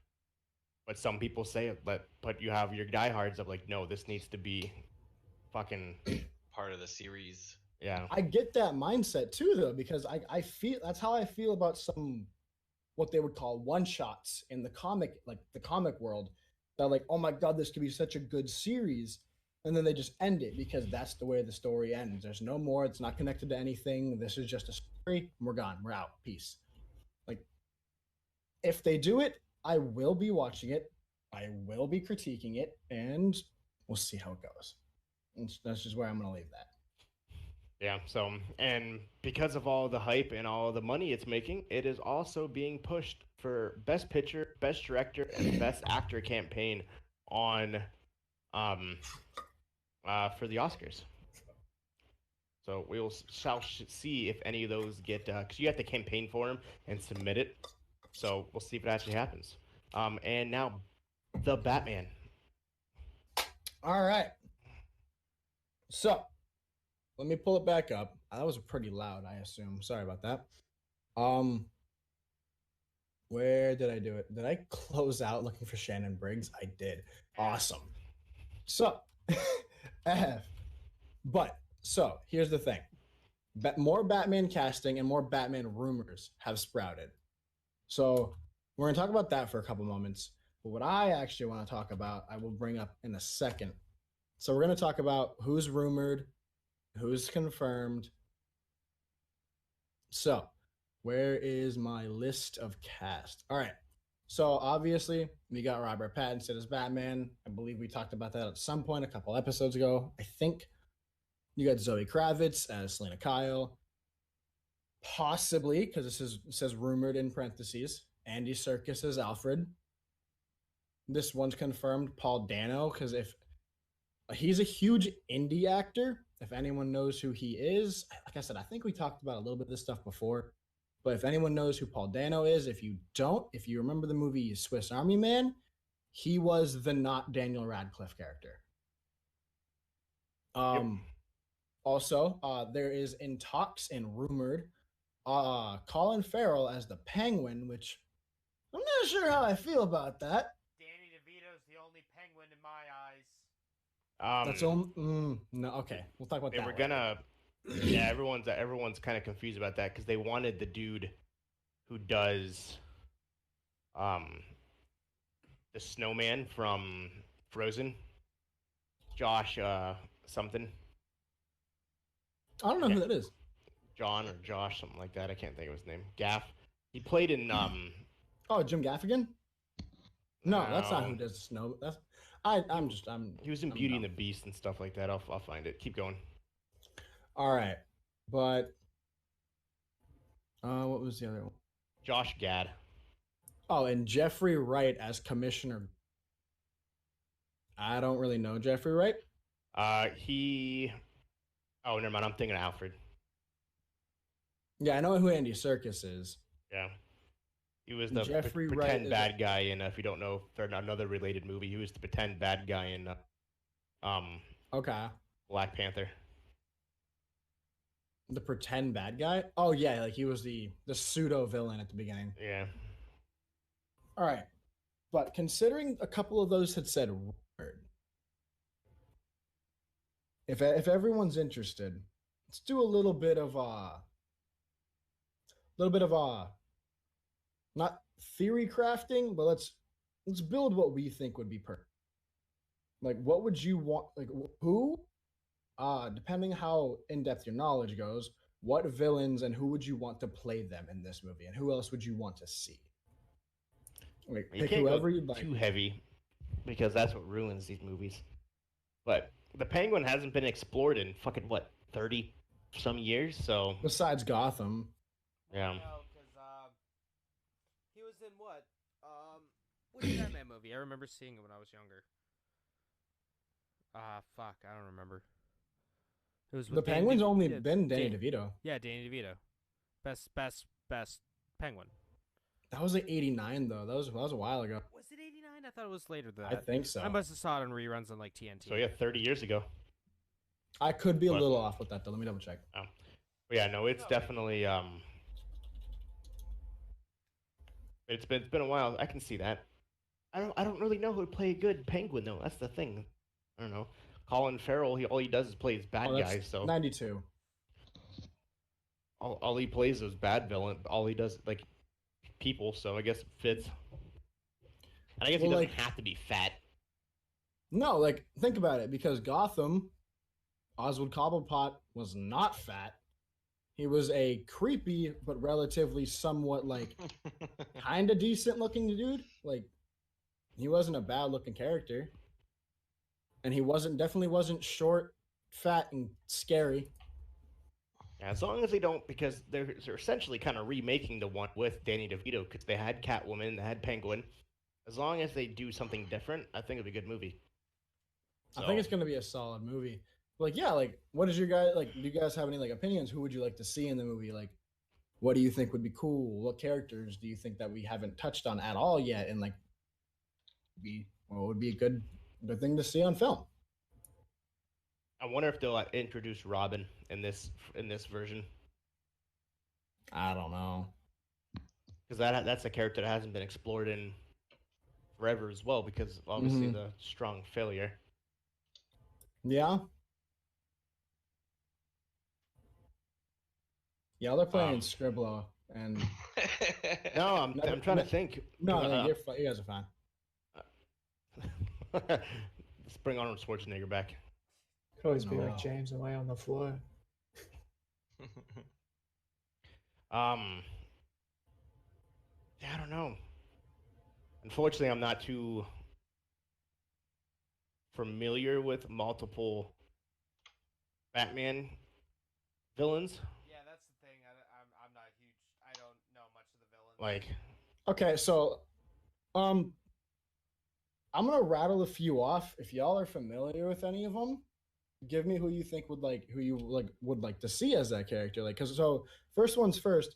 But some people say it, but you have your diehards of like, no, this needs to be fucking Part of the series. yeah. I get that mindset too, though, because I feel that's how I feel about some what they would call one shots in the comic world. They're like, oh my god, this could be such a good series, and then they just end it because that's the way the story ends. There's no more. It's not connected to anything. This is just a story. We're gone. We're out. Peace. Like, if they do it, I will be watching it. I will be critiquing it, and we'll see how it goes. And that's just where I'm going to leave that. Yeah, so, and because of all the hype and all the money it's making, it is also being pushed for Best Picture, Best Director, and Best Actor campaign on, for the Oscars. So shall see if any of those get, because you have to campaign for them and submit it. So we'll see if it actually happens. And now, the Batman. All right. So, let me pull it back up. That was pretty loud, I assume. Sorry about that. Where did I do it? Did I close out looking for Shannon Briggs? I did. Awesome. So, but so here's the thing: more Batman casting and more Batman rumors have sprouted. So we're gonna talk about that for a couple moments. But what I actually want to talk about, I will bring up in a second. So we're gonna talk about who's rumored, who's confirmed. So, where is my list of cast? All right. So obviously we got Robert Pattinson as Batman. I believe we talked about that at some point a couple episodes ago. I think you got Zoe Kravitz as Selena Kyle. Possibly, because it says rumored in parentheses, Andy Serkis as Alfred. This one's confirmed, Paul Dano, because if he's a huge indie actor, if anyone knows who he is, like I said, I think we talked about a little bit of this stuff before. But if anyone knows who Paul Dano is, if you don't, if you remember the movie Swiss Army Man, he was the not Daniel Radcliffe character. Also, there is in talks and rumored Colin Farrell as the Penguin, which I'm not sure how I feel about that. Danny DeVito's the only Penguin in my eyes. That's all. No, okay, we'll talk about They that. were later. gonna. Yeah, everyone's kind of confused about that because they wanted the dude who does the snowman from Frozen, Josh something, I don't know who that is. John or Josh, something like that. I can't think of his name. Gaff. He played in Oh, Jim Gaffigan? No, that's not No. who does the snow. That's I'm. he was in I'm Beauty dumb. and the Beast and stuff like that. I'll find it. Keep going. All right, but what was the other one? Josh Gad. Oh, and Jeffrey Wright as Commissioner. I don't really know Jeffrey Wright. He. Oh, never mind. I'm thinking of Alfred. Yeah, I know who Andy Serkis is. Yeah. He was the Jeffrey Wright pretend is bad guy in. If you don't know, for another related movie, he was the pretend bad guy in Okay, Black Panther. the pretend bad guy. Oh yeah, like he was the pseudo villain at the beginning. Yeah. All right, but considering a couple of those had said rumored, if everyone's interested, let's do a little bit of not theory crafting, but let's build what we think would be perfect. Like, what would you want? Like, who? Depending how in depth your knowledge goes, what villains and who would you want to play them in this movie, and who else would you want to see? Like, You pick can't whoever go you'd like. too heavy because that's what ruins these movies. But the Penguin hasn't been explored in fucking what 30 some years, so Besides Gotham, yeah. No, because he was in what? Which Batman movie? I remember seeing it when I was younger. Fuck, I don't remember. It was with the Danny Penguin's only yeah, been Danny Dan- DeVito. Yeah, Danny DeVito, best Penguin. That was like '89 though. That was a while ago. Was it '89? I thought it was later than I that. think so. I must have saw it on reruns on like TNT. So yeah, 30 years ago. I could be a But- little off with that though. Let me double check. But yeah, no, it's definitely it's been a while. I can see that. I don't really know who would play a good Penguin though. That's the thing. I don't know. Colin Farrell, all he does is plays bad Oh, that's guys. So 92. all he plays is bad villain. All he does like people. So I guess it fits. And I guess Well, he doesn't like- have to be fat. No, like think about it. Because Gotham, Oswald Cobblepot was not fat. He was a creepy but relatively somewhat like kind of decent looking dude. Like he wasn't a bad looking character, and he definitely wasn't short, fat, and scary. Yeah, as long as they don't, because they're essentially kind of remaking the one with Danny DeVito, because they had Catwoman, they had Penguin. As long as they do something different, I think it'll be a good movie. I think it's gonna be a solid movie. Like, yeah, like what is your guy like? Do you guys have any like opinions? Who would you like to see in the movie? Like, what do you think would be cool? What characters do you think that we haven't touched on at all yet? And like, what would be a good thing to see on film? I wonder if they'll introduce Robin in this version, I don't know. because that's a character that hasn't been explored in forever as well, because obviously the strong failure. Yeah. Yeah, they're playing Scribbler, and No, I'm trying to think. no, you guys are fine. Let's bring Arnold Schwarzenegger back. Could always be No. like James and lay on the floor. Yeah, I don't know. Unfortunately, I'm not too familiar with multiple Batman villains. Yeah, that's the thing. I'm not huge. I don't know much of the villains. Like, Okay, so I'm gonna rattle a few off. If y'all are familiar with any of them, give me who you think would like to see as that character. Like, cause so first one's first.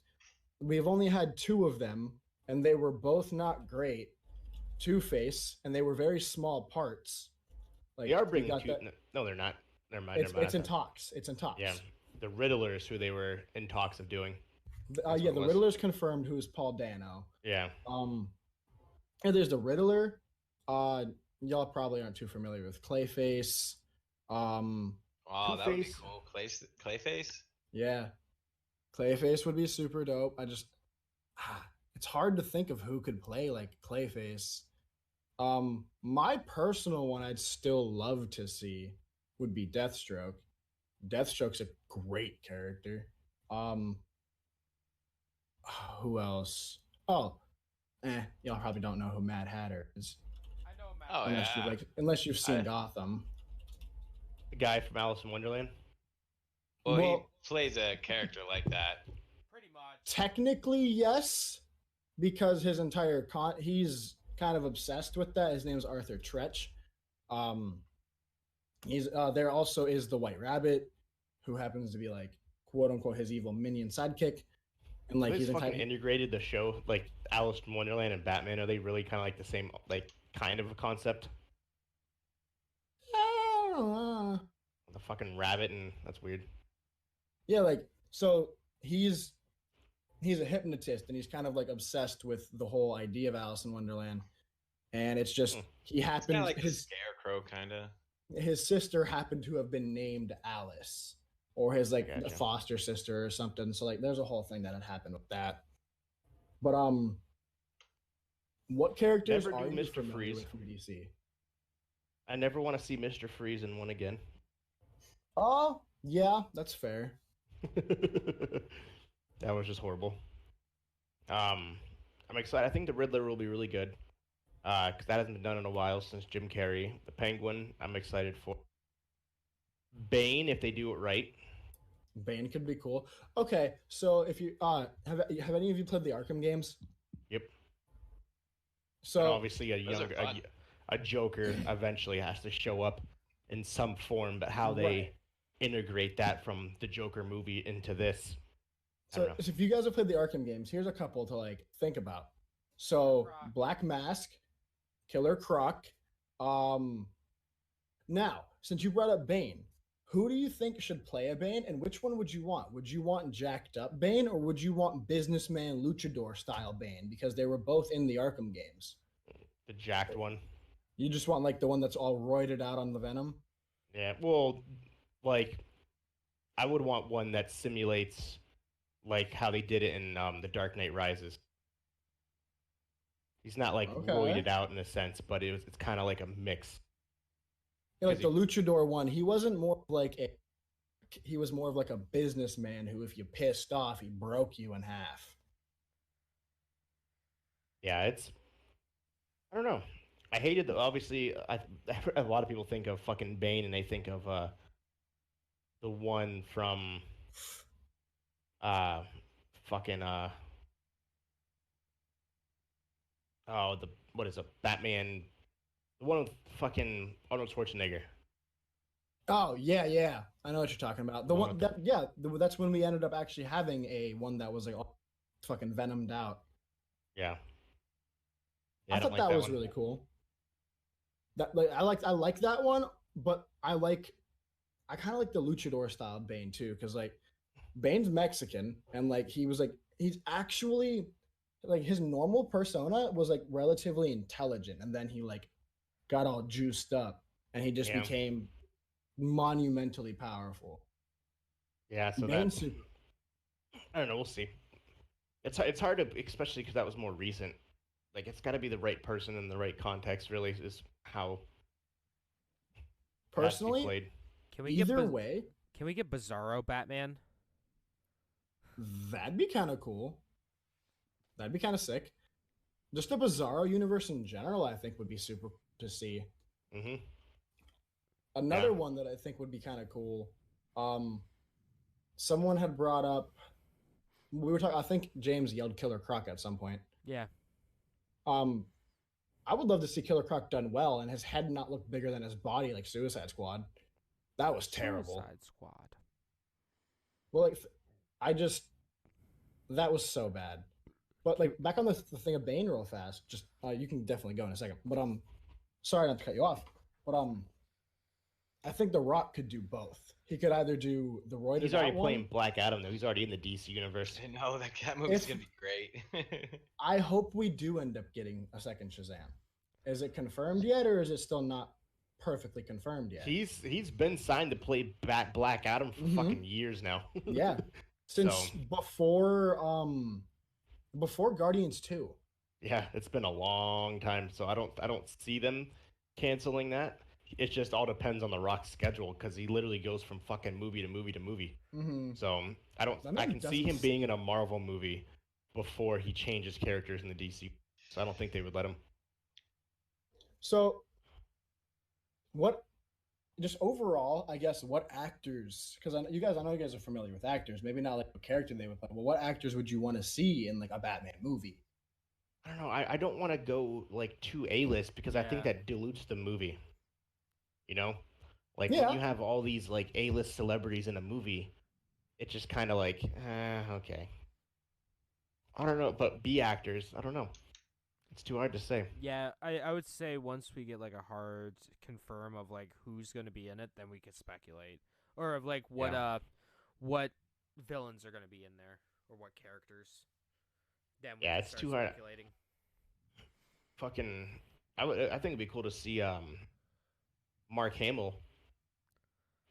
We've only had two of them, and they were both not great. Two-Face, and they were very small parts. Like they are you bringing got two. that- No, they're not. Never mind. It's, never mind. it's in talks. It's in talks. Yeah, the Riddler is who they were in talks of doing. That's Yeah, what it the was. Riddler's confirmed. Who's Paul Dano? Yeah. And there's the Riddler. Y'all probably aren't too familiar with Clayface. Oh, that would be Two-Face. cool. Clayface. Yeah, Clayface would be super dope. It's hard to think of who could play like Clayface. My personal one I'd still love to see would be Deathstroke. Deathstroke's a great character. Who else? Oh, y'all probably don't know who Mad Hatter is. I know Matt. Oh, yeah. Unless you've seen I- Gotham. The guy from Alice in Wonderland. Well, Well- he plays a character like that. Pretty much. Technically, yes, because his entire he's kind of obsessed with that. His name's Arthur Tretch. He's there also is the White Rabbit, who happens to be like quote unquote his evil minion sidekick, and like Like, he's fucking entire integrated the show, like Alice in Wonderland and Batman. Are they really kind of like the same, like kind of a concept? The fucking rabbit, and that's weird. Yeah, like so he's a hypnotist, and he's kind of like obsessed with the whole idea of Alice in Wonderland, and it's just Hmm. he It's kind happened of like a his scarecrow, kind of. his sister happened to have been named Alice, or his like Gotcha. foster sister or something. So like, there's a whole thing that had happened with that. But what characters Never are do you Mr. familiar Freeze. with from DC? I never want to see Mr. Freeze in one again. Oh, yeah, that's fair. That was just horrible. I'm excited. I think the Riddler will be really good. Because that hasn't been done in a while since Jim Carrey. The Penguin, I'm excited for. Bane, if they do it right. Bane could be cool. Okay, so if you have any of you played the Arkham games? Yep. And So obviously, Those are fun. a Joker eventually has to show up in some form, but how they Right. integrate that from the Joker movie into this, I don't know. So if you guys have played the Arkham games, here's a couple to like think about. So Croc. Black Mask, Killer Croc. Now, since you brought up Bane, who do you think should play a Bane, and which one would you want? Would you want jacked up Bane, or would you want businessman luchador style Bane? Because they were both in the Arkham games. The jacked one. You just want like the one that's all roided out on the Venom. Yeah, well, like, I would want one that simulates, like, how they did it in The Dark Knight Rises. He's not, like, Okay. roided out in a sense, but it's kind of like a mix. Yeah, like Is the luchador one, he wasn't more of like he was more of like a businessman who, if you pissed off, he broke you in half. Yeah, I don't know. I hated obviously, a lot of people think of fucking Bane, and they think of the one from fucking what is it, Batman, the one with fucking Arnold Schwarzenegger. Oh yeah, I know what you're talking about. The One one with that that's when we ended up actually having a one that was like all fucking venomed out. Yeah. I don't thought like that was one. really cool. That I like that one, but I kind of like the luchador style Bane too, because like Bane's Mexican and like he's actually like his normal persona was like relatively intelligent, and then he like got all juiced up and he just Yeah. became monumentally powerful. Yeah, so Bane that super. I don't know. We'll see. It's hard to, especially because that was more recent. Like it's got to be the right person in the right context. Really, is how it has to be Personally, played. Can we get either way, Can we get Bizarro Batman? that'd be kind of cool. That'd be kind of sick. Just the Bizarro universe in general, I think, would be super to see. Mm-hmm. Another Yeah. one that I think would be kind of cool. Someone had brought up. We were talking. I think James yelled Killer Croc at some point. Yeah. I would love to see Killer Croc done well and his head not look bigger than his body like Suicide Squad. That was terrible. Suicide Squad. Well, like, that was so bad. But like, back on the thing of Bane real fast. Just you can definitely go in a second. But sorry not to cut you off. But I think The Rock could do both. He could either do the Roy. He's already playing Black Adam though. He's already in the DC universe. I know that movie's gonna be great. I hope we do end up getting a second Shazam. Is it confirmed yet, or is it still not perfectly confirmed yet? He's been signed to play Black Adam for fucking years now. Yeah, since before Guardians 2. Yeah, it's been a long time, so I don't see them canceling that. It just all depends on the Rock's schedule because he literally goes from fucking movie to movie to movie. Mm-hmm. So I can see him being in a Marvel movie before he changes characters in the DC. So I don't think they would let him. So, just overall, I guess, what actors? Because I know you guys are familiar with actors. Maybe not like what character they would play. But what actors would you want to see in like a Batman movie? I don't know. I don't want to go like too A-list because I think Yeah. that dilutes the movie. You know, like Yeah. when you have all these like A-list celebrities in a movie, it's just kind of like, okay. I don't know, but B actors, I don't know. It's too hard to say. Yeah, I would say once we get like a hard confirm of like who's gonna be in it, then we could speculate. Or of like what villains are gonna be in there or what characters. Then we Yeah, can it's start too hard. speculating. Fucking, I think it'd be cool to see Mark Hamill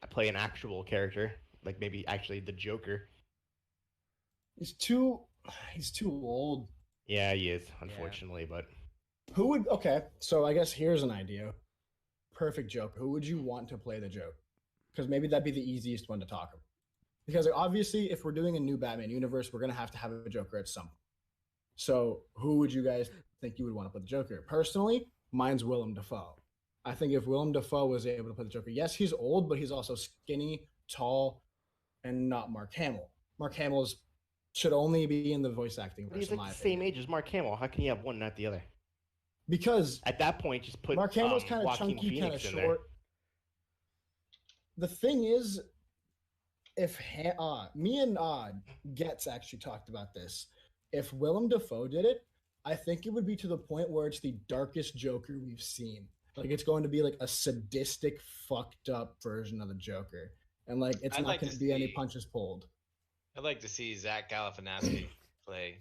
play an actual character, like maybe actually the Joker. He's too old. Yeah, he is, unfortunately, but Who would? Okay, so I guess here's an idea. Perfect Joker. Who would you want to play the Joker? Because maybe that'd be the easiest one to talk about. Because like, obviously, if we're doing a new Batman universe, we're gonna have to have a Joker at some point. So who would you guys think you would want to play the Joker? Personally, mine's Willem Dafoe. I think if Willem Dafoe was able to play the Joker, yes, he's old, but he's also skinny, tall, and not Mark Hamill. Mark Hamill should only be in the voice acting version. he's like the same age as Mark Hamill. How can you have one, not the other? Because At that point, just put Mark Hamill's kind of Joaquin chunky, kind of Phoenix in short. The thing is, if me and Getz actually talked about this, if Willem Dafoe did it, I think it would be to the point where it's the darkest Joker we've seen. Like it's going to be like a sadistic, fucked up version of the Joker, and like it's I'd not like going to to be any see- punches pulled. I'd like to see Zach Galifianakis play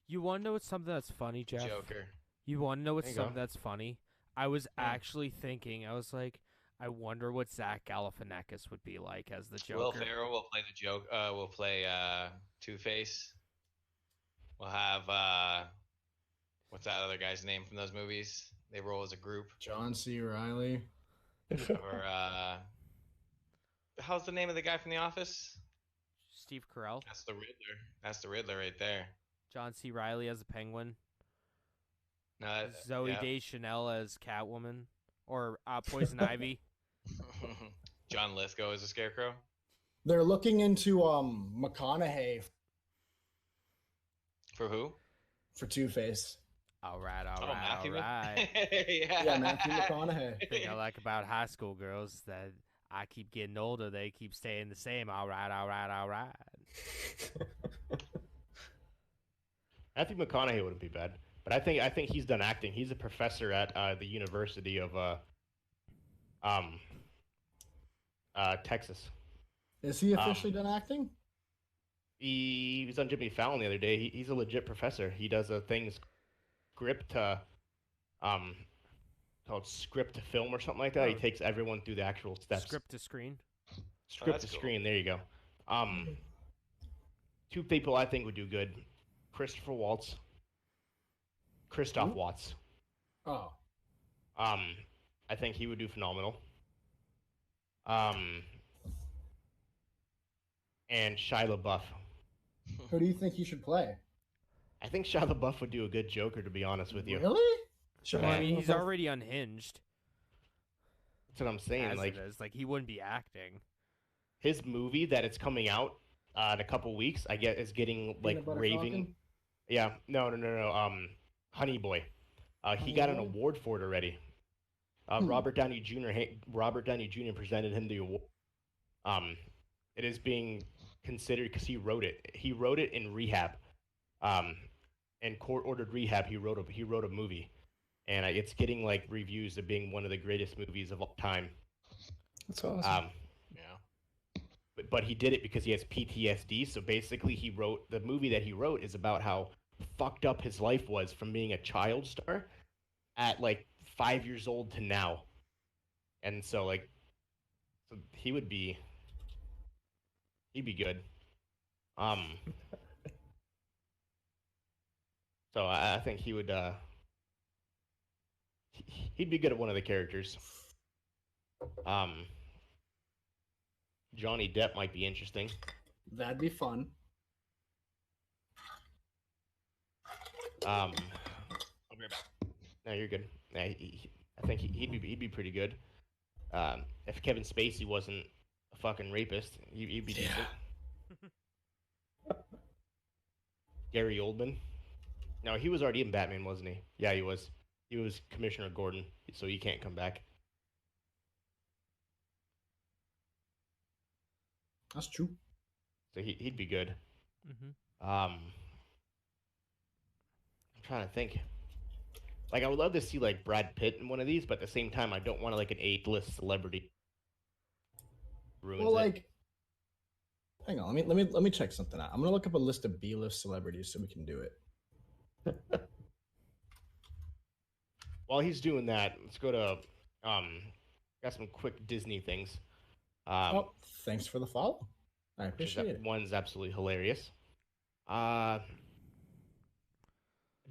You want to know what's something that's funny, Jeff? Joker. You want to know what's There you go. something that's funny? I was actually thinking. I was like, I wonder what Zach Galifianakis would be like as the Joker. Will Ferrell will play the joke. Will play Two-Face. We'll have what's that other guy's name from those movies? They roll as a group. John C. Riley. Or how's the name of the guy from The Office? Steve Carell, That's the Riddler. That's the Riddler right there. John C. Riley as a Penguin, No, Zoe yeah. Deschanel as Catwoman, or Poison Ivy. John Lithgow as a Scarecrow. They're looking into McConaughey For who? for Two-Face. All right, all Oh, right, all Matthew. right. Yeah, Matthew McConaughey. Thing I like about high school girls that I keep getting older, they keep staying the same. All right, all right, all right. Matthew McConaughey wouldn't be bad, but I think he's done acting. He's a professor at the University of um Texas. Is he officially done acting? He was on Jimmy Fallon the other day. He's a legit professor. He does a thing script um called script to film or something like that. He Oh. takes everyone through the actual steps. Script to screen. Script that's to cool. screen. There you go. Two people I think would do good: Christopher Waltz, Christoph Who? Waltz. Oh, I think he would do phenomenal. Um, and Shia LaBeouf. who do you think he should play? I think Shia LaBeouf would do a good Joker, to be honest with you. Really? Shia Well, I mean, he's LaBeouf- already unhinged. That's what I'm saying. As Like it is. Like he wouldn't be acting. his movie that it's coming out in a couple weeks, I get is getting like Peanut Butter raving. Falcon? Yeah, no. Honey Boy. He Honey got an Boy? award for it already. Robert Downey Jr. Robert Downey Jr. presented him the award. It is being considered because he wrote it. He wrote it in rehab. In court-ordered rehab, he wrote a movie, and it's getting like reviews of being one of the greatest movies of all time. That's awesome. Yeah. But he did it because he has PTSD. So basically, the movie that he wrote is about how fucked up his life was from being a child star at like 5 years old to now, and so he'd be good. So I think he would he'd be good at one of the characters. Johnny Depp might be interesting. That'd be fun. I'll be right back. No, you're good. Yeah, I think he'd be pretty good. If Kevin Spacey wasn't a fucking rapist, he'd be decent. Gary Oldman. No, he was already in Batman, wasn't he? Yeah, he was. He was Commissioner Gordon, so he can't come back. That's true. So he'd be good. Mm-hmm. I'm trying to think. Like, I would love to see like Brad Pitt in one of these, but at the same time, I don't want like an A-list celebrity. Ruins Well, it. like, hang on. Let me check something out. I'm gonna look up a list of B-list celebrities so we can do it. While he's doing that, let's go to got some quick Disney things. Oh, thanks for the follow. I which is- appreciate it. One's absolutely hilarious.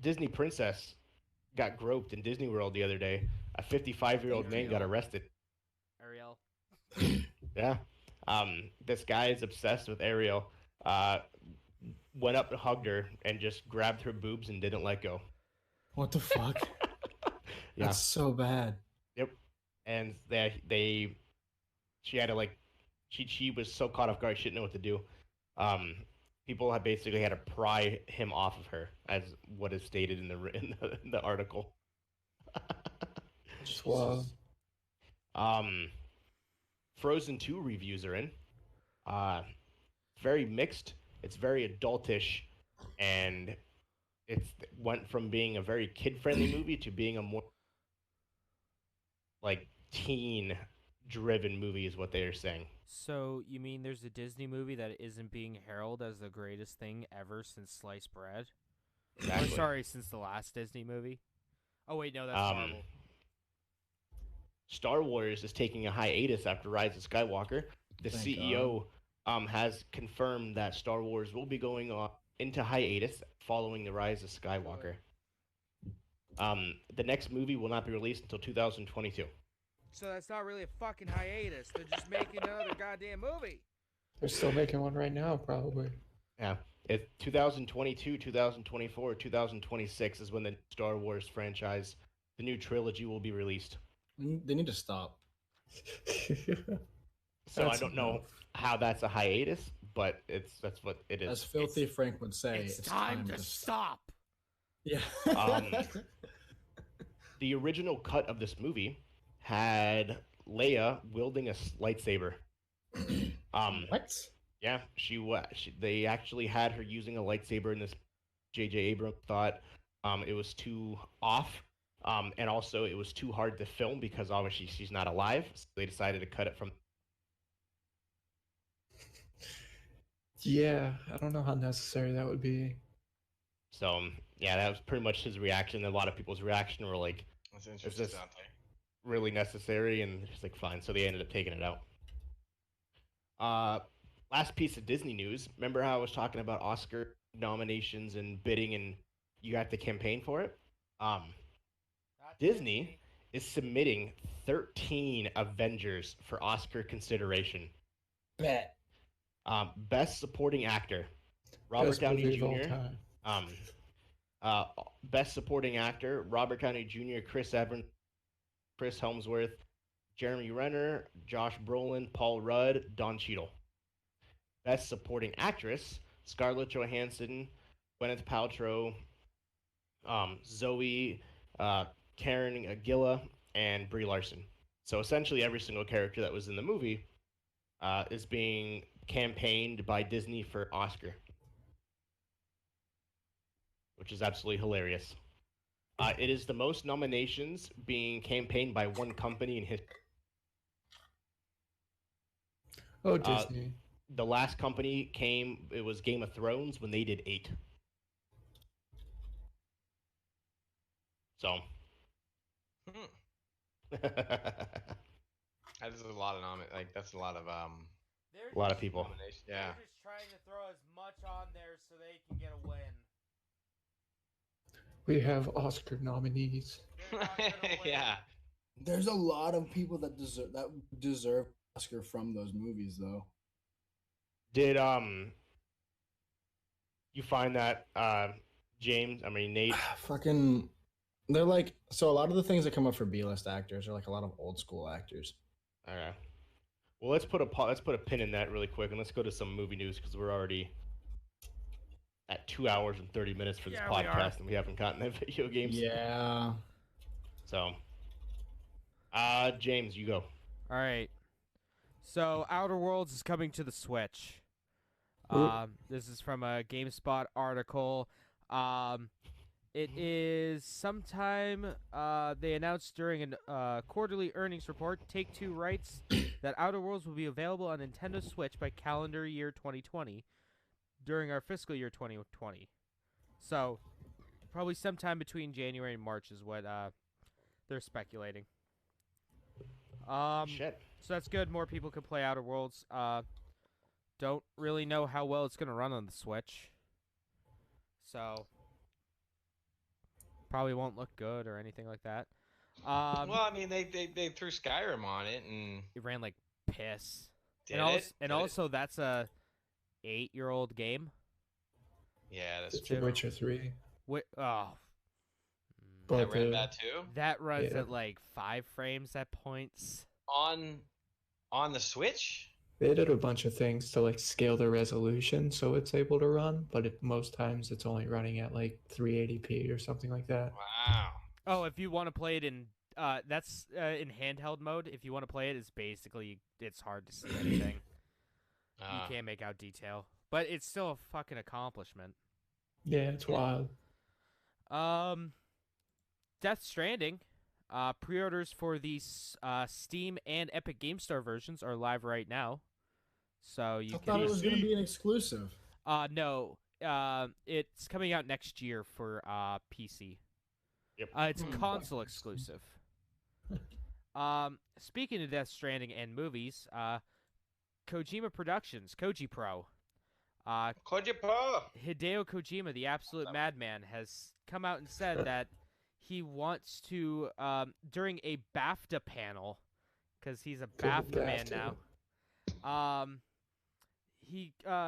Disney princess got groped in Disney World the other day. A 55-year-old man got arrested. Ariel. Yeah. This guy is obsessed with Ariel. Went up and hugged her and just grabbed her boobs and didn't let go. What the fuck? Yeah. That's so bad. Yep. And she had to like, she was so caught off guard she didn't know what to do. People have basically had to pry him off of her, as what is stated in the article. Just wow. Frozen 2 reviews are in. Very mixed. It's very adultish, and it went from being a very kid-friendly movie to being a more like teen-driven movie, is what they are saying. So you mean there's a Disney movie that isn't being heralded as the greatest thing ever since sliced bread? Or Exactly. sorry, since the last Disney movie. Oh wait, no, that's Marvel. Star Wars is taking a hiatus after Rise of Skywalker. The Thank CEO has confirmed that Star Wars will be going on into hiatus following the Rise of Skywalker. The next movie will not be released until 2022. So that's not really a fucking hiatus. They're just making another goddamn movie. They're still making one right now, probably. Yeah, it's 2022, 2024, 2026 is when the Star Wars franchise, the new trilogy, will be released. They need to stop. So That's I don't know enough. how that's a hiatus, but that's what it is. As Filthy Frank would say, It's time to stop. Yeah. The original cut of this movie had Leia wielding a lightsaber. What? Yeah, they actually had her using a lightsaber in this. J.J. Abrams thought it was too off, and also it was too hard to film because obviously she's not alive. So they decided to cut it from. Yeah, I don't know how necessary that would be. So yeah, that was pretty much his reaction. And a lot of people's reaction were like, That's "Is interesting, this Dante. really necessary?" And he's like, "Fine." So they ended up taking it out. Last piece of Disney news. Remember how I was talking about Oscar nominations and bidding, and you got to campaign for it? Disney is submitting 13 Avengers for Oscar consideration. Bet. Best Supporting Actor, Robert Best Downey movie of all Jr. time. Best Supporting Actor, Robert Downey Jr., Chris Evans, Chris Helmsworth, Jeremy Renner, Josh Brolin, Paul Rudd, Don Cheadle. Best Supporting Actress, Scarlett Johansson, Gwyneth Paltrow, Zoe, Karen Aguila, and Brie Larson. So essentially, every single character that was in the movie is being campaigned by Disney for Oscar, which is absolutely hilarious. It is the most nominations being campaigned by one company in history. Oh, Disney. The last company it was Game of Thrones when they did 8. So. That is a lot of that's a lot of They're A lot of just- people. nominations. Yeah. They're just trying to throw as much on there so they can get a win. We have Oscar nominees. They're not gonna win. Yeah. There's a lot of people that deserve Oscar from those movies, though. Did you find that James? I mean Nate. Fucking, they're like, so a lot of the things that come up for B-list actors are like a lot of old school actors. All right. Well, let's put a pin in that really quick, and let's go to some movie news because we're already at 2 hours and 30 minutes for this Yeah, we are. podcast, and we haven't gotten to video games. Yeah. So, James, you go. All right. So, Outer Worlds is coming to the Switch. Ooh. This is from a GameSpot article. It is sometime they announced during a quarterly earnings report, Take-Two writes that Outer Worlds will be available on Nintendo Switch by calendar year 2020 during our fiscal year 2020. So, probably sometime between January and March is what they're speculating. Shit. So that's good. More people can play Outer Worlds. Don't really know how well it's gonna run on the Switch. So probably won't look good or anything like that. Well, I mean, they threw Skyrim on it and It ran like piss. did and it. Did it? also that's a 8-year-old game. Yeah, that's It's true. Witcher 3. Oh. But That ran that too That runs Yeah. at like 5 frames at points. on the Switch. they did a bunch of things to like scale the resolution so it's able to run, but most times it's only running at like 380p or something like that. Wow. Oh, if you want to play it in that's in handheld mode. If you want to play it, it's hard to see anything. You can't make out detail, but it's still a fucking accomplishment. Yeah, it's wild. Death Stranding, pre-orders for the Steam and Epic Game Store versions are live right now, so you I can. thought it was going to be an exclusive. No, it's coming out next year for PC. Yep. It's console exclusive. Speaking of Death Stranding and movies, Kojima Productions, Koji Pro. Kojipo. Hideo Kojima, the absolute madman, has come out and said that he wants to, during a BAFTA panel, because he's a BAFTA man now.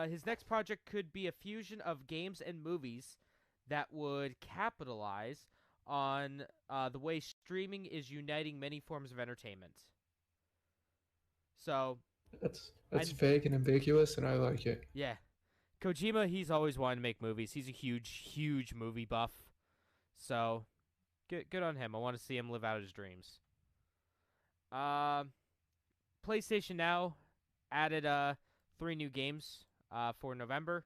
His next project could be a fusion of games and movies that would capitalize on the way streaming is uniting many forms of entertainment. So, That's I- vague and ambiguous, and I like it. yeah. Kojima, he's always wanted to make movies. He's a huge movie buff. So, good on him. I want to see him live out his dreams. PlayStation Now added 3 new games for November.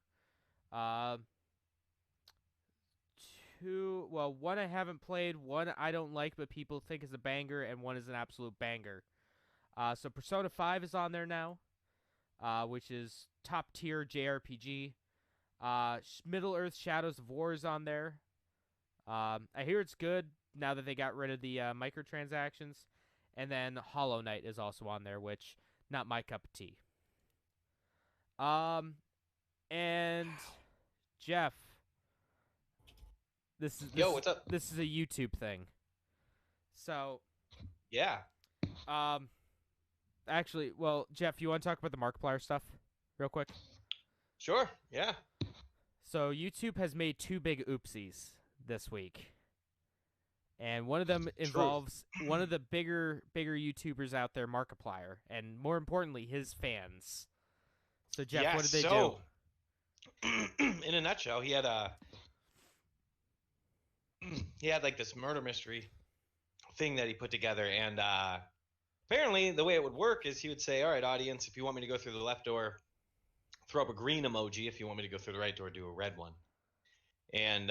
one I haven't played, one I don't like but people think is a banger, and one is an absolute banger. So Persona 5 is on there now, which is top tier JRPG. Middle Earth Shadows of War is on there. I hear it's good now that they got rid of the microtransactions. And then Hollow Knight is also on there, which not my cup of tea. And Jeff, Yo, what's up? This is a YouTube thing. So, Yeah. actually, well, Jeff, you want to talk about the Markiplier stuff real quick? Sure. Yeah. So YouTube has made two big oopsies this week. And one of them involves one of the bigger YouTubers out there, Markiplier, and more importantly, his fans. So Jeff, what did they do? In a nutshell, he had like this murder mystery thing that he put together, and apparently the way it would work is he would say, "All right, audience, if you want me to go through the left door, throw up a green emoji. If you want me to go through the right door, do a red one." And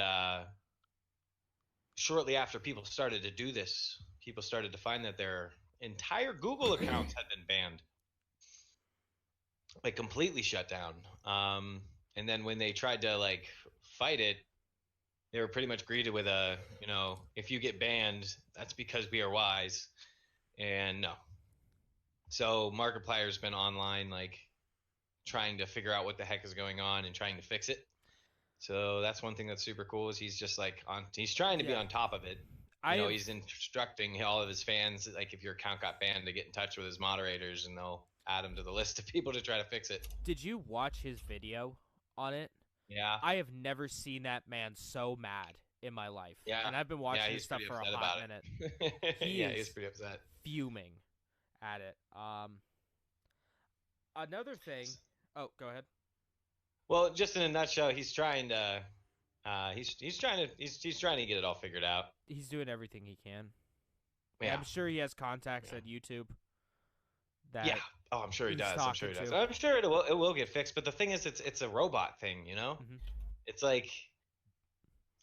shortly after people started to do this, people started to find that their entire Google accounts had been banned, like completely shut down. And then when they tried to like fight it, they were pretty much greeted with a, if you get banned, that's because we are wise. And no. So Markiplier's been online, like trying to figure out what the heck is going on and trying to fix it. So that's one thing that's super cool is he's just like he's trying to be on top of it. He's instructing all of his fans, like if your account got banned, to get in touch with his moderators and they'll add him to the list of people to try to fix it. Did you watch his video on it? Yeah. I have never seen that man so mad in my life. Yeah. And I've been watching his stuff for a hot minute. He's pretty upset. Fuming at it. Another thing. Oh, go ahead. Well, just in a nutshell, he's trying to he's trying to get it all figured out. He's doing everything he can. Yeah. I'm sure he has contacts at YouTube. Yeah. Oh, I'm sure he does. I'm sure he does. to. I'm sure it will get fixed. But the thing is, it's a robot thing, Mhm. It's like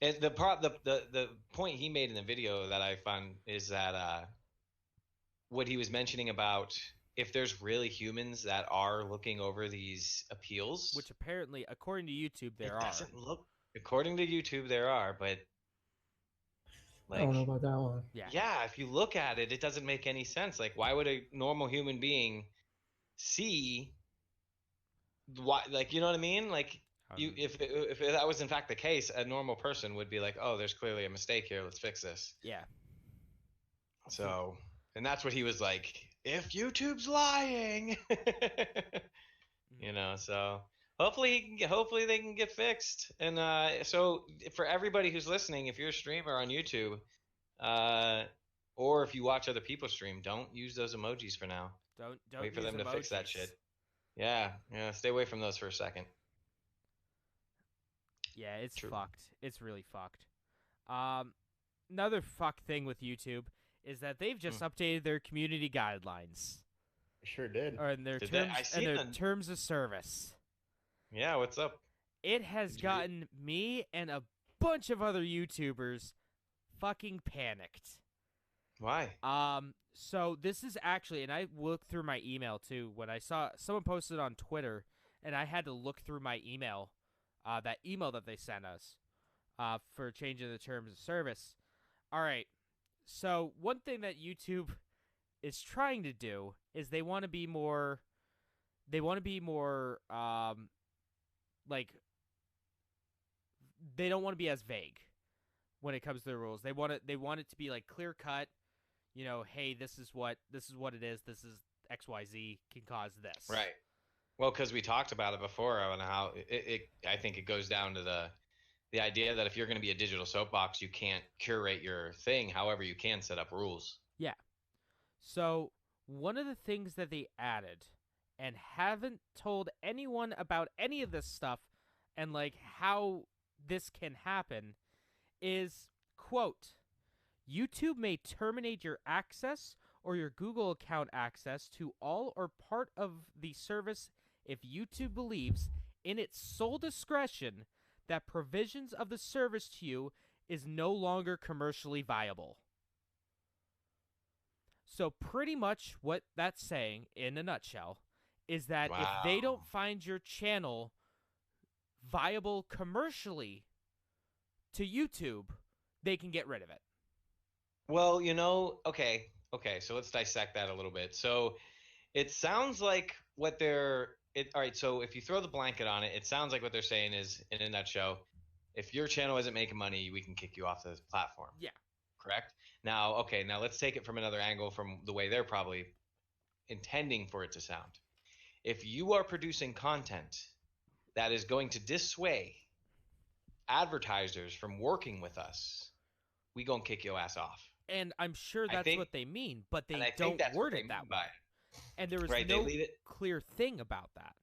the point he made in the video that I found is that what he was mentioning about if there's really humans that are looking over these appeals, Which apparently, according to YouTube, there it are. doesn't look. According to YouTube, there are, but I don't know about that one. yeah, if you look at it, it doesn't make any sense. Like, why would a normal human being see why? Like, you know what I mean? Like, if that was in fact the case, a normal person would be like, "Oh, there's clearly a mistake here. Let's fix this." Yeah. So, and that's what he was like. If YouTube's lying, So hopefully they can get fixed. And so for everybody who's listening, if you're a streamer on YouTube, or if you watch other people stream, don't use those emojis for now. Don't wait for use them to fix that emojis. shit. Yeah, stay away from those for a second. Yeah, it's True. fucked. It's really fucked. Another fuck thing with YouTube is that they've just updated their community guidelines. Sure did. Or in their Did they? terms I seen them. terms of service. Yeah, what's up? It has Did you read? gotten me and a bunch of other YouTubers fucking panicked. Why? So this is actually, and I looked through my email too when I saw someone posted on Twitter, and I had to look through my email, that email that they sent us, for changing the terms of service. All right. So one thing that YouTube is trying to do is they want to be more, like, they don't want to be as vague when it comes to the rules. They want it to be like clear cut. Hey, this is what it is. This is XYZ can cause this. Right. Well, because we talked about it before on how I think it goes down to the idea that if you're going to be a digital soapbox, you can't curate your thing. However, you can set up rules. Yeah. So one of the things that they added and haven't told anyone about any of this stuff and like how this can happen is, quote, YouTube may terminate your access or your Google account access to all or part of the service if YouTube believes in its sole discretion that provisions of the service to you is no longer commercially viable. So pretty much what that's saying in a nutshell is that if they don't find your channel viable commercially to YouTube, they can get rid of it. Well, okay, so let's dissect that a little bit. So it sounds like all right, so if you throw the blanket on it, it sounds like what they're saying is, in a nutshell, if your channel isn't making money, we can kick you off the platform. Yeah. Correct? Now let's take it from another angle, from the way they're probably intending for it to sound. If you are producing content that is going to dissuade advertisers from working with us, we gonna kick your ass off. And I'm sure that's what they mean, but they don't word it that way. And there is right, no clear thing about that.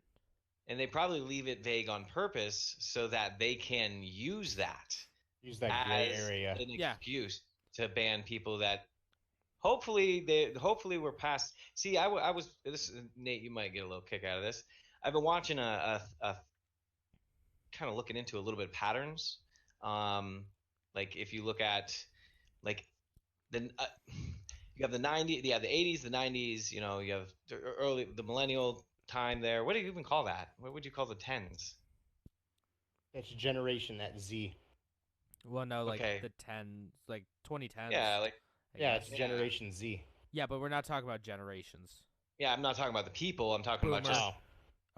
And they probably leave it vague on purpose so that they can use that gray area an excuse to ban people that hopefully we're past. See, I was this, Nate, you might get a little kick out of this. I've been watching a kind of looking into a little bit of patterns. Like if you look at like the you have the 90s, the 80s, the 90s, you have the millennial time there. What do you even call that? What would you call the 10s? It's generation that Z. Well, no, like the 10s, like 2010s. Yeah, it's Generation Z. Yeah, but we're not talking about generations. Yeah, I'm not talking about the people. I'm talking about just.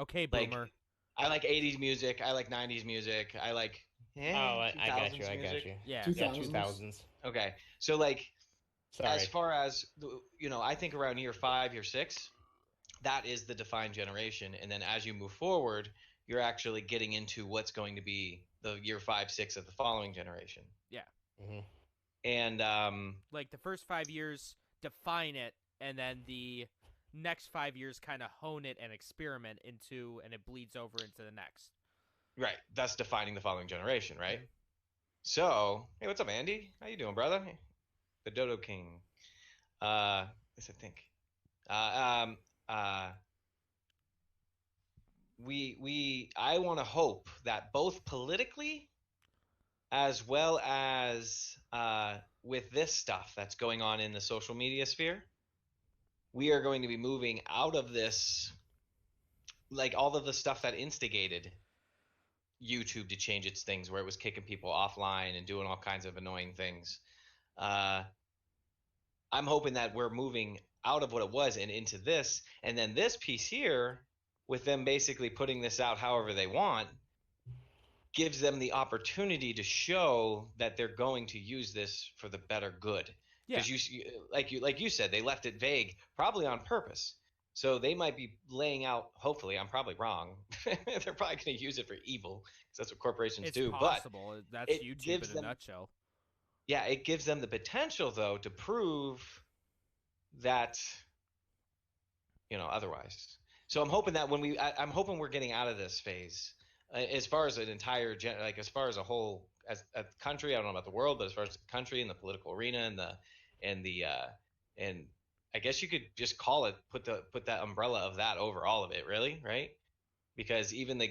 Okay, boomer. I like 80s music. I like 90s music. I like. I got you. Yeah. 2000s. Okay, so as far as I think around year 5, year 6, that is the defined generation, and then as you move forward, you're actually getting into what's going to be the year 5, 6 of the following generation. Yeah. Mm-hmm. And like the first 5 years define it, and then the next 5 years kind of hone it and experiment into, and it bleeds over into the next. Right. That's defining the following generation, right? Mm-hmm. So, hey, what's up, Andy? How you doing, brother? The Dodo King. Yes, I think. I want to hope that both politically as well as with this stuff that's going on in the social media sphere, we are going to be moving out of this, like all of the stuff that instigated YouTube to change its things, where it was kicking people offline and doing all kinds of annoying things. I'm hoping that we're moving out of what it was and into this, and then this piece here, with them basically putting this out however they want, gives them the opportunity to show that they're going to use this for the better good. Because like you said, they left it vague, probably on purpose. So they might be laying out. Hopefully, I'm probably wrong. They're probably going to use it for evil, because that's what corporations do. It's possible. That's YouTube in a nutshell. Yeah, it gives them the potential, though, to prove that, otherwise. So I'm hoping that I'm hoping we're getting out of this phase, as far as an entire, as far as a whole, as a country. I don't know about the world, but as far as the country and the political arena and I guess you could just call it, put that umbrella of that over all of it, really, right? Because even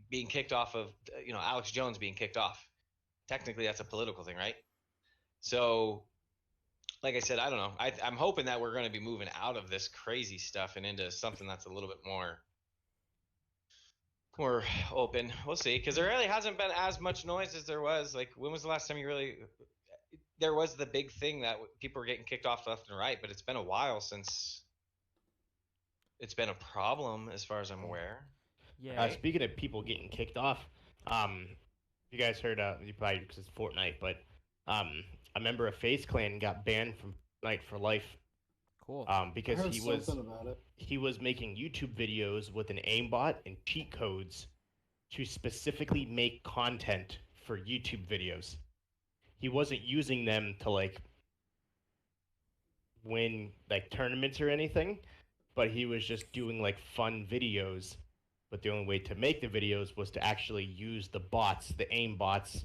being kicked off of, Alex Jones being kicked off, technically that's a political thing, right? So, like I said, I don't know. I'm hoping that we're going to be moving out of this crazy stuff and into something that's a little bit more open. We'll see, because there really hasn't been as much noise as there was. Like, when was the last time there was the big thing that people were getting kicked off left and right, but it's been a while since it's been a problem, as far as I'm aware. Yeah. Speaking of people getting kicked off, you guys heard, you probably, because it's Fortnite, but a member of FaZe Clan got banned from Fortnite for life. Cool. Because he was making YouTube videos with an aimbot and cheat codes to specifically make content for YouTube videos. He wasn't using them to win tournaments or anything, but he was just doing fun videos. But the only way to make the videos was to actually use the bots, the aim bots,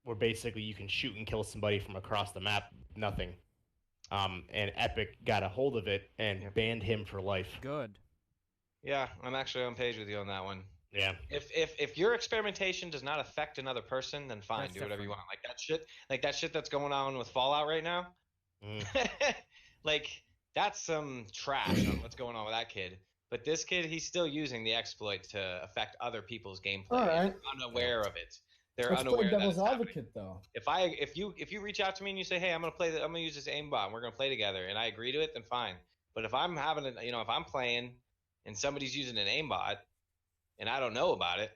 where basically you can shoot and kill somebody from across the map, nothing. And Epic got a hold of it and banned him for life. Good. Yeah, I'm actually on page with you on that one. Yeah. If your experimentation does not affect another person, then fine, That's do whatever you different. want. Like that shit that's going on with Fallout right now. Mm. Like that's some trash on what's going on with that kid. But this kid, he's still using the exploit to affect other people's gameplay, All and right. they're unaware of it. They're Let's play unaware that devil's it's happening. advocate, though. If you reach out to me and you say, hey, I'm gonna use this aimbot and we're gonna play together, and I agree to it, then fine. But if I'm having a, if I'm playing and somebody's using an aimbot and I don't know about it,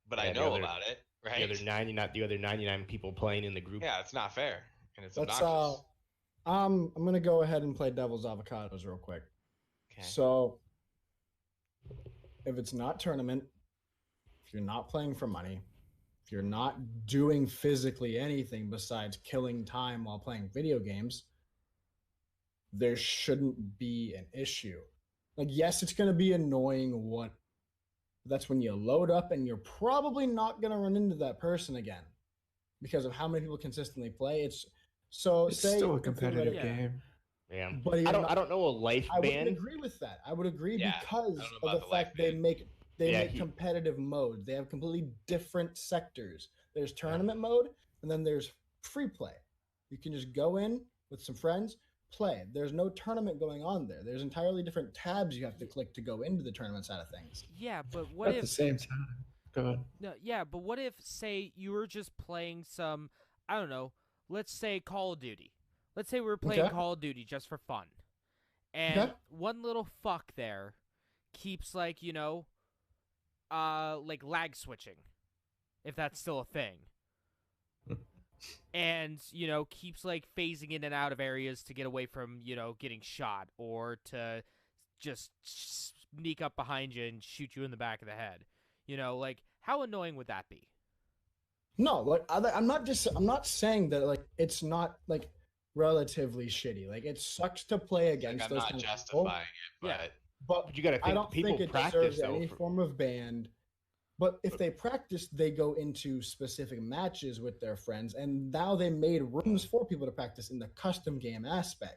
but I Yeah, the know other- about it, right? The other 99 people playing in the group. Yeah, it's not fair and it's Let's obnoxious. I'm gonna go ahead and play devil's avocados real quick. Okay. So, if it's not tournament, if you're not playing for money, if you're not doing physically anything besides killing time while playing video games, there shouldn't be an issue. Like, yes, it's going to be annoying. That's when you load up and you're probably not going to run into that person again because of how many people consistently play. It's say still a competitive Yeah. game. Yeah. But I don't know a life I wouldn't ban. agree with that. I would agree Yeah, because I don't know of about the the life fact they ban. make Yeah, competitive modes. They have completely different sectors. There's tournament mode, and then there's free play. You can just go in with some friends, play. There's no tournament going on there. There's entirely different tabs you have to click to go into the tournament side of things. Yeah, but what At if the same time, go ahead. No, yeah, but what if, say, you were just playing some, I don't know, let's say Call of Duty. Let's say we were playing Okay. Call of Duty just for fun. And Okay. one little fuck there keeps, like, like lag switching, if that's still a thing. And, keeps, like, phasing in and out of areas to get away from, getting shot or to just sneak up behind you and shoot you in the back of the head. Like, how annoying would that be? No, like I'm not saying that like it's not like relatively shitty. Like it sucks to play Like, against I'm those not kind of people, justifying it, Yeah. but but You got to I think don't people think it practice deserves though. any form of ban. But if they practice, they go into specific matches with their friends, and now they made rooms for people to practice in the custom game aspect.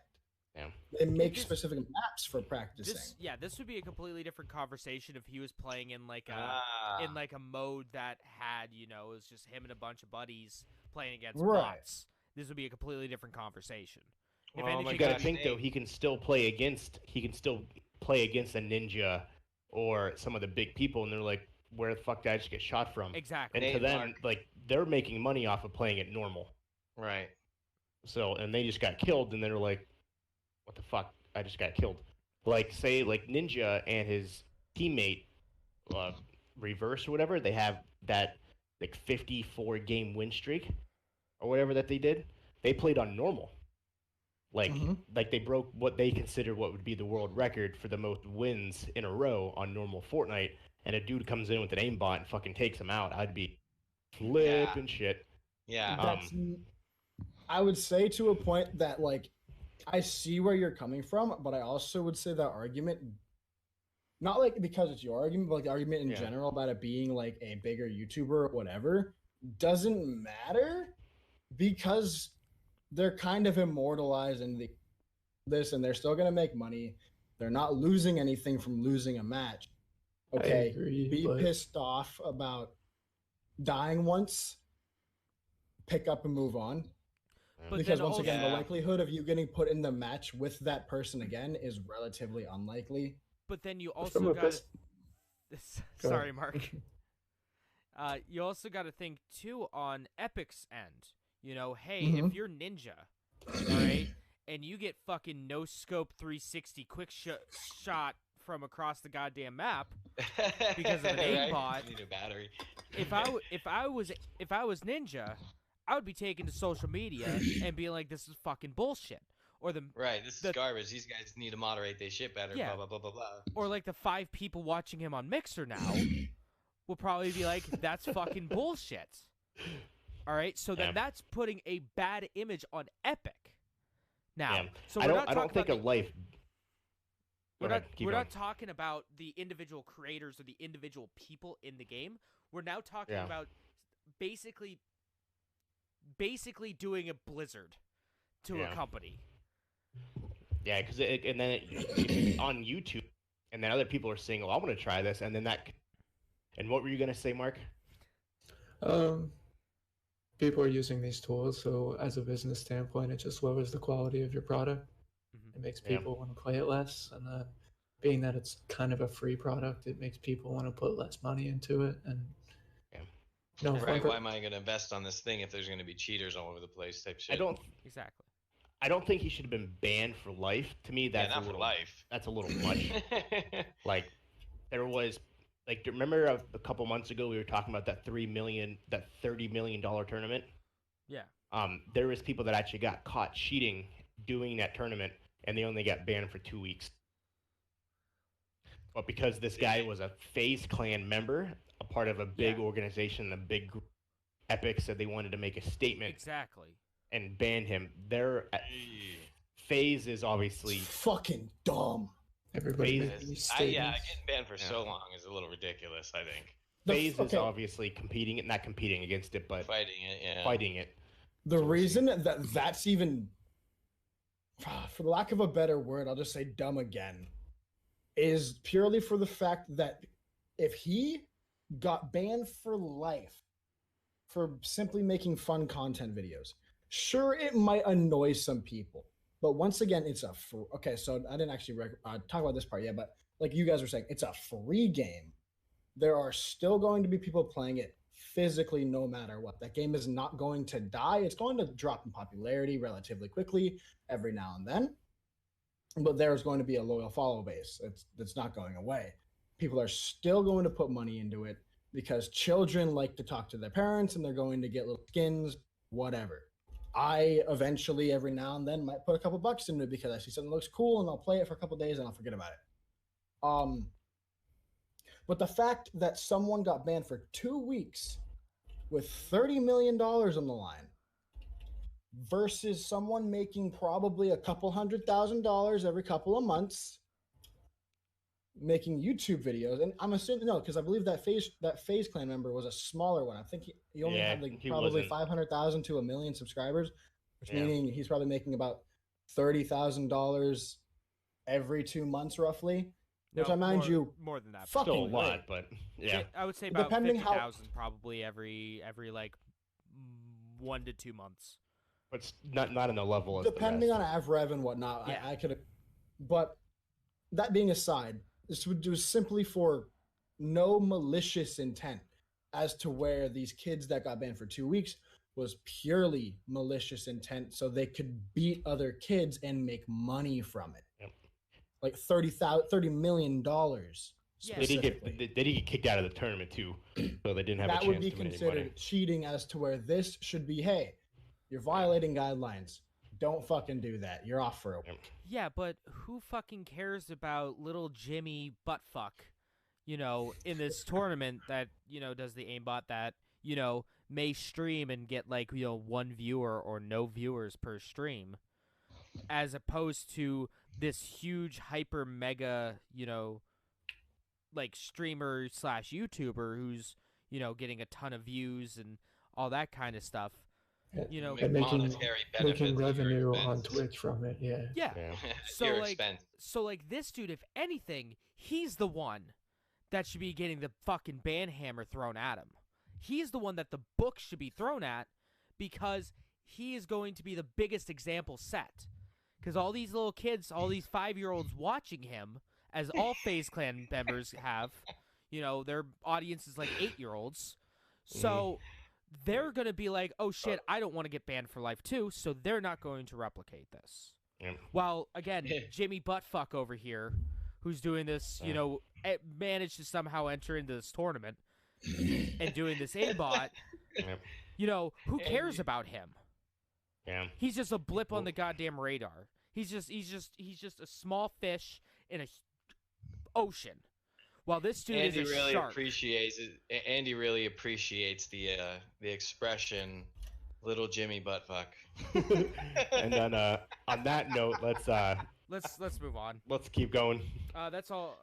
Yeah. They make This- specific maps for practicing. This would be a completely different conversation if he was playing in like a ah, a mode that had, it was just him and a bunch of buddies playing against Right. bots. This would be a completely different conversation. If well, anything, my You got to gosh, think though, Nate. he can still play against a ninja or some of the big people, and they're like, where the fuck did I just get shot from? Exactly. And to Nate, them, Mark. like they're making money off of playing it normal. Right. So, and they just got killed, and they're like, what the fuck? I just got killed. Like, say, like Ninja and his teammate, Reverse or whatever, they have that like 54 game win streak or whatever that they did. They played on normal. Like, Mhm. like they broke what they consider what would be the world record for the most wins in a row on normal Fortnite. And a dude comes in with an aimbot and fucking takes him out. I'd be flipping shit. Yeah. That's I would say to a point that like I see where you're coming from, but I also would say that argument not like because it's your argument, but like the argument in Yeah. general about it being like a bigger YouTuber or whatever doesn't matter because they're kind of immortalized in this and they're still gonna make money. They're not losing anything from losing a match. Okay. agree, Be but- pissed off about dying once, pick up and move on. But Because then once again, the also- likelihood of you getting put in the match with that person again is relatively unlikely. But then you From also a got bus- Go Sorry, ahead. Mark. You also got to think too on Epic's end. Hey, if Mhm. you're Ninja, all right, and you get fucking no scope 360 quick shot from across the goddamn map, because of an Right? aimbot. You need a battery. if I was Ninja, I would be taking to social media and being like, "This is fucking bullshit," or Right. This is the- garbage. These guys need to moderate their shit better. Yeah. Blah blah blah blah blah. or like the 5 people watching him on Mixer now will probably be like, "That's fucking bullshit." All right, so then Yeah. that's putting a bad image on Epic. Now, Yeah. so I we're don't. not I don't talking think a about life. we're Go not ahead, keep we're going. not talking about the individual creators or the individual people in the game. We're now talking Yeah. about basically doing a Blizzard to a Yeah. company. Yeah, because it's on YouTube, and then other people are saying, "Oh, I want to try this," and then And what were you gonna say, Mark? Um, People are using these tools, so as a business standpoint, it just lowers the quality of your product. Mhm. It makes Yeah. people want to play it less, and being that it's kind of a free product, it makes people want to put less money into it. And Yeah. no, if Right? I'm Why am I going to invest on this thing if there's going to be cheaters all over the place? Type shit. Exactly. I don't think he should have been banned for life. To me, that's not a for little, life. That's a little much. Like, there was, like, remember a couple months ago we were talking about that $30 million tournament. Yeah. There was people that actually got caught cheating doing that tournament, and they only got banned for 2 weeks. But because this guy was a FaZe Clan member, a part of a big organization, a big group, Epic said they wanted to make a statement Exactly. and ban him. FaZe is obviously It's fucking dumb. everybody FaZe making these yeah, statements. getting banned for so long is a little ridiculous. I think FaZe is okay. obviously not competing against it, but fighting it. Yeah. fighting it. The So we'll reason that that's even, for the lack of a better word, I'll just say dumb again, is purely for the fact that if he got banned for life for simply making fun content videos, sure, it might annoy some people. But once again, it's okay. So I didn't actually talk about this part yet, but like you guys were saying, it's a free game. There are still going to be people playing it physically no matter what. That game is not going to die. It's going to drop in popularity relatively quickly every now and then. But there's going to be a loyal follow base. It's not going away. People are still going to put money into it because children like to talk to their parents and they're going to get little skins, whatever. I eventually, every now and then, might put a couple bucks into it because I see something that looks cool and I'll play it for a couple days and I'll forget about it. But the fact that someone got banned for 2 weeks with $30 million on the line versus someone making probably a couple $100,000 every couple of months making YouTube videos, and I'm assuming no, because I believe that FaZe Clan member was a smaller one. I think he only had like probably 500,000 to 1 million subscribers, which meaning he's probably making about $30,000 every 2 months roughly. Which I mind you, more than that. Fucking Still a lot, great. but yeah. I would say about Depending 50,000 probably every like 1 to 2 months. But it's not in the level of depending the on rest. AvRev and whatnot. Yeah. I could, but that being aside, this would do simply for no malicious intent as to where these kids that got banned for 2 weeks was purely malicious intent so they could beat other kids and make money from it. Yep. Like $30 million. Yeah. They specifically. did get kicked out of the tournament too, so they didn't have a That chance would be to win any considered money. cheating as to where this should be, hey, you're violating guidelines. Don't fucking do that. You're off for a week. Yeah, but who fucking cares about little Jimmy Buttfuck, in this tournament that, does the aimbot that, may stream and get like, 1 viewer or no viewers per stream, as opposed to this huge hyper mega, like streamer / YouTuber who's, getting a ton of views and all that kind of stuff. And making monetary benefits at your revenue on expense. Twitch from it. Yeah. Yeah. So Your like, expense. this dude, if anything, he's the one that should be getting the fucking ban hammer thrown at him. He's the one that the book should be thrown at because he is going to be the biggest example set. Because all these little kids, all these 5-year-olds watching him, as all FaZe Clan members have, their audience is like 8-year-olds. So they're going to be like, oh shit, I don't want to get banned for life too, so they're not going to replicate this. Yep. While, again, Jimmy Buttfuck over here, who's doing this, managed to somehow enter into this tournament and doing this aimbot, Yep. who cares about him? Yeah. He's just a blip on the goddamn radar. He's just a small fish in a ocean. While this dude Andy is a really shark. appreciates it. Andy really appreciates the expression "little Jimmy buttfuck." And then on that note, Let's move on. let's keep going. That's all.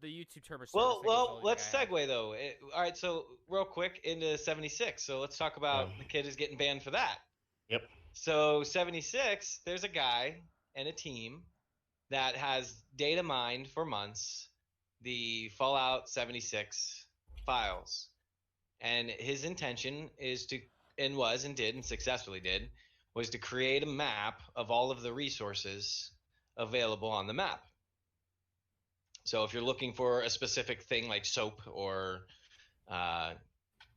The YouTube term. Well, let's segue though. All right, so real quick into 76. So let's talk about the kid is getting banned for that. Yep. So 76, there's a guy and a team that has data mined for months the Fallout 76 files. And his intention is to, and was and did and successfully did, was to create a map of all of the resources available on the map. So if you're looking for a specific thing like soap or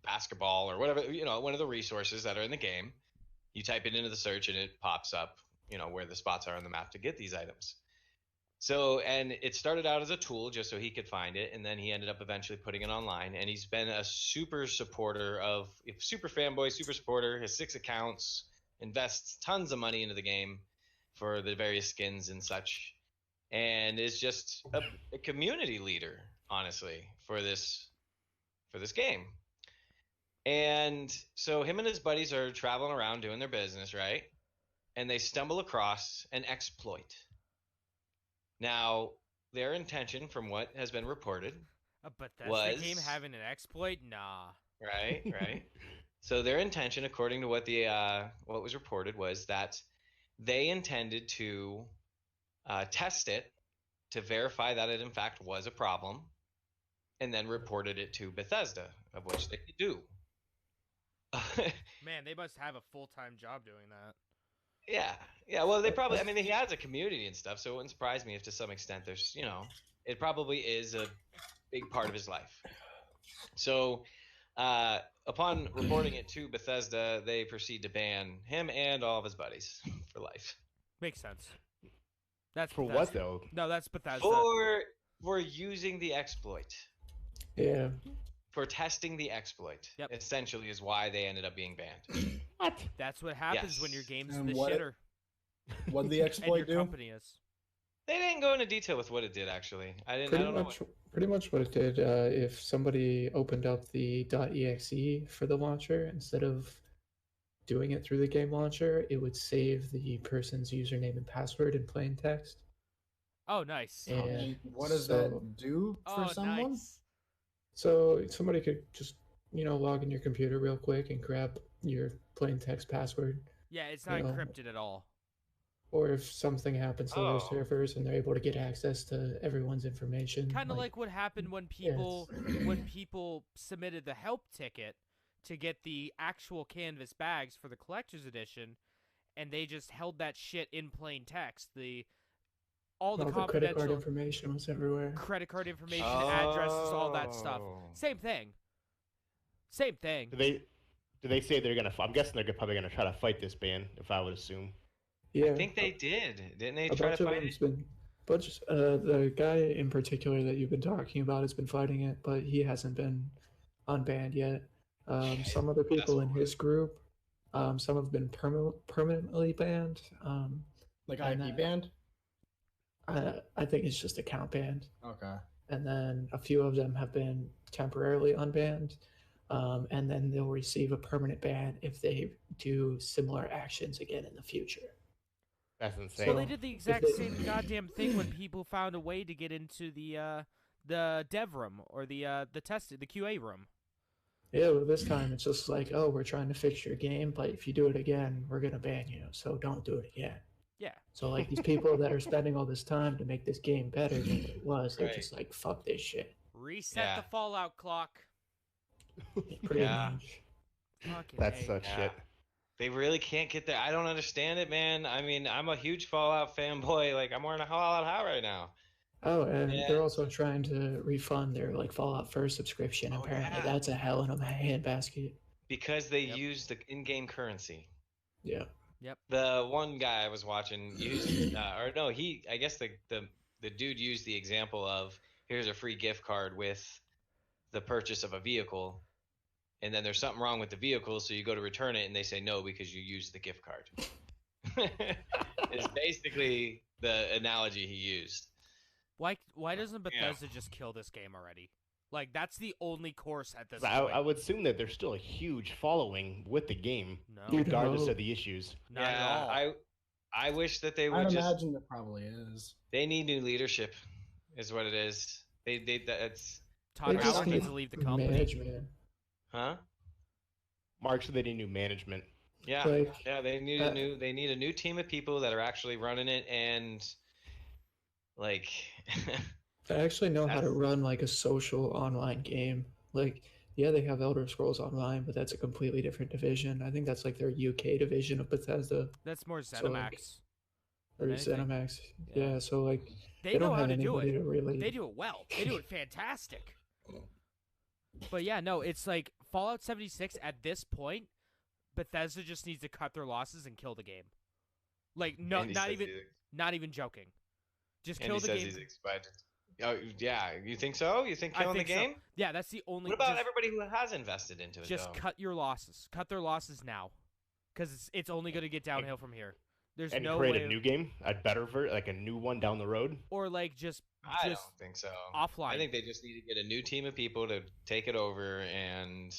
basketball or whatever, one of the resources that are in the game, you type it into the search and it pops up, where the spots are on the map to get these items. So, and it started out as a tool just so he could find it, and then he ended up eventually putting it online, and he's been a super supporter super fanboy, super supporter, has 6 accounts, invests tons of money into the game for the various skins and such, and is just a community leader, honestly, for this game. And so him and his buddies are traveling around doing their business, right? And they stumble across an exploit. Now, their intention, from what has been reported, But that's was the game having an exploit? Nah. right. So their intention, according to what was reported, was that they intended to test it to verify that it in fact was a problem, and then reported it to Bethesda, of which they could do. Man, they must have a full-time job doing that. Yeah. Well, they probably. I mean, he has a community and stuff, so it wouldn't surprise me if, to some extent, there's, it probably is a big part of his life. So, upon reporting it to Bethesda, they proceed to ban him and all of his buddies for life. Makes sense. That's For Bethesda. what though? No, that's Bethesda. For using the exploit. Yeah. For testing the exploit. Yep. Essentially, is why they ended up being banned. What? That's what happens when Yes. your game's And the what- shitter. What did the And exploit your do? company is. They didn't go into detail with what it did, actually. I Pretty don't know. much what it did. If somebody opened up the .exe for the launcher instead of doing it through the game launcher, it would save the person's username and password in plain text. Oh, nice. And And what does so- that do for Oh, someone? nice. So somebody could just, log in your computer real quick and grab your plain text password. Yeah, it's not You know, encrypted at all. Or if something happens to their Oh. servers and they're able to get access to everyone's information. Kind of like what happened when people submitted the help ticket to get the actual canvas bags for the collector's edition, and they just held that shit in plain text. All the all the credit confidential card information was everywhere. credit card information, addresses, all that stuff. Oh. Same thing. Same thing. Do they say they're gonna? I'm guessing they're probably gonna try to fight this ban, if I would assume. Yeah, I think they did. Didn't they a try bunch to of fight them's it? been. The guy in particular that you've been talking about has been fighting it, but he hasn't been unbanned yet. Some other people in his group, some have been permanently banned. Like And IP banned? I think it's just account banned. Okay. And then a few of them have been temporarily unbanned, and then they'll receive a permanent ban if they do similar actions again in the future. That's insane. Well, they did the exact they- same goddamn thing when people found a way to get into the dev room or the QA room. Yeah, well, this time it's just like, oh, we're trying to fix your game, but if you do it again, we're gonna ban you. So don't do it again. Yeah. So like these people that are spending all this time to make this game better than what it was, they're Right. just like, fuck this shit. Reset Yeah. the Fallout clock. Pretty Yeah. much. Fucking That's A. such Yeah. shit. They really can't get there. I don't understand it, man. I mean, I'm a huge Fallout fanboy. Like, I'm wearing a Fallout hat right now. Oh, and Yeah. they're also trying to refund their like Fallout First subscription. Oh, Apparently, yeah. that's a hell of a handbasket. Because they Yep. use the in-game currency. Yeah. The one guy I was watching used, I guess the dude used the example of, here's a free gift card with the purchase of a vehicle, and then there's something wrong with the vehicle, so you go to return it, and they say no because you used the gift card. It's basically the analogy he used. Why doesn't Bethesda just kill this game already? Like, that's the only course at this I point. would assume that there's still a huge following with the game, No, Dude, regardless no. of the issues. not at all. I wish that they I'd would just. imagine it probably is. They need new leadership, is what it is. That's Todd They just Howard need needs to leave the company. management. huh? Mark said they need new management. Yeah, Like, yeah. They need uh, a new team of people that are actually running it and like. They actually know how to That's- run like a social online game. Like, yeah, they have Elder Scrolls Online, but that's a completely different division. I think that's like their UK division of Bethesda That's more So, like, ZeniMax. or than anything. ZeniMax. Yeah. Yeah, so like They they know don't how have to do anybody it. to really. They do it well. They do it fantastic. But yeah, no, it's like Fallout 76 at this point, Bethesda just needs to cut their losses and kill the game. Like no, Andy not says even he's- not even joking. Just Andy kill the says game. he's excited. Oh yeah, you think so? You think I killing think the so. game? Yeah, that's the only. What about just, everybody who has invested into it? Just though? cut your losses. Cut their losses now, because it's only going to get downhill from here. There's And no create way. a new game, a better like a new one down the road. Or like just I don't just think so. offline. I think they just need to get a new team of people to take it over, and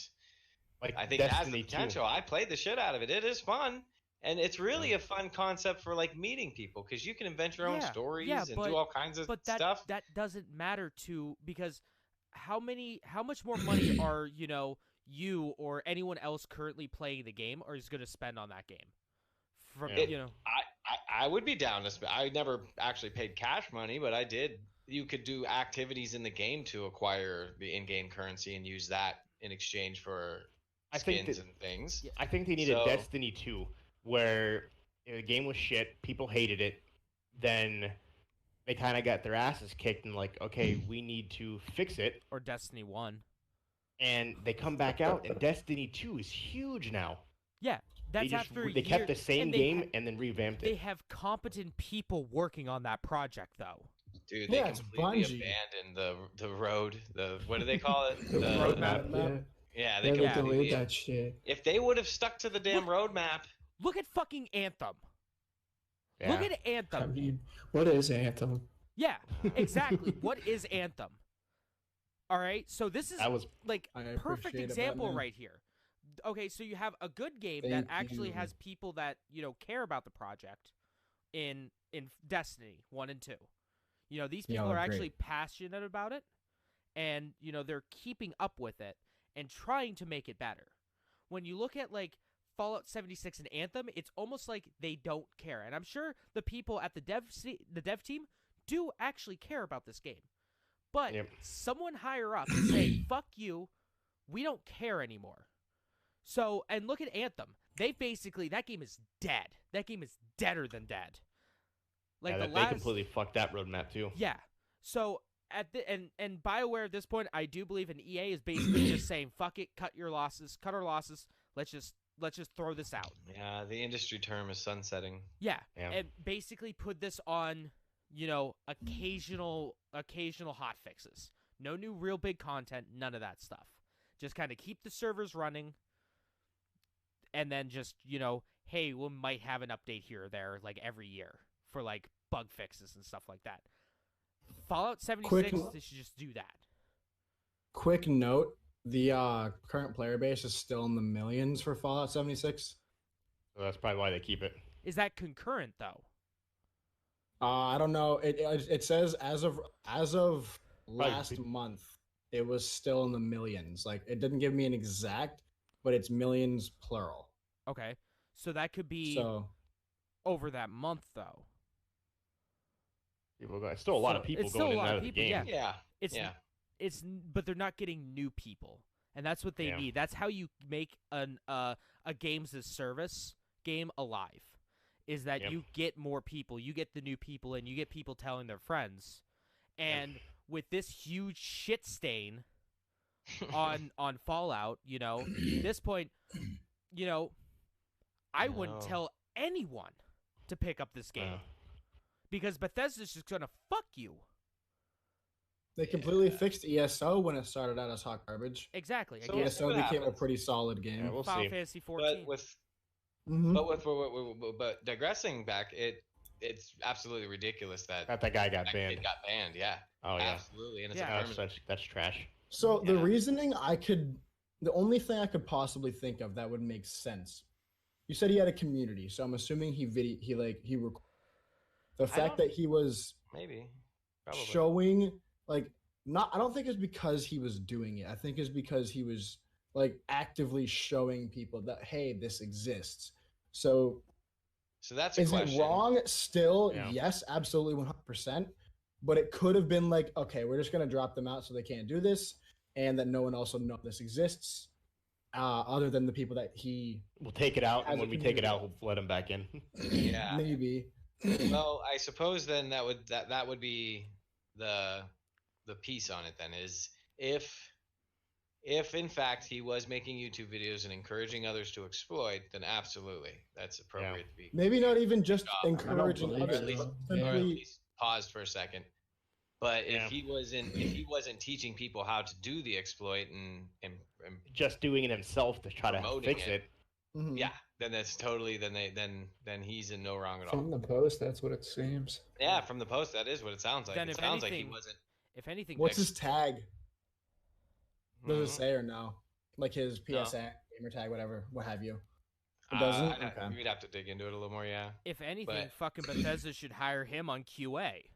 Like I think it has the Destiny 2. potential. I played the shit out of it. It is fun, and it's really a fun concept for like meeting people because you can invent your own Yeah, stories yeah, and but- do all kinds of but that stuff. that doesn't matter to because how much more money are you or anyone else currently playing the game or is going to spend on that game from Yeah. I would be down to spend. I never actually paid cash money, but I did. You could do activities in the game to acquire the in-game currency and use that in exchange for I think skins that- and things. Yeah. I think they needed So- Destiny 2, where the game was shit, people hated it, then they kind of got their asses kicked and like, okay, we need to fix it, or Destiny 1. and they come back out, and Destiny 2 is huge now. Yeah, that's They just after a they kept year- the same and they game ha- and then revamped They it. have competent people working on that project though. Dude, they Yeah, it's completely Bungie. abandoned the road. The what do they call it? The roadmap. Yeah, Yeah, they yeah, they completely. delayed that shit. If they would have stuck to the damn roadmap, Look at fucking Anthem. Yeah. Look at I Anthem. mean, what is Anthem? Yeah, exactly. What is Anthem? All right, so this is That was like I perfect appreciate it, example Batman. right here. Okay, so you have a good game that Thank actually you. has people that care about the project in Destiny 1 and 2. These Yeah, people are great. actually passionate about it, and they're keeping up with it and trying to make it better. When you look at like Fallout 76 and Anthem, it's almost like they don't care. And I'm sure the people at the dev team do actually care about this game. But Yep. someone higher up is saying, fuck you, we don't care anymore. So, and look at Anthem. That game is dead. That game is deader than dead. Like yeah, the they last completely fucked that roadmap too. Yeah. So at the and BioWare at this point, I do believe an EA is basically just saying, fuck it, cut our losses. Let's just throw this out. yeah, the industry term is sunsetting. Yeah. Yeah. And basically put this on, occasional hot fixes. No new real big content, none of that stuff. Just kind of keep the servers running and then just, hey, we might have an update here or there like every year for like bug fixes and stuff like that. Fallout 76, they should just do that. Quick note: the current player base is still in the millions for Fallout 76. So that's probably why they keep it. Is that concurrent though? I don't know. It says as of last Right. month, it was still in the millions. Like it didn't give me an exact, but it's millions plural. Okay. So that could be So over that month though. It's still a lot of So, people it's still going a in lot and out of of the people, game. yeah. Yeah, But they're not getting new people, and that's what they Yeah. need. That's how you make a games as service game alive. Is that Yep. you get more people, you get the new people, and you get people telling their friends. And with this huge shit stain on Fallout, at this point, I wouldn't No. tell anyone to pick up this game because Bethesda's just gonna fuck you. they completely Yeah. fixed ESO when it started out as hot garbage. Exactly. So Again, it's- ESO what became a happens? pretty solid game. Yeah, we'll Final see. Fantasy 14. but with Mhm. but digressing back, it's absolutely ridiculous that That guy got that banned. kid got banned. Yeah, Oh yeah. absolutely, and it's Yeah. a permanent. That's trash. So the Yeah. reasoning the only thing I could possibly think of that would make sense. You said he had a community, so I'm assuming the fact don't- that he was Maybe, probably. showing I don't think it's because he was doing it. I think it's because he was like actively showing people that hey, this exists. So So that's a is question. it wrong? Still, Yeah. yes, absolutely 100%. But it could have been like, okay, we're just gonna drop them out so they can't do this. and that no one also knows this exists, other than the people that he We'll take it out, As and a when we take it community. out, we'll let him back in. Yeah. maybe. Well, I suppose then that would be the piece on it then is if in fact he was making YouTube videos and encouraging others to exploit, then absolutely that's appropriate to be Maybe not even just I don't encouraging believe others, at least, but or at simply least paused for a second. But Yeah. if he wasn't teaching people how to do the exploit and Just doing it himself to try to Promoting fix it. it. Mhm. yeah, then that's totally then he's in no wrong at all. From the post, that's what it seems. Yeah, from the post, that is what it sounds like. Then It if sounds like he anything- wasn't. If anything, What's his tag? Does Mhm. it say or no? Like his No. PSN, gamer tag, whatever, what have you? It Uh, doesn't. I'd- We'd have to dig into it a little more. Yeah. if anything, but- fucking Bethesda should hire him on QA.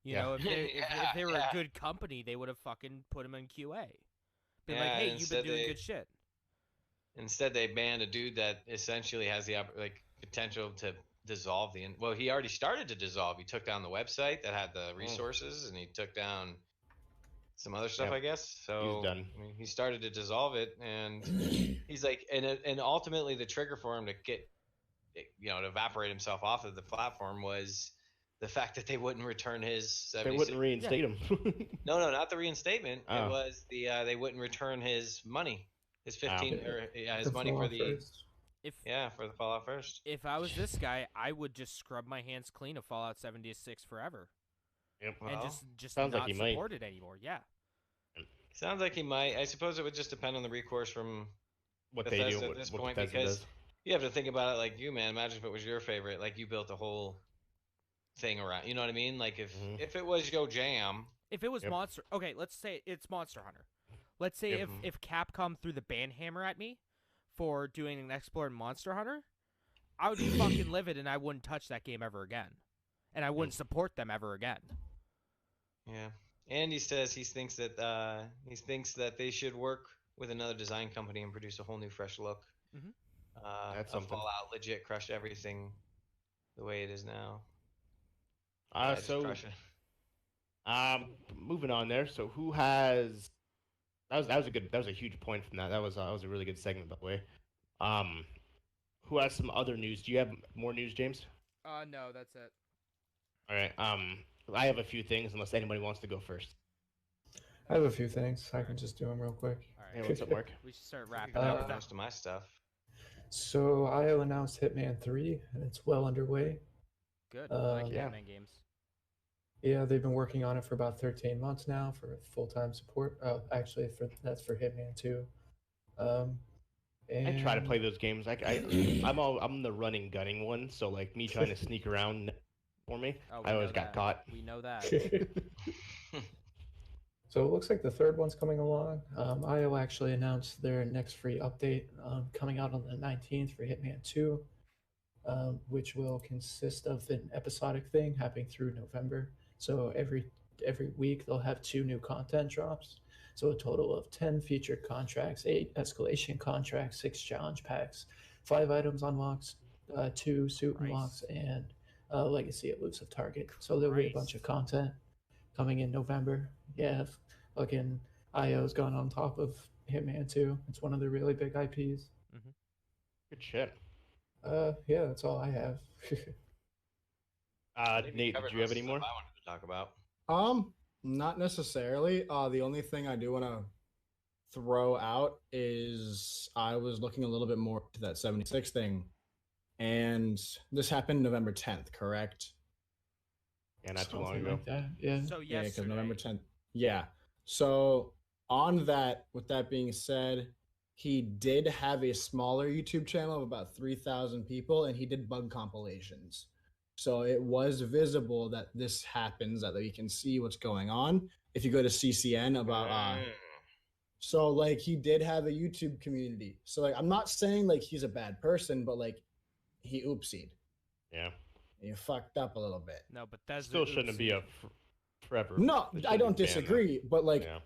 You Yeah. know, if they were Yeah. a good company, they would have fucking put him in QA. Be Yeah, like, hey, and you've been instead doing they- good shit. Instead, they banned a dude that essentially has the potential to dissolve the. Well, he already started to dissolve. He took down the website that had the resources, and he took down some other stuff, Yep. I guess. So He's done. I mean, he started to dissolve it, and he's like, and ultimately the trigger for him to get, to evaporate himself off of the platform was the fact that they wouldn't return his. They 76 wouldn't reinstate him. No, not the reinstatement. Oh. It was they wouldn't return his money, his 15 Oh. or his The money for Fallout the first. for the Fallout first. If I was this guy, I would just scrub my hands clean of Fallout 76 forever Yep. and Well, just sounds like not he might. support it anymore. Yeah. Sounds like he might. I suppose it would just depend on the recourse from. What they do, Bethesda at what, this what point, Bethesda because does. you have to think about it like you, man. Imagine if it was your favorite, like you built a whole thing around. You know what I mean? Like Mhm. if it was your jam, If it was Yep. Monster, okay, let's say it's Monster Hunter. Let's say Yep. if Capcom threw the ban hammer at me for doing an exploit in Monster Hunter, I would be fucking livid and I wouldn't touch that game ever again, and I wouldn't support them ever again. yeah. Andy says he thinks that they should work with another design company and produce a whole new, fresh look. Mhm. That's of something. Fallout legit crushed everything the way it is now. Yeah, just So, crush it. moving on there. So, who has? That was a huge point from that. That was a really good segment, by the way. Who has some other news? Do you have more news, James? No, that's it. All right. I have a few things, unless anybody wants to go first. I have a few things. I can just do them real quick. All Hey, right, what's up, Mark? we should start wrapping That up. was Uh, most of my stuff. So IO announced Hitman 3, and it's well underway. Good. I like yeah. Hitman games. Yeah, they've been working on it for about 13 months now for full-time support. Oh, actually, that's for Hitman 2. I try to And- play those games. I'm the running gunning one, so like me trying to sneak around for me, Oh, we I always know got that. caught. We know that. So it looks like the third one's coming along. IO actually announced their next free update coming out on the 19th for Hitman 2, which will consist of an episodic thing happening through November. So every week they'll have 2 new content drops. So a total of 10 featured contracts, 8 escalation contracts, 6 challenge packs, 5 items unlocks, 2 suit Nice. unlocks, and Legacy Elusive Target. So there'll be a bunch Nice. of content coming in November. Yeah, fucking IO's gone on top of Hitman 2. It's one of the really big IPs. Good shit. Yeah, that's all I have. I think we Nate, covered did you have most any of the more? stuff I wanted to talk about. Not necessarily. The only thing I do want to throw out is I was looking a little bit more to that 76 thing, and this happened November 10th, correct? Yeah, not too long Something ago. like that. Yeah. So Yeah, because yesterday, November 10th. Yeah. So on that, with that being said, he did have a smaller YouTube channel of about 3,000 people, and he did bug compilations. So it was visible that this happens, that you can see what's going on. If you go to CCN about so like he did have a YouTube community. So like I'm not saying like he's a bad person, but like he oopsied. Yeah. He fucked up a little bit. no, but that's Still shouldn't be a forever. No, They I shouldn't don't be banned, though. disagree, but like Yeah.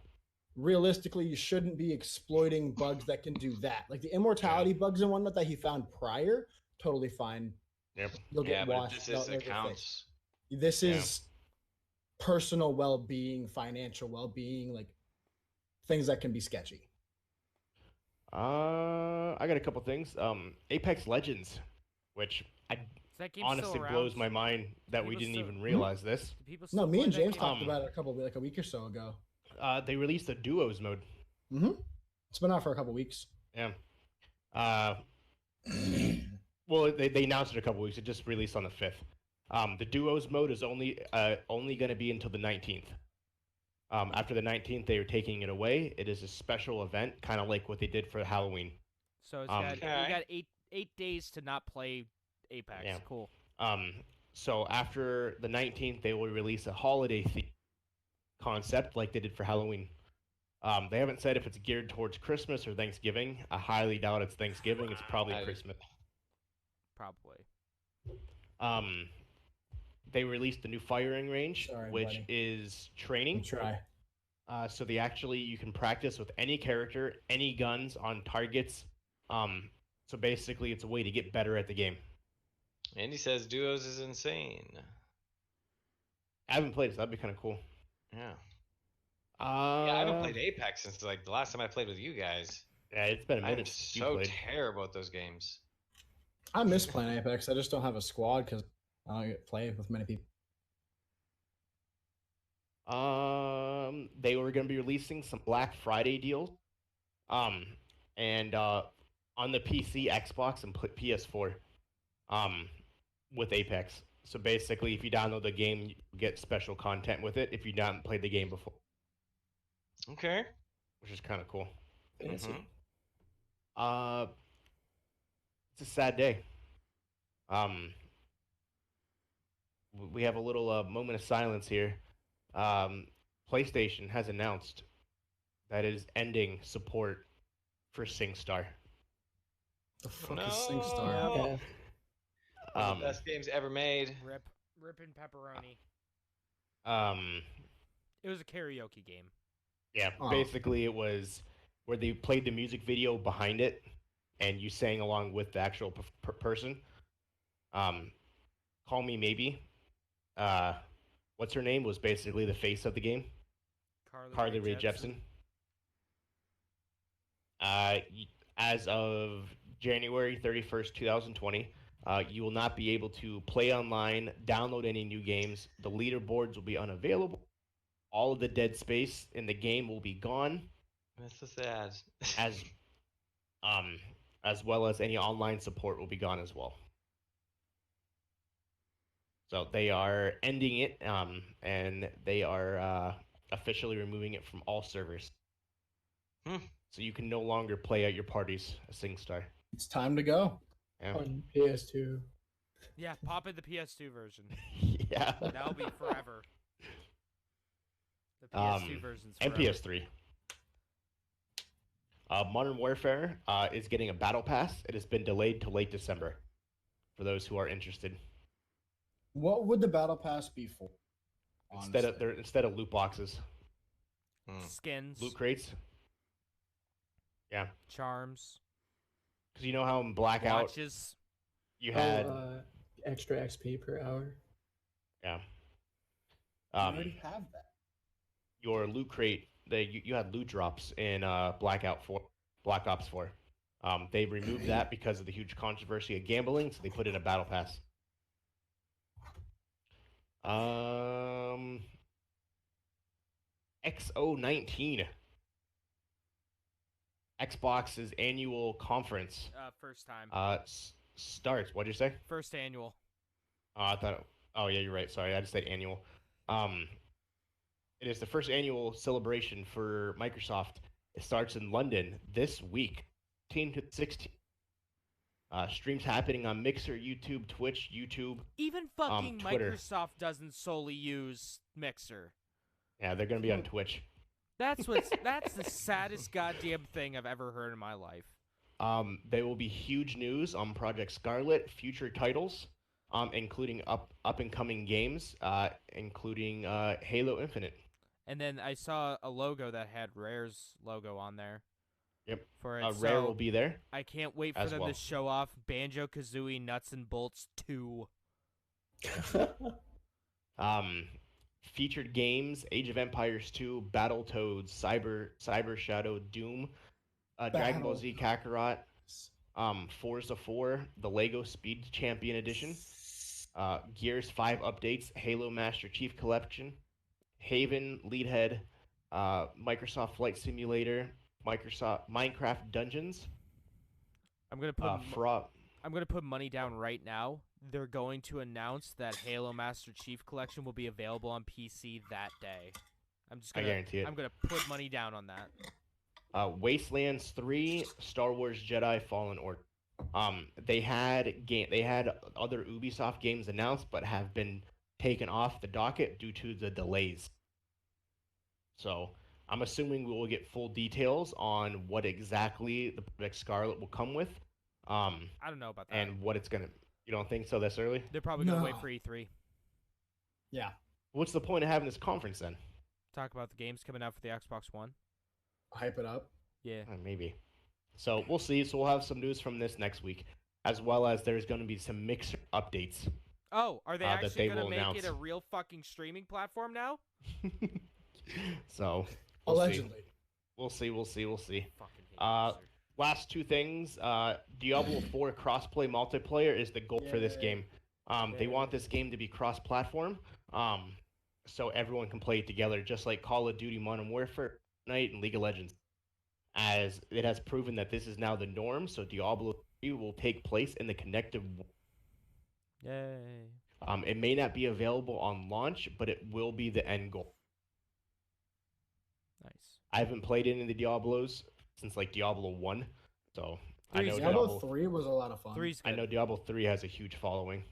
realistically, you shouldn't be exploiting bugs that can do that. Like the immortality bugs and whatnot that he found prior, totally fine. Yep. You'll Yeah, get but washed. this they'll- is they'll get fixed. accounts. This Yeah. is personal well-being, financial well-being, like things that can be sketchy. I got a couple things. Apex Legends, which Is that game honestly still around? blows my mind that we People didn't still- even realize this. Do people No, still me play and that James game? talked about it like a week or so ago. They released a duos mode. Mm-hmm. It's been out for a couple weeks. Yeah. Well, they announced it a couple weeks. It just released on the 5th. The duos mode is only going to be until the 19th. After the 19th, they are taking it away. It is a special event, kind of like what they did for Halloween. So it's Okay. we got eight days to not play Apex. Yeah. Cool. So after the 19th, they will release a holiday theme concept like they did for Halloween. They haven't said if it's geared towards Christmas or Thanksgiving. I highly doubt it's Thanksgiving. It's probably Christmas. Probably. They released the new firing range, Sorry, which buddy. is training. Try. So you can practice with any character, any guns on targets. So basically, it's a way to get better at the game. Andy says duos is insane. I haven't played, so that'd be kind of cool. Yeah. Yeah, I haven't played Apex since like the last time I played with you guys. Yeah, it's been a I'm minute since you so played. terrible at those games. I miss playing Apex. I just don't have a squad because I don't get played with many people. They were going to be releasing some Black Friday deals. And on the PC, Xbox, and PS4. With Apex. So basically, if you download the game, you get special content with it if you haven't played the game before. Okay. Which is kind of cool. Fancy. Mhm. It's a sad day. We have a little moment of silence here. PlayStation has announced that it is ending support for SingStar. The fuck No. is SingStar? Yeah. One of the best games ever made. Rippin' pepperoni. Um, It was a karaoke game. yeah, Oh. basically it was where they played the music video behind it, and you sang along with the actual person. Call Me Maybe. What's her name was basically the face of the game. Carly Rae Jepsen. As of January 31st, 2020, you will not be able to play online, download any new games. The leaderboards will be unavailable. All of the dead space in the game will be gone, That's so sad. as well as any online support will be gone as well. So they are ending it, and they are officially removing it from all servers. So you can no longer play at your parties as SingStar. It's time to go. Yeah. On PS2. Yeah, pop in the PS2 version. Yeah. That'll be forever. The PS2 version's And forever. PS3. Modern Warfare is getting a battle pass. It has been delayed to late December. For those who are interested, What would the battle pass be for? instead honestly? of loot boxes, Skins, loot crates. Yeah, charms, because you know how in Blackout watches. you had Extra XP per hour. yeah. I already have that. Your loot crate, you had loot drops in Black Ops 4. They removed that because of the huge controversy of gambling, so they put in a battle pass. XO19, Xbox's annual conference First time. starts. What'd you say? First annual. I thought. Oh yeah, you're right. Sorry, I just said annual. It is the first annual celebration for Microsoft. It starts in London this week, 10 to 16. Streams happening on Mixer, YouTube, Twitch, YouTube. Even fucking Twitter. Microsoft doesn't solely use Mixer. Yeah, they're gonna be on Twitch. That's the saddest goddamn thing I've ever heard in my life. There will be huge news on Project Scarlet, future titles, including up and coming games, including Halo Infinite. And then I saw a logo that had Rare's logo on there. Yep. For it. Rare So will be there. I can't wait for as them well. to show off Banjo-Kazooie Nuts and Bolts 2. featured games: Age of Empires 2, Battletoads, Cyber Shadow, Doom, Dragon Ball Z Kakarot, Forza 4, the Lego Speed Champion Edition, Gears 5 updates, Halo Master Chief Collection, Haven, Leadhead, Microsoft Flight Simulator, Microsoft Minecraft Dungeons, I'm gonna put Frog. I'm gonna put money down right now. They're going to announce that Halo Master Chief Collection will be available on PC that day. I guarantee it. I'm gonna put money down on that. Wastelands 3, Star Wars Jedi Fallen Order. They had other Ubisoft games announced, but have been taken off the docket due to the delays. So I'm assuming we will get full details on what exactly the Project Scarlet will come with. I don't know about that. And what it's gonna. You don't think so this early? They're probably gonna wait No. for E3. Yeah. What's the point of having this conference then? Talk about the games coming out for the Xbox One. Hype it up. Yeah. Maybe. So we'll see. So we'll have some news from this next week, as well as there's going to be some Mixer updates. Oh, are they that actually they gonna will make announce. it a real fucking streaming platform now? So we'll see. Allegedly. We'll see. Fucking hate Uh, Blizzard. Last two things. Diablo 4 crossplay multiplayer is the goal for this Yay. game. They want this game to be cross-platform, so everyone can play it together, just like Call of Duty Modern Warfare, Fortnite, and League of Legends. As it has proven that this is now the norm, so Diablo 3 will take place in the connected world. Yay. It may not be available on launch, but it will be the end goal. Nice. I haven't played any of the Diablos since like Diablo 1, so I know Diablo 3 was a lot of fun. Three's good. I know Diablo 3 has a huge following.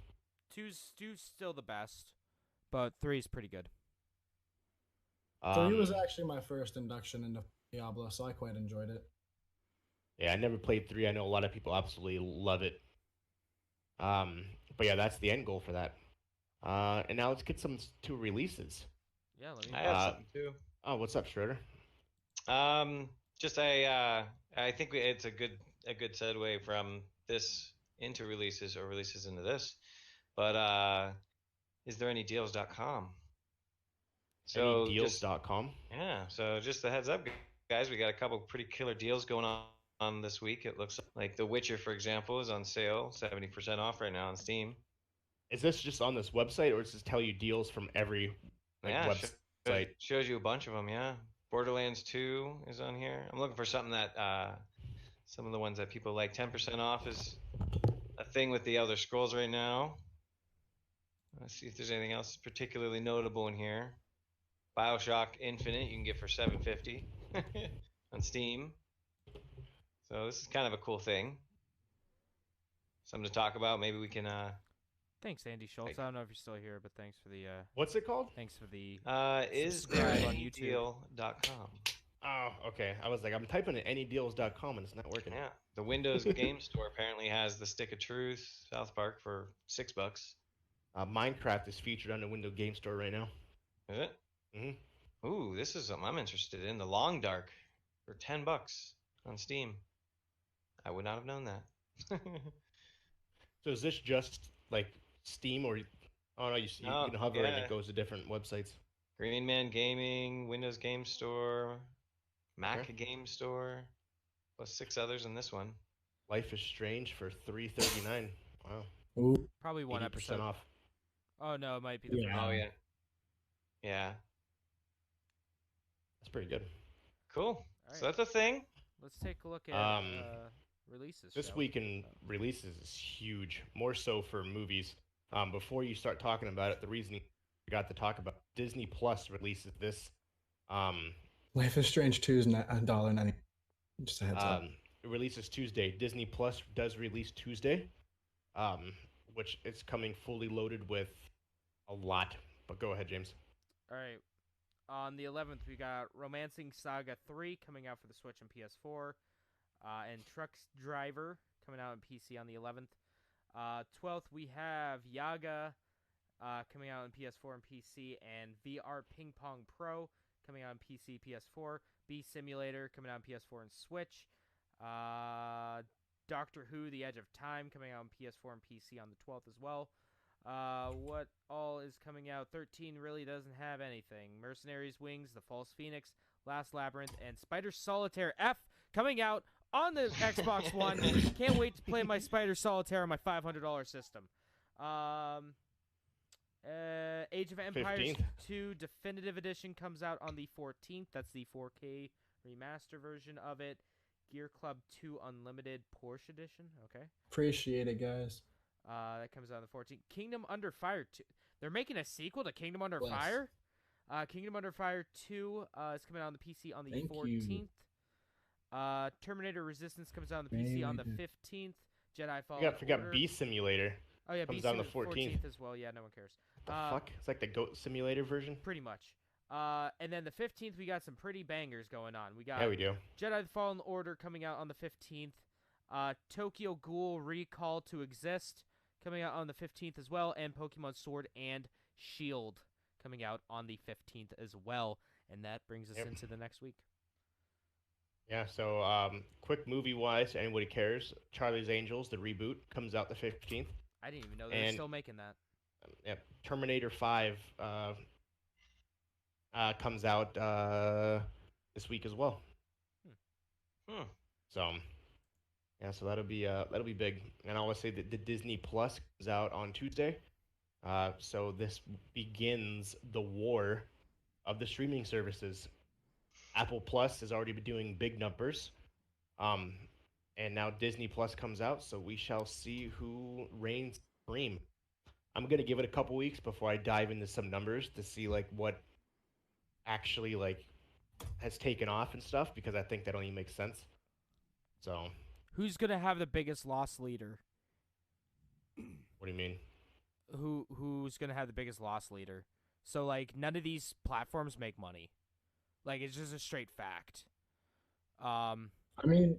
Two's still the best, but three's pretty good. 3 was actually my first induction into Diablo, so I quite enjoyed it. Yeah, I never played 3. I know a lot of people absolutely love it. But yeah, that's the end goal for that. And now let's get some two releases. Yeah, let me. I have something too. Oh, what's up, Schroeder? Just I think it's a good segue from this into releases or releases into this. But is there any deals.com? So Deals.com. yeah, so just a heads up, guys, we got a couple pretty killer deals going on this week. It looks like The Witcher, for example, is on sale, 70% off right now on Steam. Is this just on this website, or does this tell you deals from every website? Shows you a bunch of them. Yeah, Borderlands 2 is on here. I'm looking for something that some of the ones that people like. 10% off is a thing with the Elder Scrolls right now. Let's see if there's anything else particularly notable in here. BioShock Infinite you can get for $7.50 on Steam. So this is kind of a cool thing. Something to talk about. Maybe we can. Thanks, Andy Schultz. I don't know if you're still here, but thanks for the. What's it called? Thanks for the. Is there subscribe on any YouTube. deal.com? Oh, okay. I was like, I'm typing in anydeals.com and it's not working. Yeah, the Windows Game Store apparently has the Stick of Truth South Park for $6. Minecraft is featured on the Windows Game Store right now. Is it? Mm-hmm. Ooh, this is something I'm interested in. The Long Dark for $10 on Steam. I would not have known that. So is this just like Steam, or oh no, you Oh, can hover and yeah. it goes to different websites? Green Man Gaming, Windows Game Store, Mac Okay. Game Store, plus 6 others in this one. Life is Strange for $3.39. Wow, Ooh. Probably one 80% episode. off. Oh no, it might be the. Yeah. Oh yeah, yeah, That's pretty good. cool. All So right. that's a thing. Let's take a look at releases. This shall we? week in releases is huge, more so for movies. Before you start talking about it, the reason we got to talk about Disney Plus releases this. Life is Strange 2 is $1.90. Just a heads up. It releases Tuesday. Disney Plus does release Tuesday, which is coming fully loaded with a lot. But go ahead, James. All right. On the 11th, we got Romancing Saga 3 coming out for the Switch and PS4, and Trucks Driver coming out on PC on the 11th. 12th, we have Yaga coming out on PS4 and PC, and VR Ping Pong Pro coming out on PC, PS4. Bee Simulator coming out on PS4 and Switch. Doctor Who: The Edge of Time coming out on PS4 and PC on the 12th as well. What all is coming out. 13 really doesn't have anything. Mercenaries Wings, The False Phoenix, Last Labyrinth, and Spider Solitaire F coming out on the Xbox One. Can't wait to play my Spider Solitaire on my $500 system. Age of Empires 15th. 2 Definitive Edition comes out on the 14th. That's the 4K remaster version of it. Gear Club 2 Unlimited Porsche Edition. Okay. Appreciate it, guys. That comes out on the 14th. Kingdom Under Fire 2. They're making a sequel to Kingdom Under Bless. Fire. Kingdom Under Fire 2 is coming out on the PC on the Thank 14th. Terminator Resistance comes out on the PC on the Maybe. 15th. Jedi Fallen Forgot Order. Bee Simulator. Oh yeah, comes Beast out on the Simulator 14th. as well. Yeah, no one cares. The fuck? It's like the Goat Simulator version. Pretty much. And then the 15th, we got some pretty bangers going on. We got Yeah, we do. Jedi the Fallen Order coming out on the 15th. Tokyo Ghoul Recall to Exist coming out on the 15th as well. And Pokemon Sword and Shield coming out on the 15th as well. And that brings us Yep. into the next week. Yeah, so quick movie-wise, anybody cares, Charlie's Angels, the reboot, comes out the 15th. I didn't even know they were And- still making that. Yep. Terminator 5 comes out this week as well. Hmm. So, yeah, so that'll be big. And I always say that the Disney Plus comes out on Tuesday. So this begins the war of the streaming services. Apple Plus has already been doing big numbers. And now Disney Plus comes out, so we shall see who reigns supreme. I'm gonna give it a couple weeks before I dive into some numbers to see like what actually like has taken off and stuff, because I think that only makes sense. So, Who's gonna have the biggest loss leader? what do you mean? Who's gonna have the biggest loss leader? So like none of these platforms make money. Like it's just a straight fact. I mean,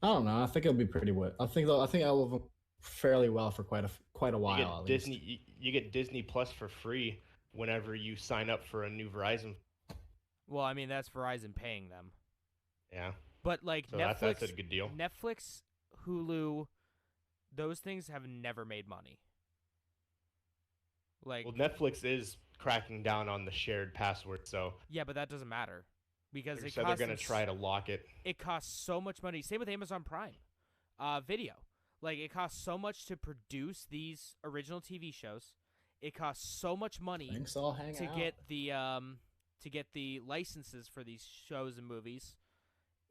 I don't know. I think it'll be pretty well. I think I'll live fairly well for quite a while. You at get least. Disney. You get Disney Plus for free whenever you sign up for a new Verizon. Well, I mean that's Verizon paying them. Yeah, But like so Netflix, that's a good deal. Netflix, Hulu, those things have never made money. Like Well, Netflix is cracking down on the shared password, so yeah, but that doesn't matter because they it said they're costs gonna them try to lock it. it costs so much money. Same with Amazon Prime Video. Like it costs so much to produce these original TV shows. It costs so much money Thanks, I'll hang to out. get the licenses for these shows and movies.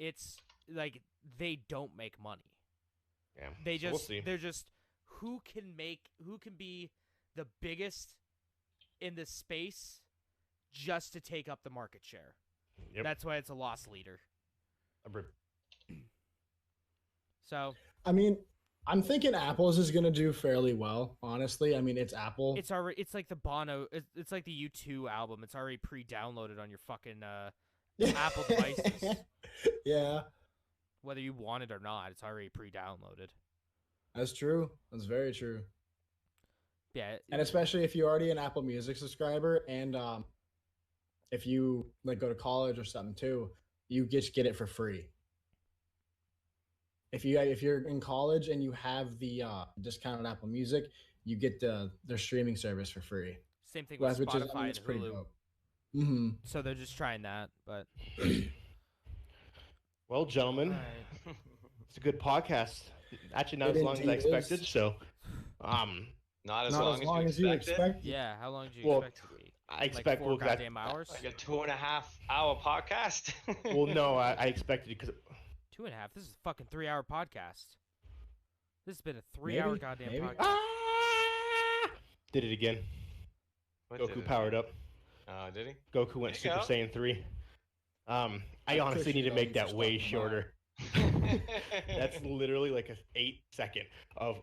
It's like they don't make money. Yeah, They so we'll just see. they're just who can be the biggest in this space just to take up the market share. Yep. That's why it's a loss leader. So I mean, I'm thinking Apple's is gonna do fairly well. Honestly, I mean, it's Apple. it's already it's like the Bono it's like the U2 album. It's already pre-downloaded on your fucking Apple devices. Yeah, Whether you want it or not, it's already pre-downloaded. that's true. That's very true. Yeah, And especially if you're already an Apple Music subscriber, and if you like go to college or something too, you just get it for free. If you're in college and you have the discounted Apple Music, you get their streaming service for free. same thing with Which is, I Spotify mean, and it's pretty Hulu. dope. Mm-hmm. So they're just trying that, but Well, gentlemen, Alright. it's a good podcast. Actually, not It as long as I indeed is. expected. So, Not as Not long as long as you you expected. expect. yeah, how long do you Well, expect it to be? I expect like 4 well, 'cause I- goddamn hours. Like a 2.5-hour podcast. well, no, I expected because 2.5. This is a fucking 3-hour podcast. This has been a 3-hour Maybe, goddamn maybe. podcast. did it again. What did Goku it powered do? up. Oh, did he? Goku went There you Super go. Saiyan 3. I I honestly need to appreciate make you that for way stopping by. shorter. That's literally like a 8-second of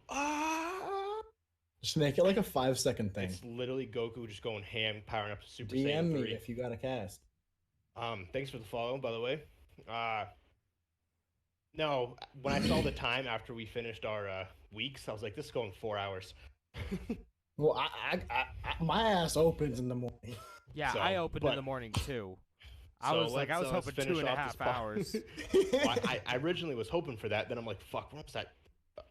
Just make it like a 5-second thing. It's literally Goku just going ham, powering up to Super DM Saiyan me 3. if you got a cast. Thanks for the follow, by the way. No, when I saw the time after we finished our weeks, I was like, this is going 4 hours. Well, my ass opens in the morning. Yeah, So, I opened in but- the morning too. I So was like, I was let's hoping finish 2.5 off this po- hours. Well, I originally was hoping for that. Then I'm like, fuck, what's that?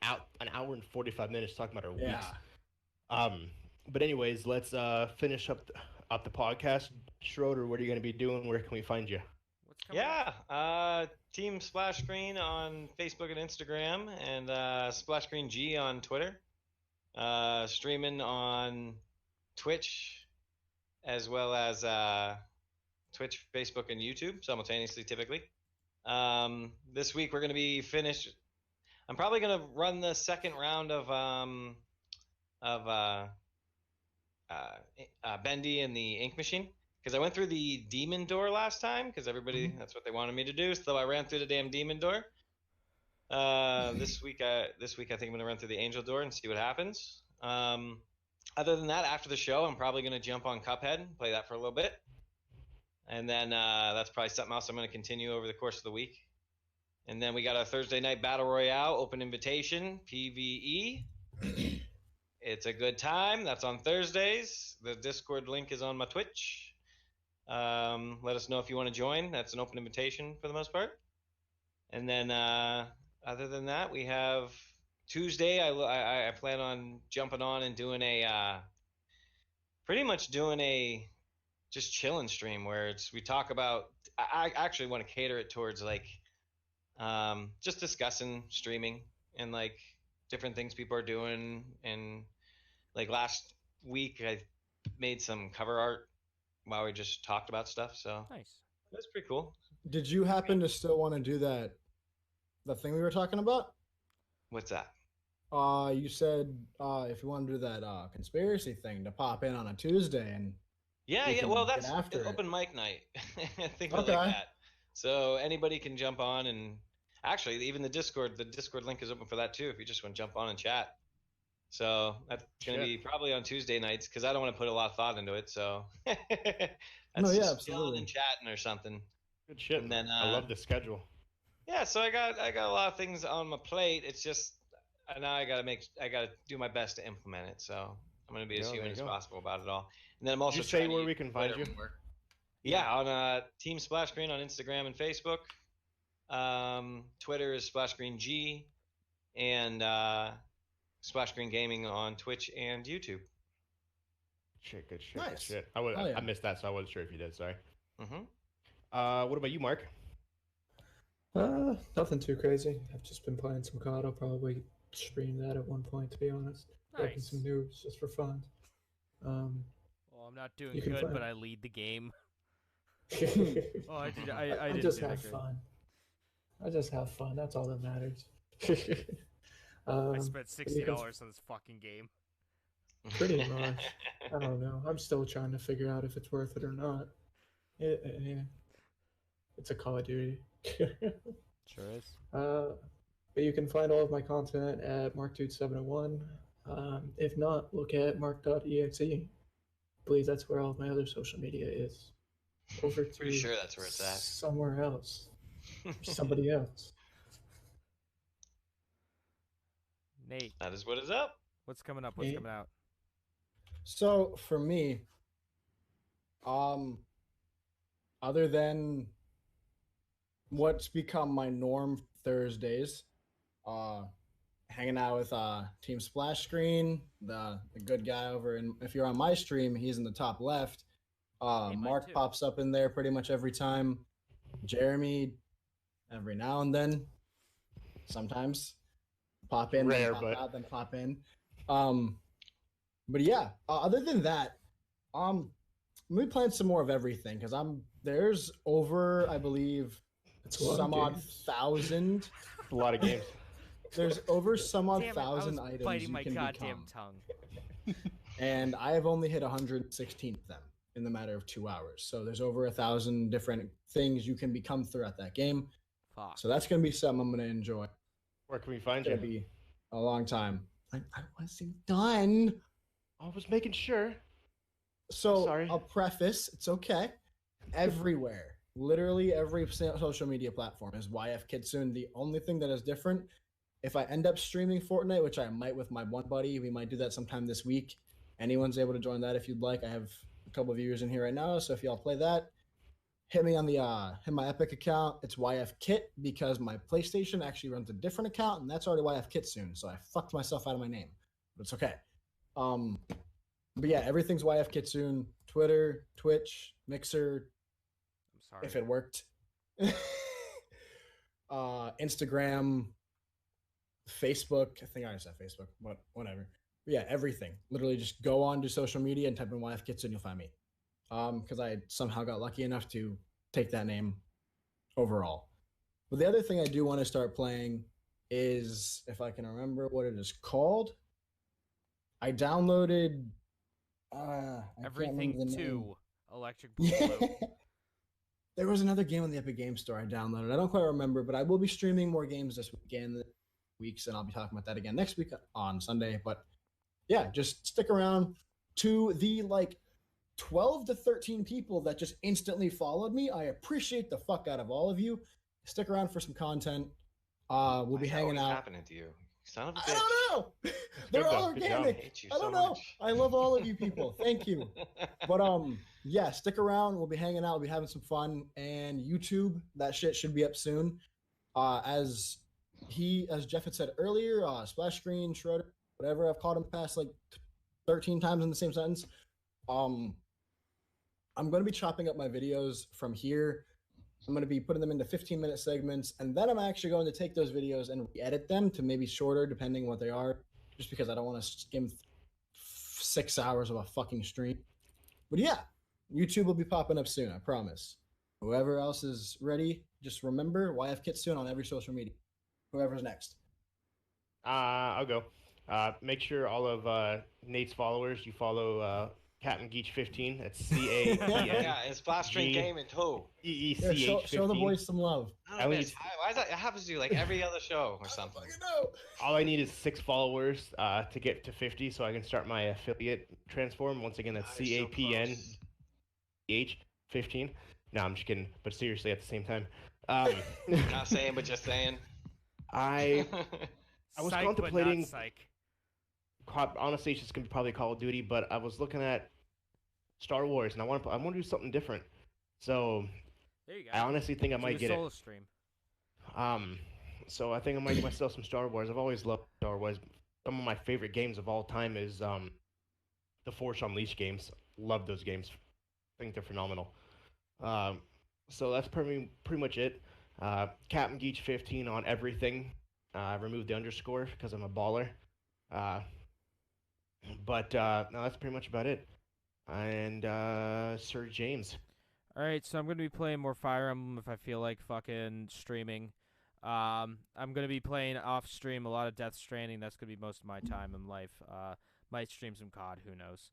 An hour and 45 minutes talking about our weeks. Yeah. But anyways, let's finish up the podcast. Schroeder, what are you going to be doing? Where can we find you? What's coming up? Yeah, Team Splash Screen on Facebook and Instagram, and Splash Screen G on Twitter. Streaming on Twitch, as well as Twitch, Facebook, and YouTube simultaneously, typically. This week we're going to be finished. I'm probably going to run the second round of Bendy and the Ink Machine, because I went through the Demon Door last time, because everybody that's what they wanted me to do. So I ran through the damn Demon Door. This week I think I'm going to run through the Angel Door and see what happens. Other than that, after the show, I'm probably going to jump on Cuphead and play that for a little bit. And then that's probably something else I'm going to continue over the course of the week. And then we got a Thursday night Battle Royale, open invitation, PvE. It's a good time. That's on Thursdays. The Discord link is on my Twitch. Let us know if you want to join. That's an open invitation for the most part. And then other than that, we have Tuesday. I plan on jumping on and doing pretty much doing a just chilling stream where we talk about. I actually want to cater it towards like just discussing streaming and like different things people are doing. And like last week, I made some cover art while we just talked about stuff. So Nice. that's pretty cool. Did you happen to still want to do the thing we were talking about? What's that? You said if you want to do that conspiracy thing to pop in on a Tuesday and Yeah, we yeah. can Well, get that's after it. open mic night. Think of it Okay. like that. So anybody can jump on, and actually, even the Discord link is open for that too. If you just want to jump on and chat. So that's gonna Shit. be probably on Tuesday nights because I don't want to put a lot of thought into it. So that's No, yeah, just chilling absolutely. and chatting or something. Good shit. And then, I love the schedule. Yeah, so I got a lot of things on my plate. It's just now I gotta do my best to implement it. So I'm gonna be as There you human as go. possible about it all. And then I'm also Did you say trying to where use we can find Twitter you? more. Yeah, on Team Splash Screen on Instagram and Facebook. Twitter is Splash Screen G, and Splash Screen Gaming on Twitch and YouTube. Shit, good shit, Nice. good shit. Hell yeah. I missed that, so I wasn't sure if you did. Sorry. Mm-hmm. What about you, Mark? Nothing too crazy. I've just been playing some COD. I'll probably stream that at one point, to be honest. Breaking Nice. some news just for fun. Well, I'm not doing You can good, find- but I lead the game. I Oh, I did. I didn't just do that have great. fun. I just have fun. That's all that matters. I spent you can- $60 on this fucking game. Pretty much. I don't know. I'm still trying to figure out if it's worth it or not. Yeah. It's a Call of Duty. Sure is. But you can find all of my content at MarkDude701. If not, look at mark.exe. I believe that's where all of my other social media is. Over to Pretty sure that's where it's at. somewhere else. Somebody else. Nate, That is what is up. what's coming up? What's Me? coming out? So for me, other than what's become my norm Thursdays, hanging out with Team Splash Screen, the good guy over, and if you're on my stream, he's in the top left. Hey, mine Mark too. pops up in there pretty much every time. Jeremy, every now and then, sometimes pop in, Rare, then pop but- out, then pop in. But yeah, other than that, I'm gonna be playing some more of everything because there's over, I believe, It's a lot of some odd games. thousand. A lot of games. There's over some odd Damn it, I thousand was items biting you my can goddamn become, tongue. and I have only hit 116 of them in the matter of 2 hours. So there's over 1,000 different things you can become throughout that game. Fuck. So that's gonna be something I'm gonna enjoy. Where can we find It's gonna you? be a long time. I wasn't done. I was making sure. So Sorry. I'll preface, it's okay. Everywhere, literally every social media platform is YF Kitsune. The only thing that is different, if I end up streaming Fortnite, which I might with my one buddy, we might do that sometime this week. Anyone's able to join that if you'd like. I have a couple of viewers in here right now, so if y'all play that, hit me on the hit my Epic account. It's YF Kit because my PlayStation actually runs a different account, and that's already YF Kitsune. So I fucked myself out of my name, but it's okay. But yeah, everything's YF Kitsune. Twitter, Twitch, Mixer, I'm sorry. if it worked. Instagram, Facebook. I think I said Facebook, but whatever. But yeah, everything. Literally, just go on to social media and type in YF Kitsune, you'll find me. Because I somehow got lucky enough to take that name overall. But the other thing I do want to start playing is, if I can remember what it is called, I downloaded I can't Everything remember the name. 2 Electric Boogaloo. Yeah. There was another game on the Epic Games Store I downloaded. I don't quite remember, but I will be streaming more games this weekend, weeks, and I'll be talking about that again next week on Sunday. But yeah, just stick around. To the 12 to 13 people that just instantly followed me, I appreciate the fuck out of all of you. Stick around for some content. We'll be hanging out. Happening to you? Son of a bitch. I don't know. They're all Good job. I organic. hate you I don't so know. much. I love all of you people. Thank you. But yeah, stick around. We'll be hanging out. We'll be having some fun. And YouTube, that shit should be up soon. As Jeff had said earlier, Splash Screen, Schroeder, whatever I've called him past 13 times in the same sentence. I'm going to be chopping up my videos from here. I'm going to be putting them into 15-minute segments, and then I'm actually going to take those videos and edit them to maybe shorter, depending what they are, just because I don't want to skim 6 hours of a fucking stream. But yeah, YouTube will be popping up soon, I promise. Whoever else is ready, just remember YF Kitsune on every social media. Whoever's next. I'll go. Make sure all of Nate's followers, you follow Captain Geach 15. That's CAPN. Yeah, it's Splash Screen Gaming too. EECH Yeah, 15. show the boys some love. I don't know, man, why is that? It happens to you like every other show or something. All I need is 6 followers to get to 50, so I can start my affiliate transform. Once again, that's CAPN H 15. No, I'm just kidding. But seriously, at the same time, Not saying, but just saying. I was Psych, contemplating. But not psych. Honestly, it's just gonna be probably Call of Duty, but I was looking at Star Wars, and I want to do something different. So There you go. I honestly think I Do might a get solo it. stream. So I think I might get myself some Star Wars. I've always loved Star Wars. Some of my favorite games of all time is the Force Unleashed games. Love those games. I think they're phenomenal. So that's pretty much it. Captain Geach 15 on everything. I removed the underscore because I'm a baller. But no, that's pretty much about it. And Sir James. All right, so I'm gonna be playing more Fire Emblem if I feel like fucking streaming. I'm gonna be playing off stream a lot of Death Stranding. That's gonna be most of my time in life. Might stream some COD. Who knows?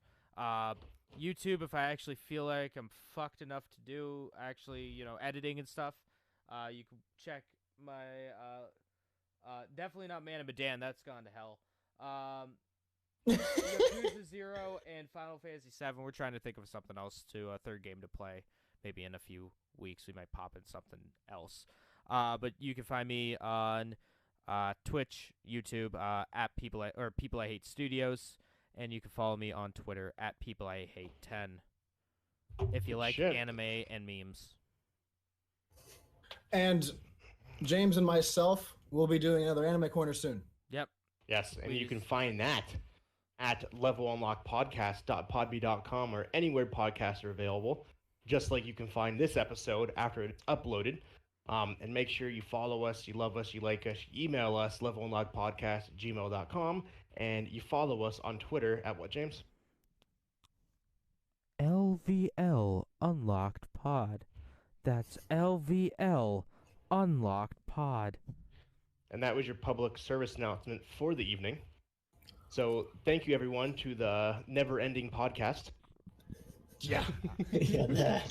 YouTube if I actually feel like I'm fucked enough to do actually editing and stuff. You can check my definitely not Man of Medan. That's gone to hell. Yakuza 0 and Final Fantasy 7. We're trying to think of something else a third game to play. Maybe in a few weeks we might pop in something else. But you can find me on Twitch, YouTube at People I Hate Studios, and you can follow me on Twitter at People I Hate 10. If you like anime and memes. And James and myself will be doing another Anime Corner soon. Yep. Yes, and you Please. can find that at levelunlockpodcast.podbee.com or anywhere podcasts are available, just like you can find this episode after it's uploaded. And make sure you follow us, you love us, you like us, you email us, levelunlockpodcast@gmail.com, and you follow us on Twitter at what, James? LVL Unlocked Pod. That's LVL Unlocked Pod. And that was your public service announcement for the evening. So thank you, everyone, to the Never Ending Podcast. Yeah.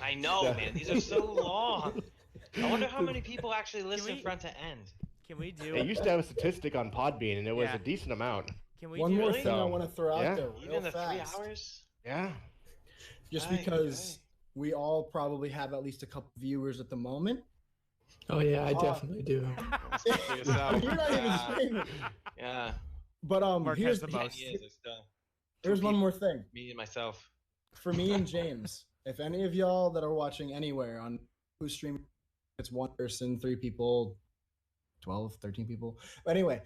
I know, man. These are so long. I wonder how many people actually listen we- front to end. Can we do It used to have a statistic on Podbean, and it was Yeah. a decent amount. Can we One do more really? thing I So, want to throw yeah. out there real Even the fast. 3 hours? Yeah. Just Aye, because we all probably have at least a couple viewers at the moment. Oh yeah, I definitely do. You're not even streaming. Yeah. But Mark has here's the 10 most. years or still. here's one more thing Me and myself. for me and James. If any of y'all that are watching anywhere on who's streaming, it's one person, 3 people, 12, 13 people. But anyway,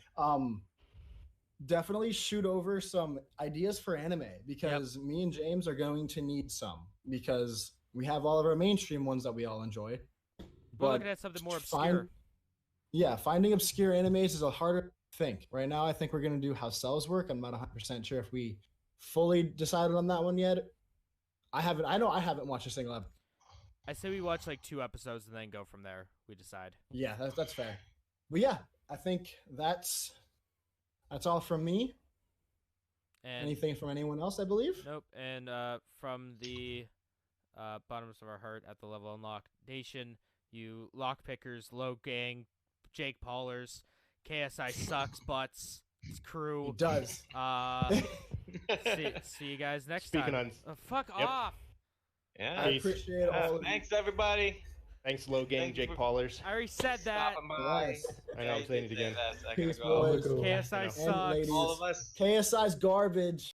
definitely shoot over some ideas for anime because me and James are going to need some because we have all of our mainstream ones that we all enjoy. We're But looking at something more find- obscure. finding obscure animes is a harder thing. Right now, I think we're going to do How Cells Work. I'm not 100% sure if we fully decided on that one yet. I know I haven't watched a single episode. I say we watch like 2 episodes and then go from there. We decide. Yeah, that's fair. But yeah, I think that's all from me. And Anything from anyone else, I believe? nope. And from the bottoms of our heart at the level unlocked nation, you lockpickers, low gang, Jake Paulers, KSI sucks butts, his He crew. does. See you guys next Speaking time. on, Fuck Yep. off. Yeah. I appreciate all of you. Thanks, everybody. thanks, Low Gang, Thank you Jake for- Paulers. I already said that. Stopping by. Yes. I know, I'm saying it again. Peace, Go. boys. Cool. KSI And sucks. ladies. All of us. KSI's garbage.